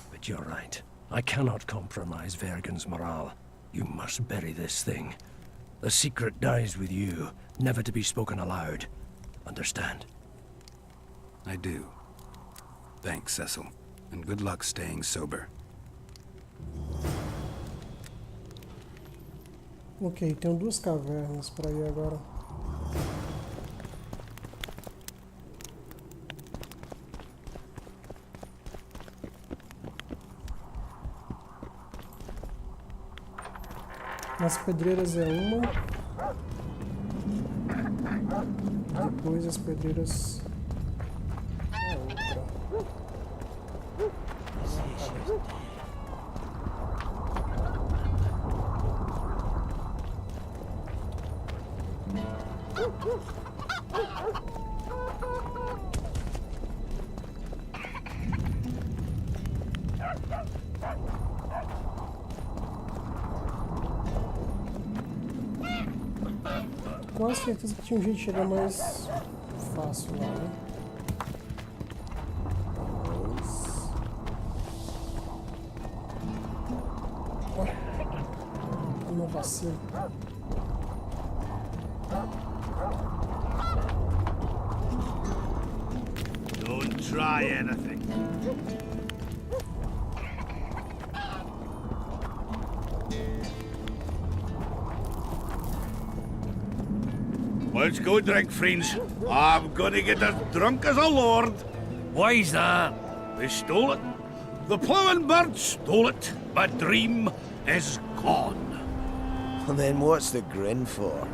Speaker 16: But you're right. I cannot compromise Vergen's morale. You must bury this thing. The secret dies with you, never to be spoken aloud. Understand?
Speaker 2: I do. Thanks, Cecil. And good luck staying sober.
Speaker 1: Ok, tem duas cavernas para ir agora. As pedreiras é uma. Depois as pedreiras é outra. Com certeza que tinha um jeito de chegar mais fácil lá, né? Uma vacina.
Speaker 8: Don't try anything. Let's go drink, friends. I'm gonna get as drunk as a lord. Why's that? They stole it. The plowing bird stole it. My dream is gone.
Speaker 13: Well, then what's the grin for?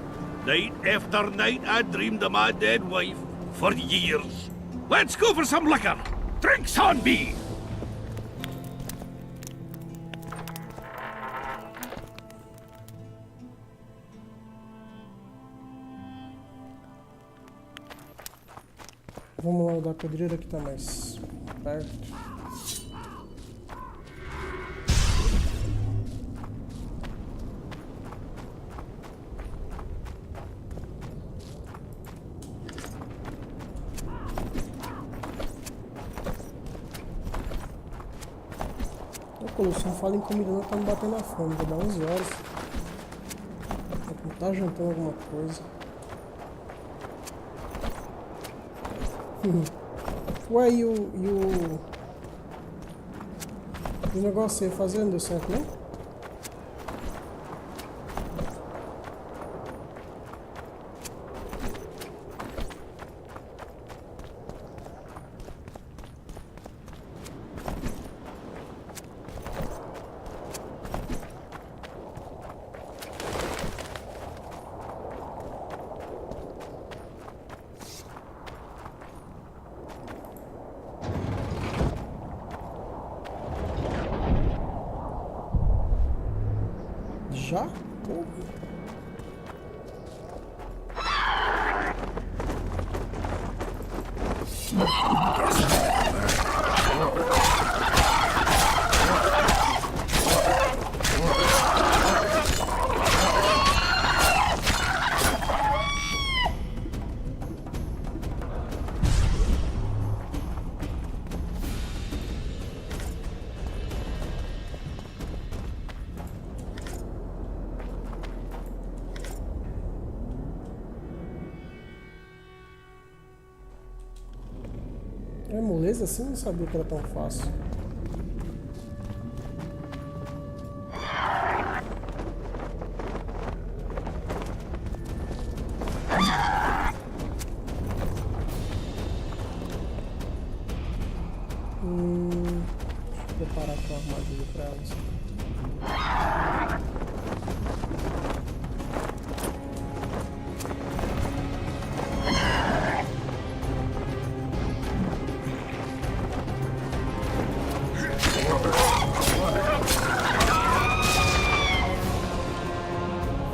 Speaker 8: Night after night I dreamed of my dead wife for years. Let's go for some liquor. Drinks on me.
Speaker 1: Vamos lá, o da pedreira que tá mais perto. Quando você fala em comida, não tá me batendo a fome, vai dar 11 horas. Não tá jantando alguma coisa. Ué, e o negócio aí fazendo, não deu certo, não? Já? Porra. É moleza assim? Não sabia que era tão fácil. Deixa eu preparar aqui uma armadilha pra elas.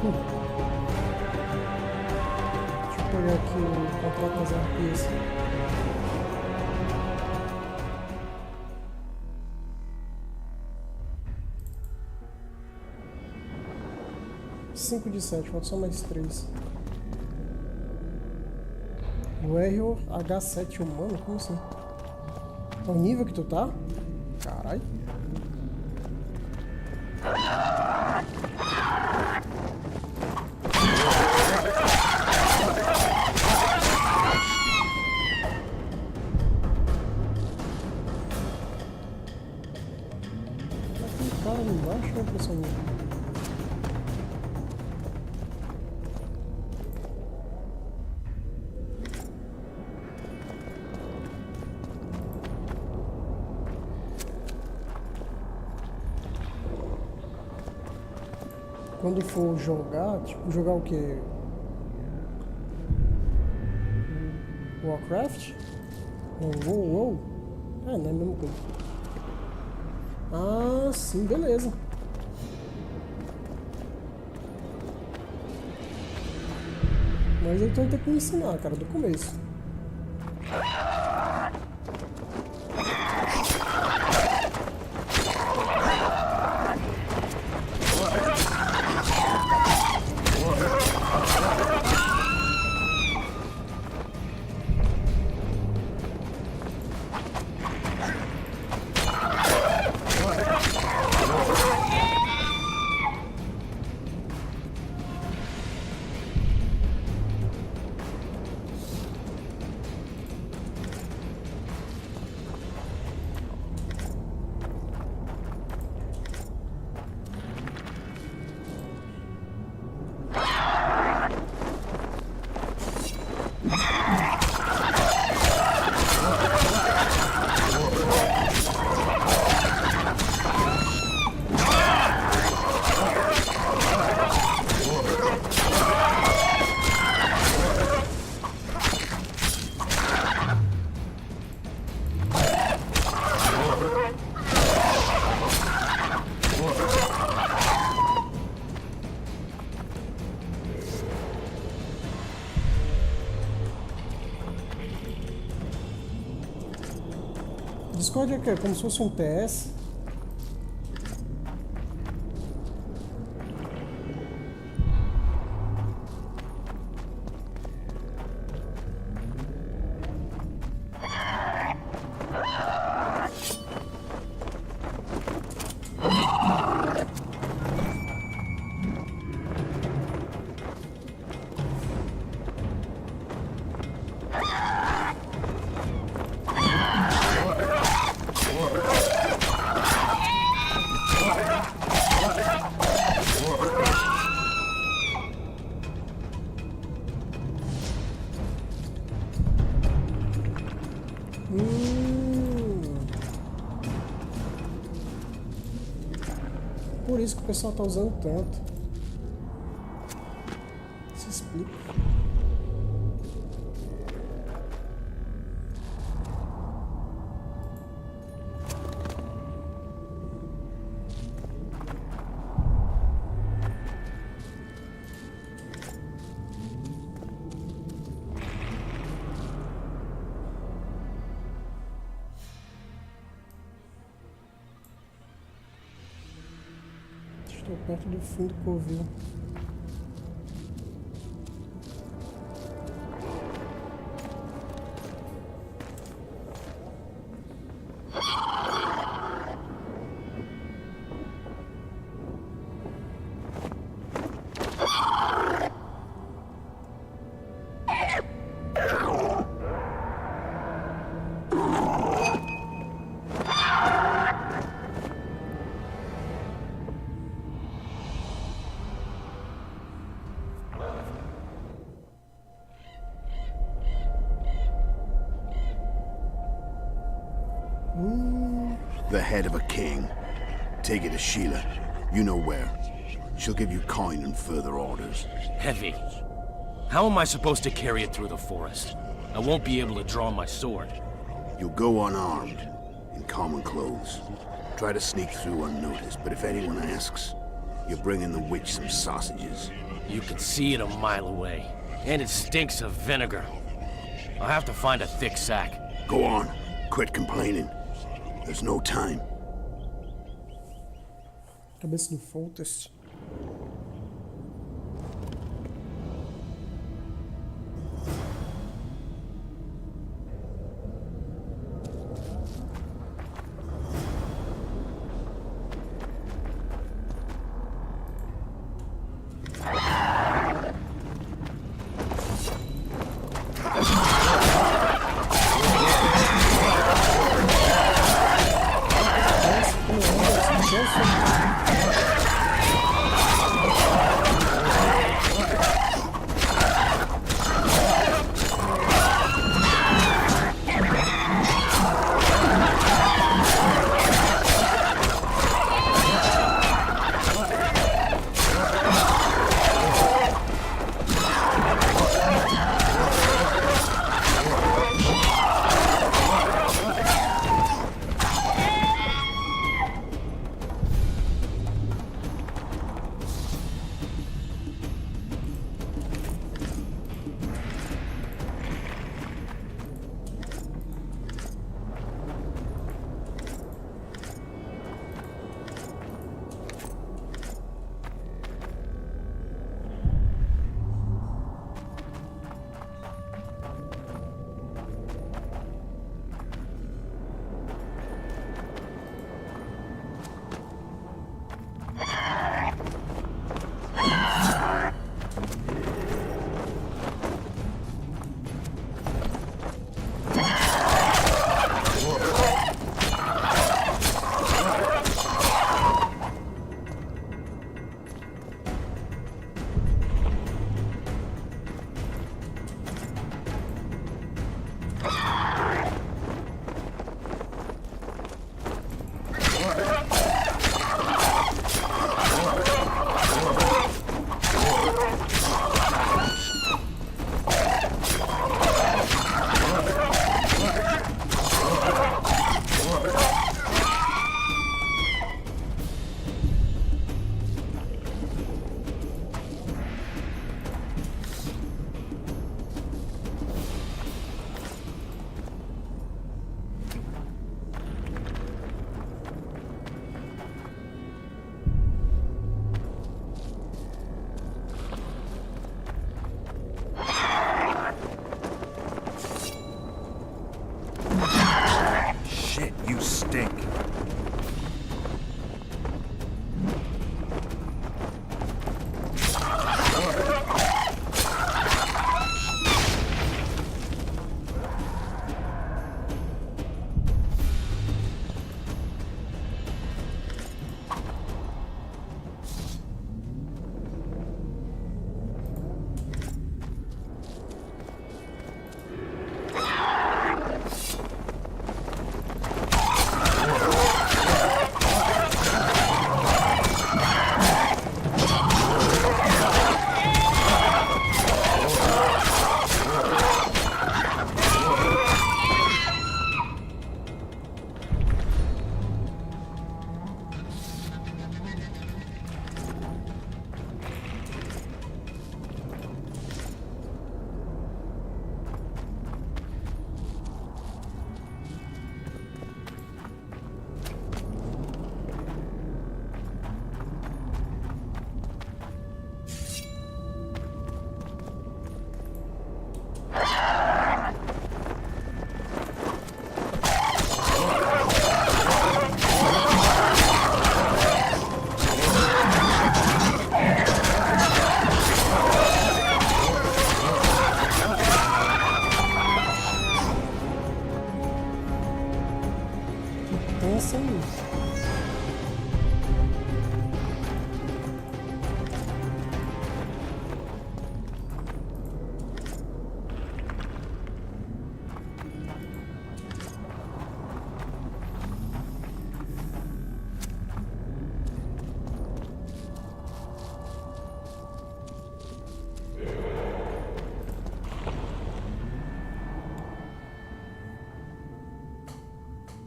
Speaker 1: Deixa eu pegar aqui o contrato das arpias. Cinco de 7, falta só mais 3. Warrior H7 humano? Como assim? É o nível que tu tá? Caralho. Tem cara ali embaixo, né, pessoal? Quando for jogar, tipo, jogar o quê? Warcraft? Não, WoW? Não é a mesma coisa. Ah, sim, beleza. Mas eu tenho que me ensinar, cara, do começo. Discord é que é como se fosse um TS. Por isso que o pessoal tá usando tanto. Se explica. Estou perto do fim do covil.
Speaker 17: The head of a king. Take it to Sheila. You know where. She'll give you coin and further orders.
Speaker 18: Heavy. How am I supposed to carry it through the forest? I won't be able to draw my sword.
Speaker 17: You'll go unarmed, in common clothes. Try to sneak through unnoticed, but if anyone asks, you bring in the witch some sausages.
Speaker 18: You can see it a mile away. And it stinks of vinegar. I'll have to find a thick sack.
Speaker 17: Go on. Quit complaining. There's no time.
Speaker 1: Cabeça do Foltest.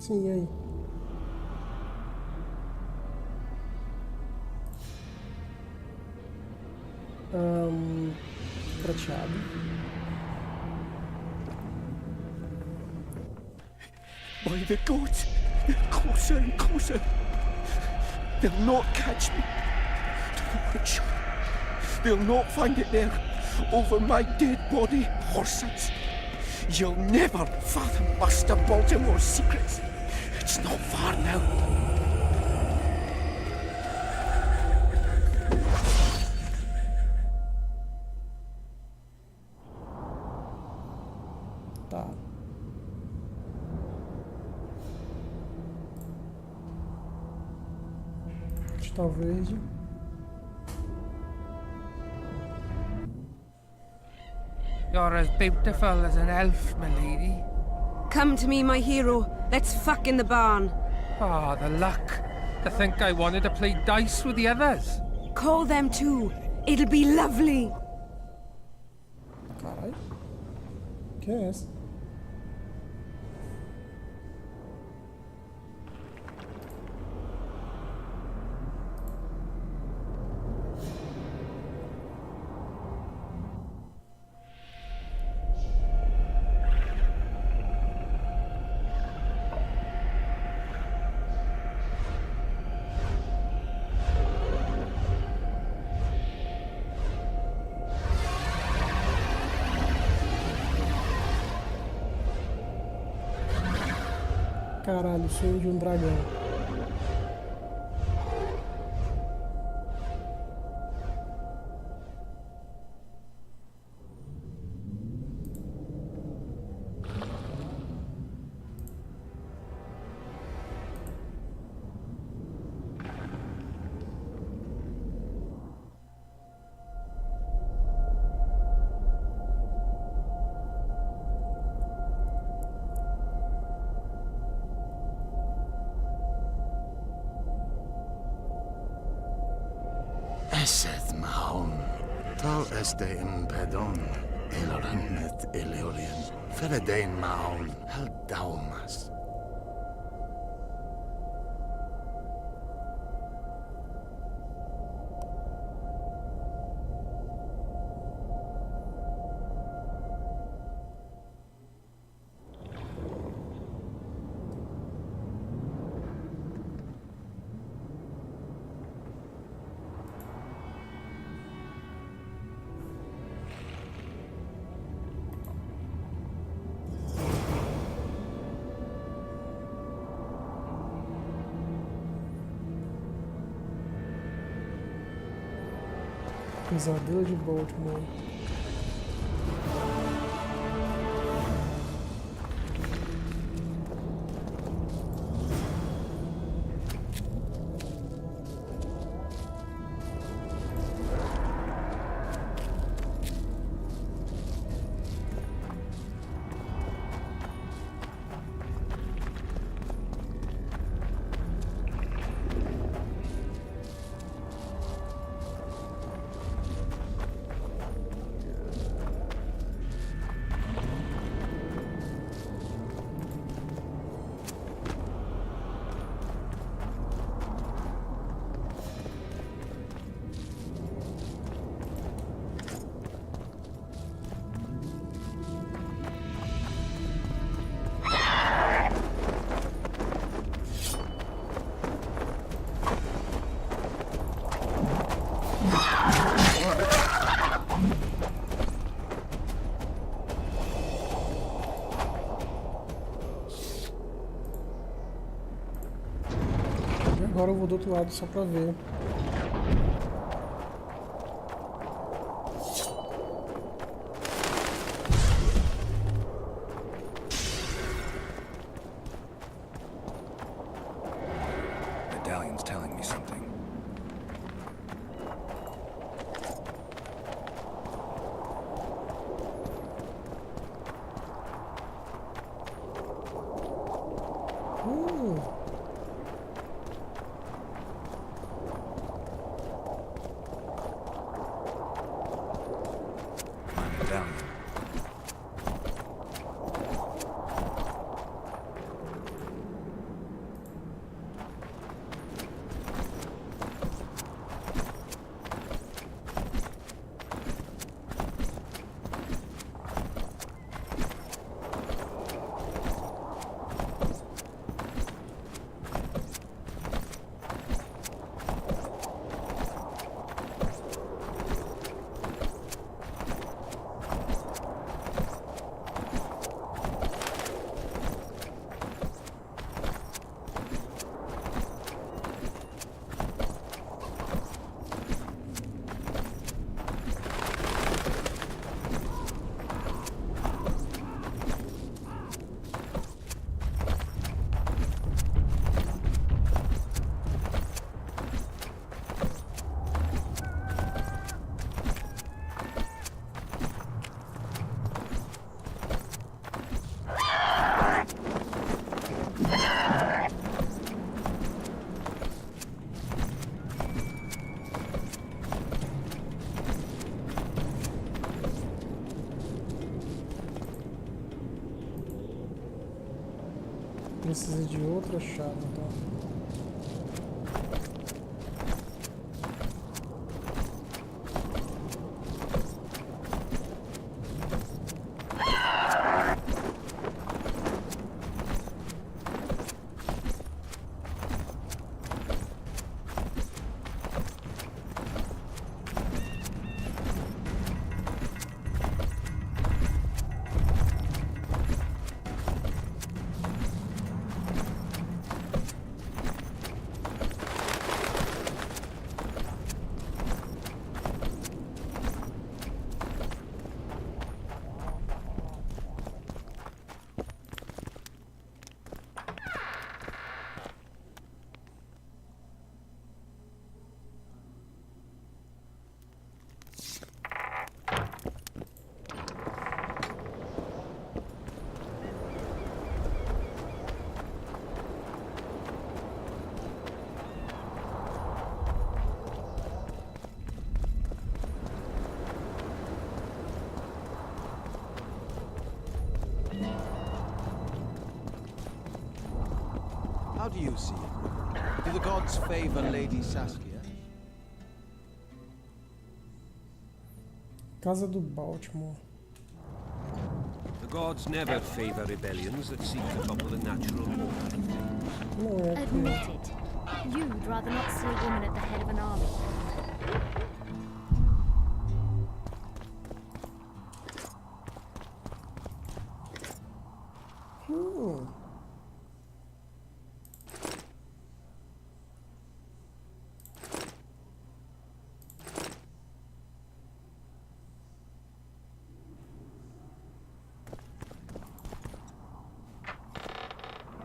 Speaker 1: Sim, e aí? Prateado.
Speaker 19: By the gods, they're closer and closer. They'll not catch me. To the witch. They'll not find it there, over my dead body, horsets. You'll never fathom Master Baltimore's secrets. It's not far now.
Speaker 1: Tá. Cristal verde.
Speaker 20: You're as beautiful as an elf, my lady.
Speaker 5: Come to me, my hero. Let's fuck in the barn.
Speaker 20: Ah, the luck. To think I wanted to play dice with the others.
Speaker 5: Call them too. It'll be lovely.
Speaker 1: Caralho. Que é essa? Caralho, sonho de um dragão.
Speaker 17: Eseth mahon, tal este impedon, eloranmet eleorien, feredein mahon, hel daumas. Pesadelo de Baltimore. Agora eu vou do outro lado só pra ver.
Speaker 2: Medallion's telling me something.
Speaker 1: Precisa de outra chave, então.
Speaker 12: How do you see it? Do the gods favor Lady Saskia?
Speaker 1: Casa do Baltimore.
Speaker 4: The gods never favor rebellions that seek to topple the natural order.
Speaker 9: Admit it. You'd rather not see a woman at the head of an army.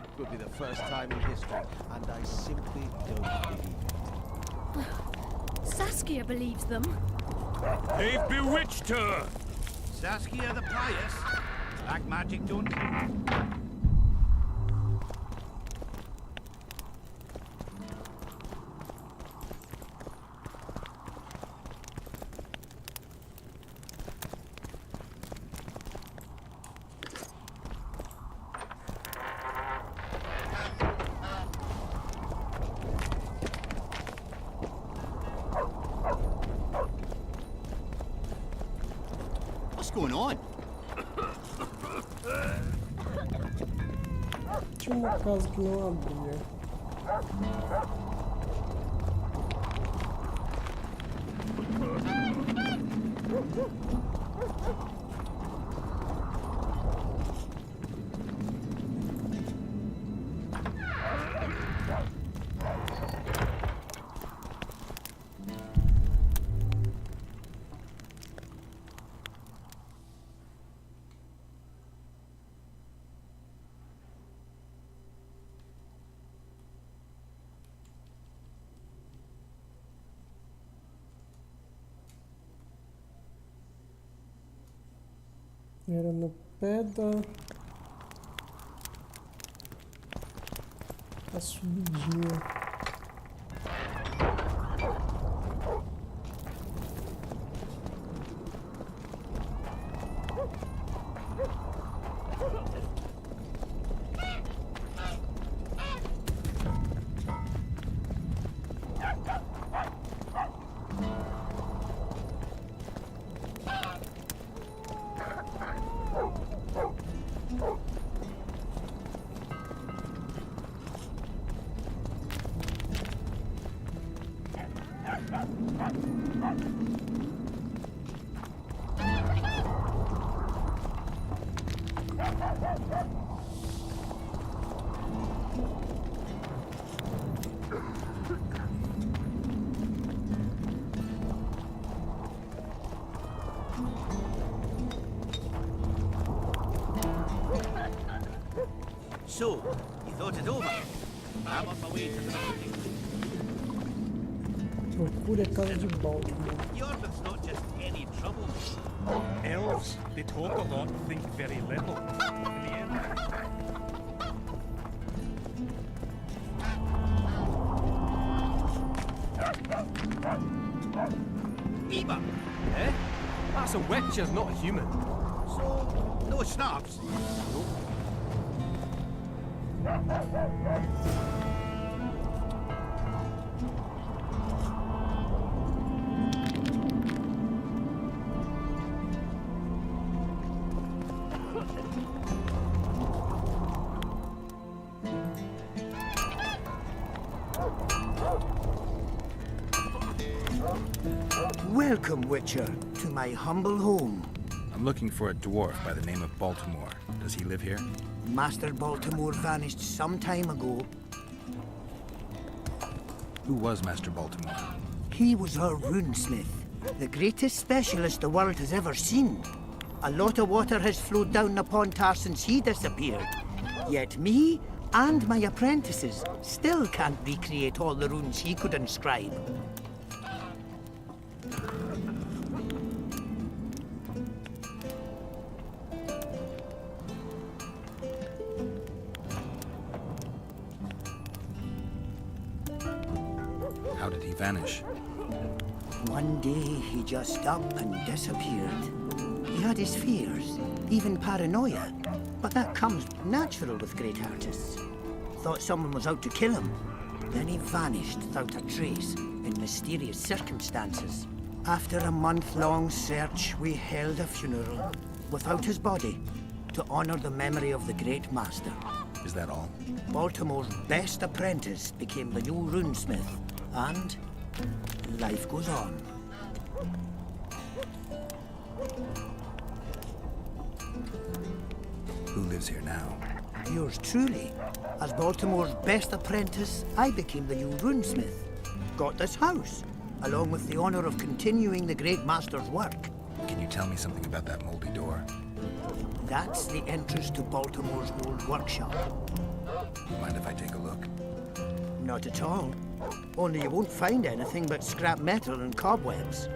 Speaker 12: It would be the first time in history, and I simply don't believe it.
Speaker 9: Saskia believes them.
Speaker 6: They've bewitched her!
Speaker 8: Saskia the pious? Black magic don't kill.
Speaker 17: What's going on?
Speaker 1: Tinha uma casa que não abria. Era no pé da subidinha.
Speaker 8: So, you thought it over? I'm on my way to the meeting.
Speaker 1: Procure a casa de Baltimore.
Speaker 8: Yarmouth's not just any trouble.
Speaker 3: Elves, they talk a lot and think very little. In the end.
Speaker 8: Eva!
Speaker 18: Eh? That's a witcher, not a human.
Speaker 8: So, no snaps? Welcome, Witcher, to my humble home.
Speaker 2: I'm looking for a dwarf by the name of Baltimore. Does he live here?
Speaker 8: Master Baltimore vanished some time ago.
Speaker 2: Who was Master Baltimore?
Speaker 8: He was our runesmith, the greatest specialist the world has ever seen. A lot of water has flowed down the Pontar since he disappeared. Yet me and my apprentices still can't recreate all the runes he could inscribe.
Speaker 2: How did he vanish?
Speaker 8: One day he just up and disappeared. He had his fears, even paranoia, but that comes natural with great artists. Thought someone was out to kill him. Then he vanished without a trace, in mysterious circumstances. After a month-long search, we held a funeral, without his body, to honor the memory of the great master.
Speaker 2: Is that all?
Speaker 8: Baltimore's best apprentice became the new runesmith, and life goes on.
Speaker 2: Who lives here now?
Speaker 8: Yours truly. As Baltimore's best apprentice, I became the new runesmith. Got this house, along with the honor of continuing the great master's work.
Speaker 2: Can you tell me something about that moldy door?
Speaker 8: That's the entrance to Baltimore's old workshop.
Speaker 2: Mind if I take a look?
Speaker 8: Not at all. Only you won't find anything but scrap metal and cobwebs.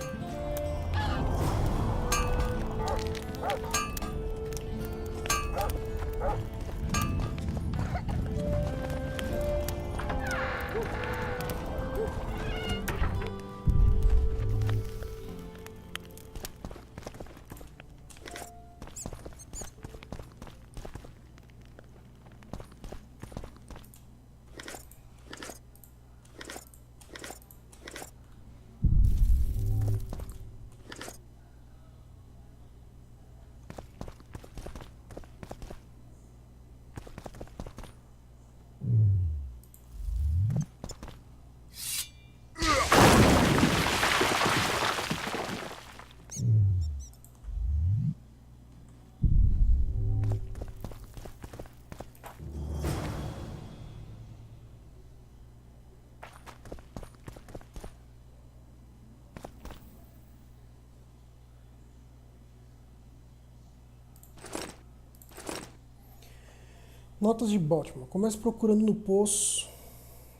Speaker 1: Notas de Baltimore. Comece procurando no poço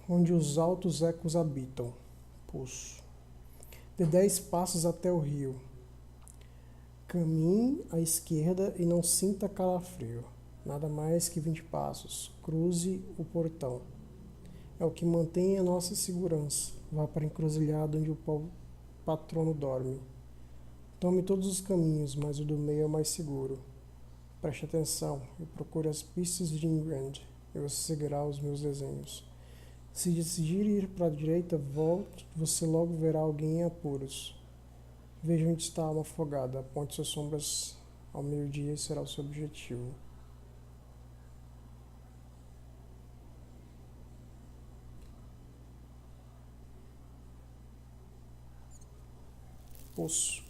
Speaker 1: onde os altos ecos habitam. Poço. Dê 10 passos até o rio. Caminhe à esquerda e não sinta calafrio. Nada mais que 20 passos. Cruze o portão. É o que mantém a nossa segurança. Vá para a encruzilhada onde o patrono dorme. Tome todos os caminhos, mas o do meio é o mais seguro. Preste atenção e procure as pistas de Ingrand e você seguirá os meus desenhos. Se decidir ir para a direita, volte, você logo verá alguém em apuros. Veja onde está a alma afogada, aponte suas sombras ao meio-dia e será o seu objetivo. Poço.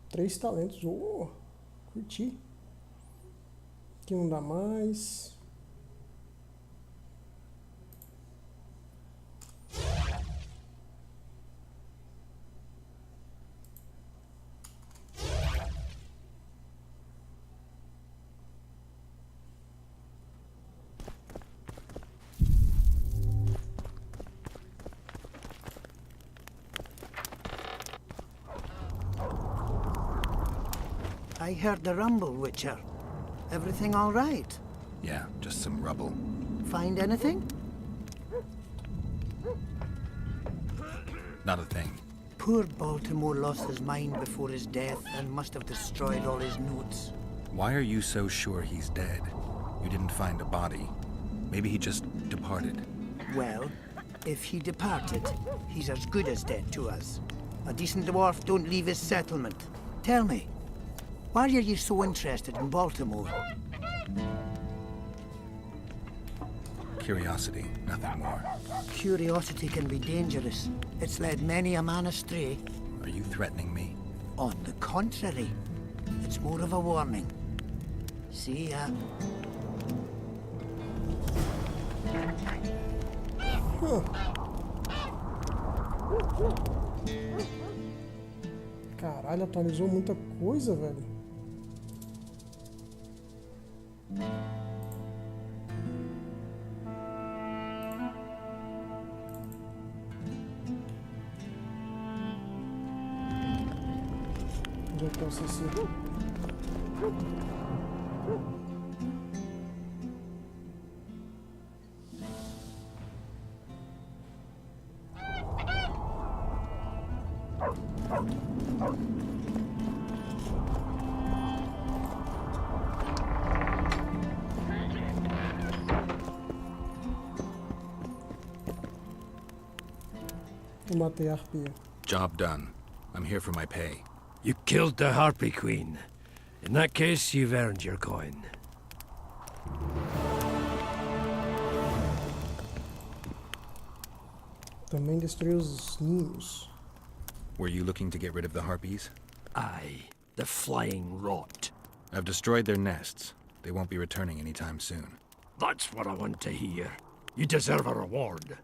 Speaker 1: 3 talentos. Oh, curti. Aqui não dá mais.
Speaker 8: I heard the rumble, Witcher. Everything all right?
Speaker 2: Yeah, just some rubble.
Speaker 8: Find anything?
Speaker 2: Not a thing.
Speaker 8: Poor Baltimore lost his mind before his death and must have destroyed all his notes.
Speaker 2: Why are you so sure he's dead? You didn't find a body. Maybe he just departed.
Speaker 8: Well, if he departed, he's as good as dead to us. A decent dwarf don't leave his settlement. Tell me, why are you so interested in Baltimore?
Speaker 2: Curiosity, nothing more.
Speaker 8: Curiosity can be dangerous. It's led many a man astray.
Speaker 2: Are you threatening me?
Speaker 8: On the contrary, it's more of a warning. See ya.
Speaker 1: Caralho, atualizou muita coisa, velho. Onde é que é o CC? Eu matei a arpia.
Speaker 2: Job done. I'm here for my pay.
Speaker 16: You killed the Harpy Queen. In that case, you've earned your coin.
Speaker 1: Também destruiu os ninhos.
Speaker 2: Were you looking to get rid of the harpies?
Speaker 16: Aye, the flying rot.
Speaker 2: I've destroyed their nests. They won't be returning anytime soon.
Speaker 16: That's what I want to hear. You deserve a reward.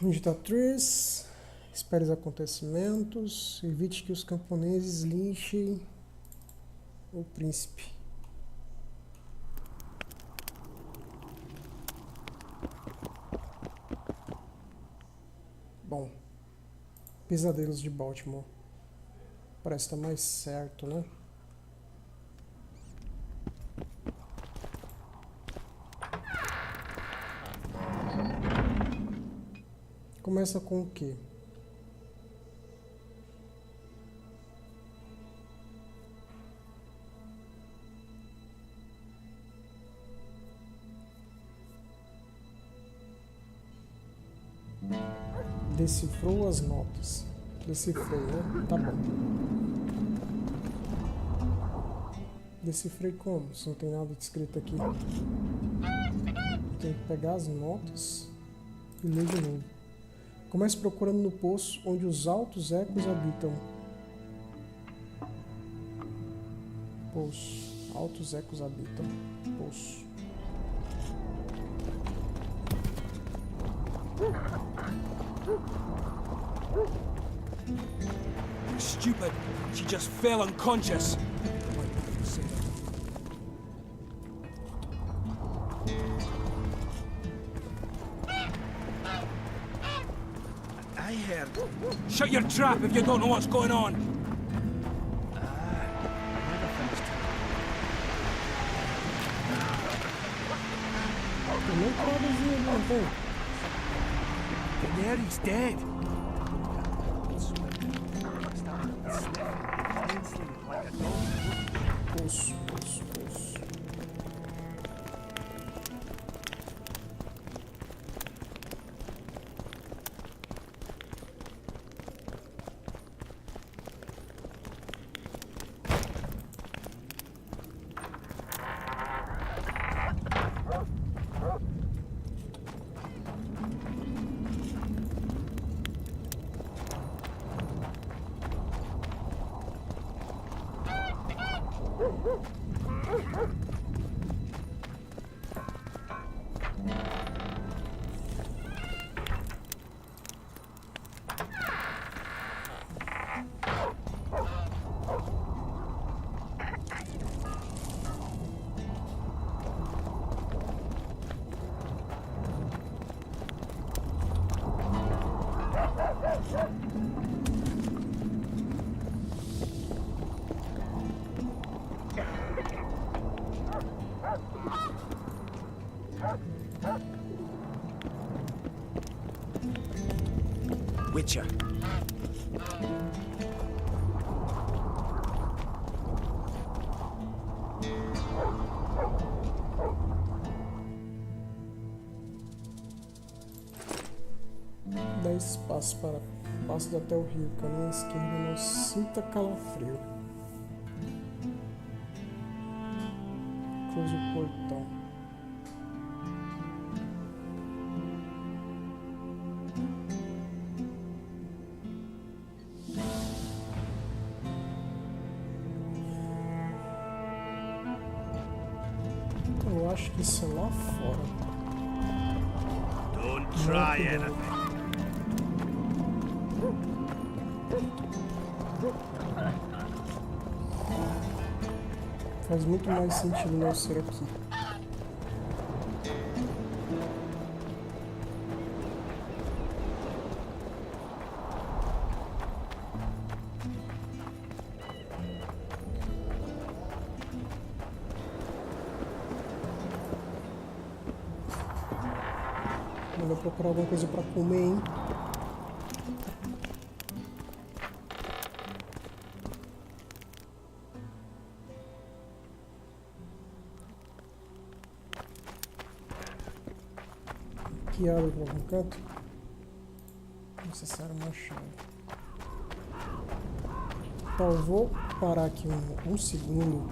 Speaker 1: Onde está Triss? Espere os acontecimentos. Evite que os camponeses linchem o príncipe. Bom, pesadelos de Baltimore. Parece estar mais certo, né? Começa com o quê? Decifrou as notas. Decifrei, né? Tá bom. Decifrei como? Se não tem nada escrito aqui. Tenho que pegar as notas e ler de novo. Comece procurando no poço onde os altos ecos habitam. Poço. Altos ecos habitam. Poço.
Speaker 21: You're stupid. She just fell unconscious. I heard. Shut your trap if you don't know what's going on.
Speaker 8: There, he's dead.
Speaker 1: Poço, poço, poço.
Speaker 18: Witcher.
Speaker 1: Dá espaço para passos até o rio. Caminho à esquerda, não sinta calafrio. Cruze o portão. Eu acho que isso é lá fora.
Speaker 8: Don't try anything.
Speaker 1: Faz muito mais sentido não ser aqui. Vou procurar alguma coisa pra comer, hein? Que abre para algum canto? Necessário uma chave. Tá, eu vou parar aqui um segundo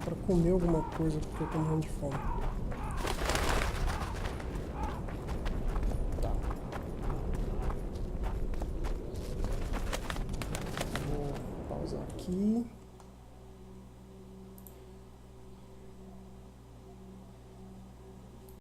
Speaker 1: para comer alguma coisa porque eu tô morrendo de fome. Tá. Vou pausar aqui.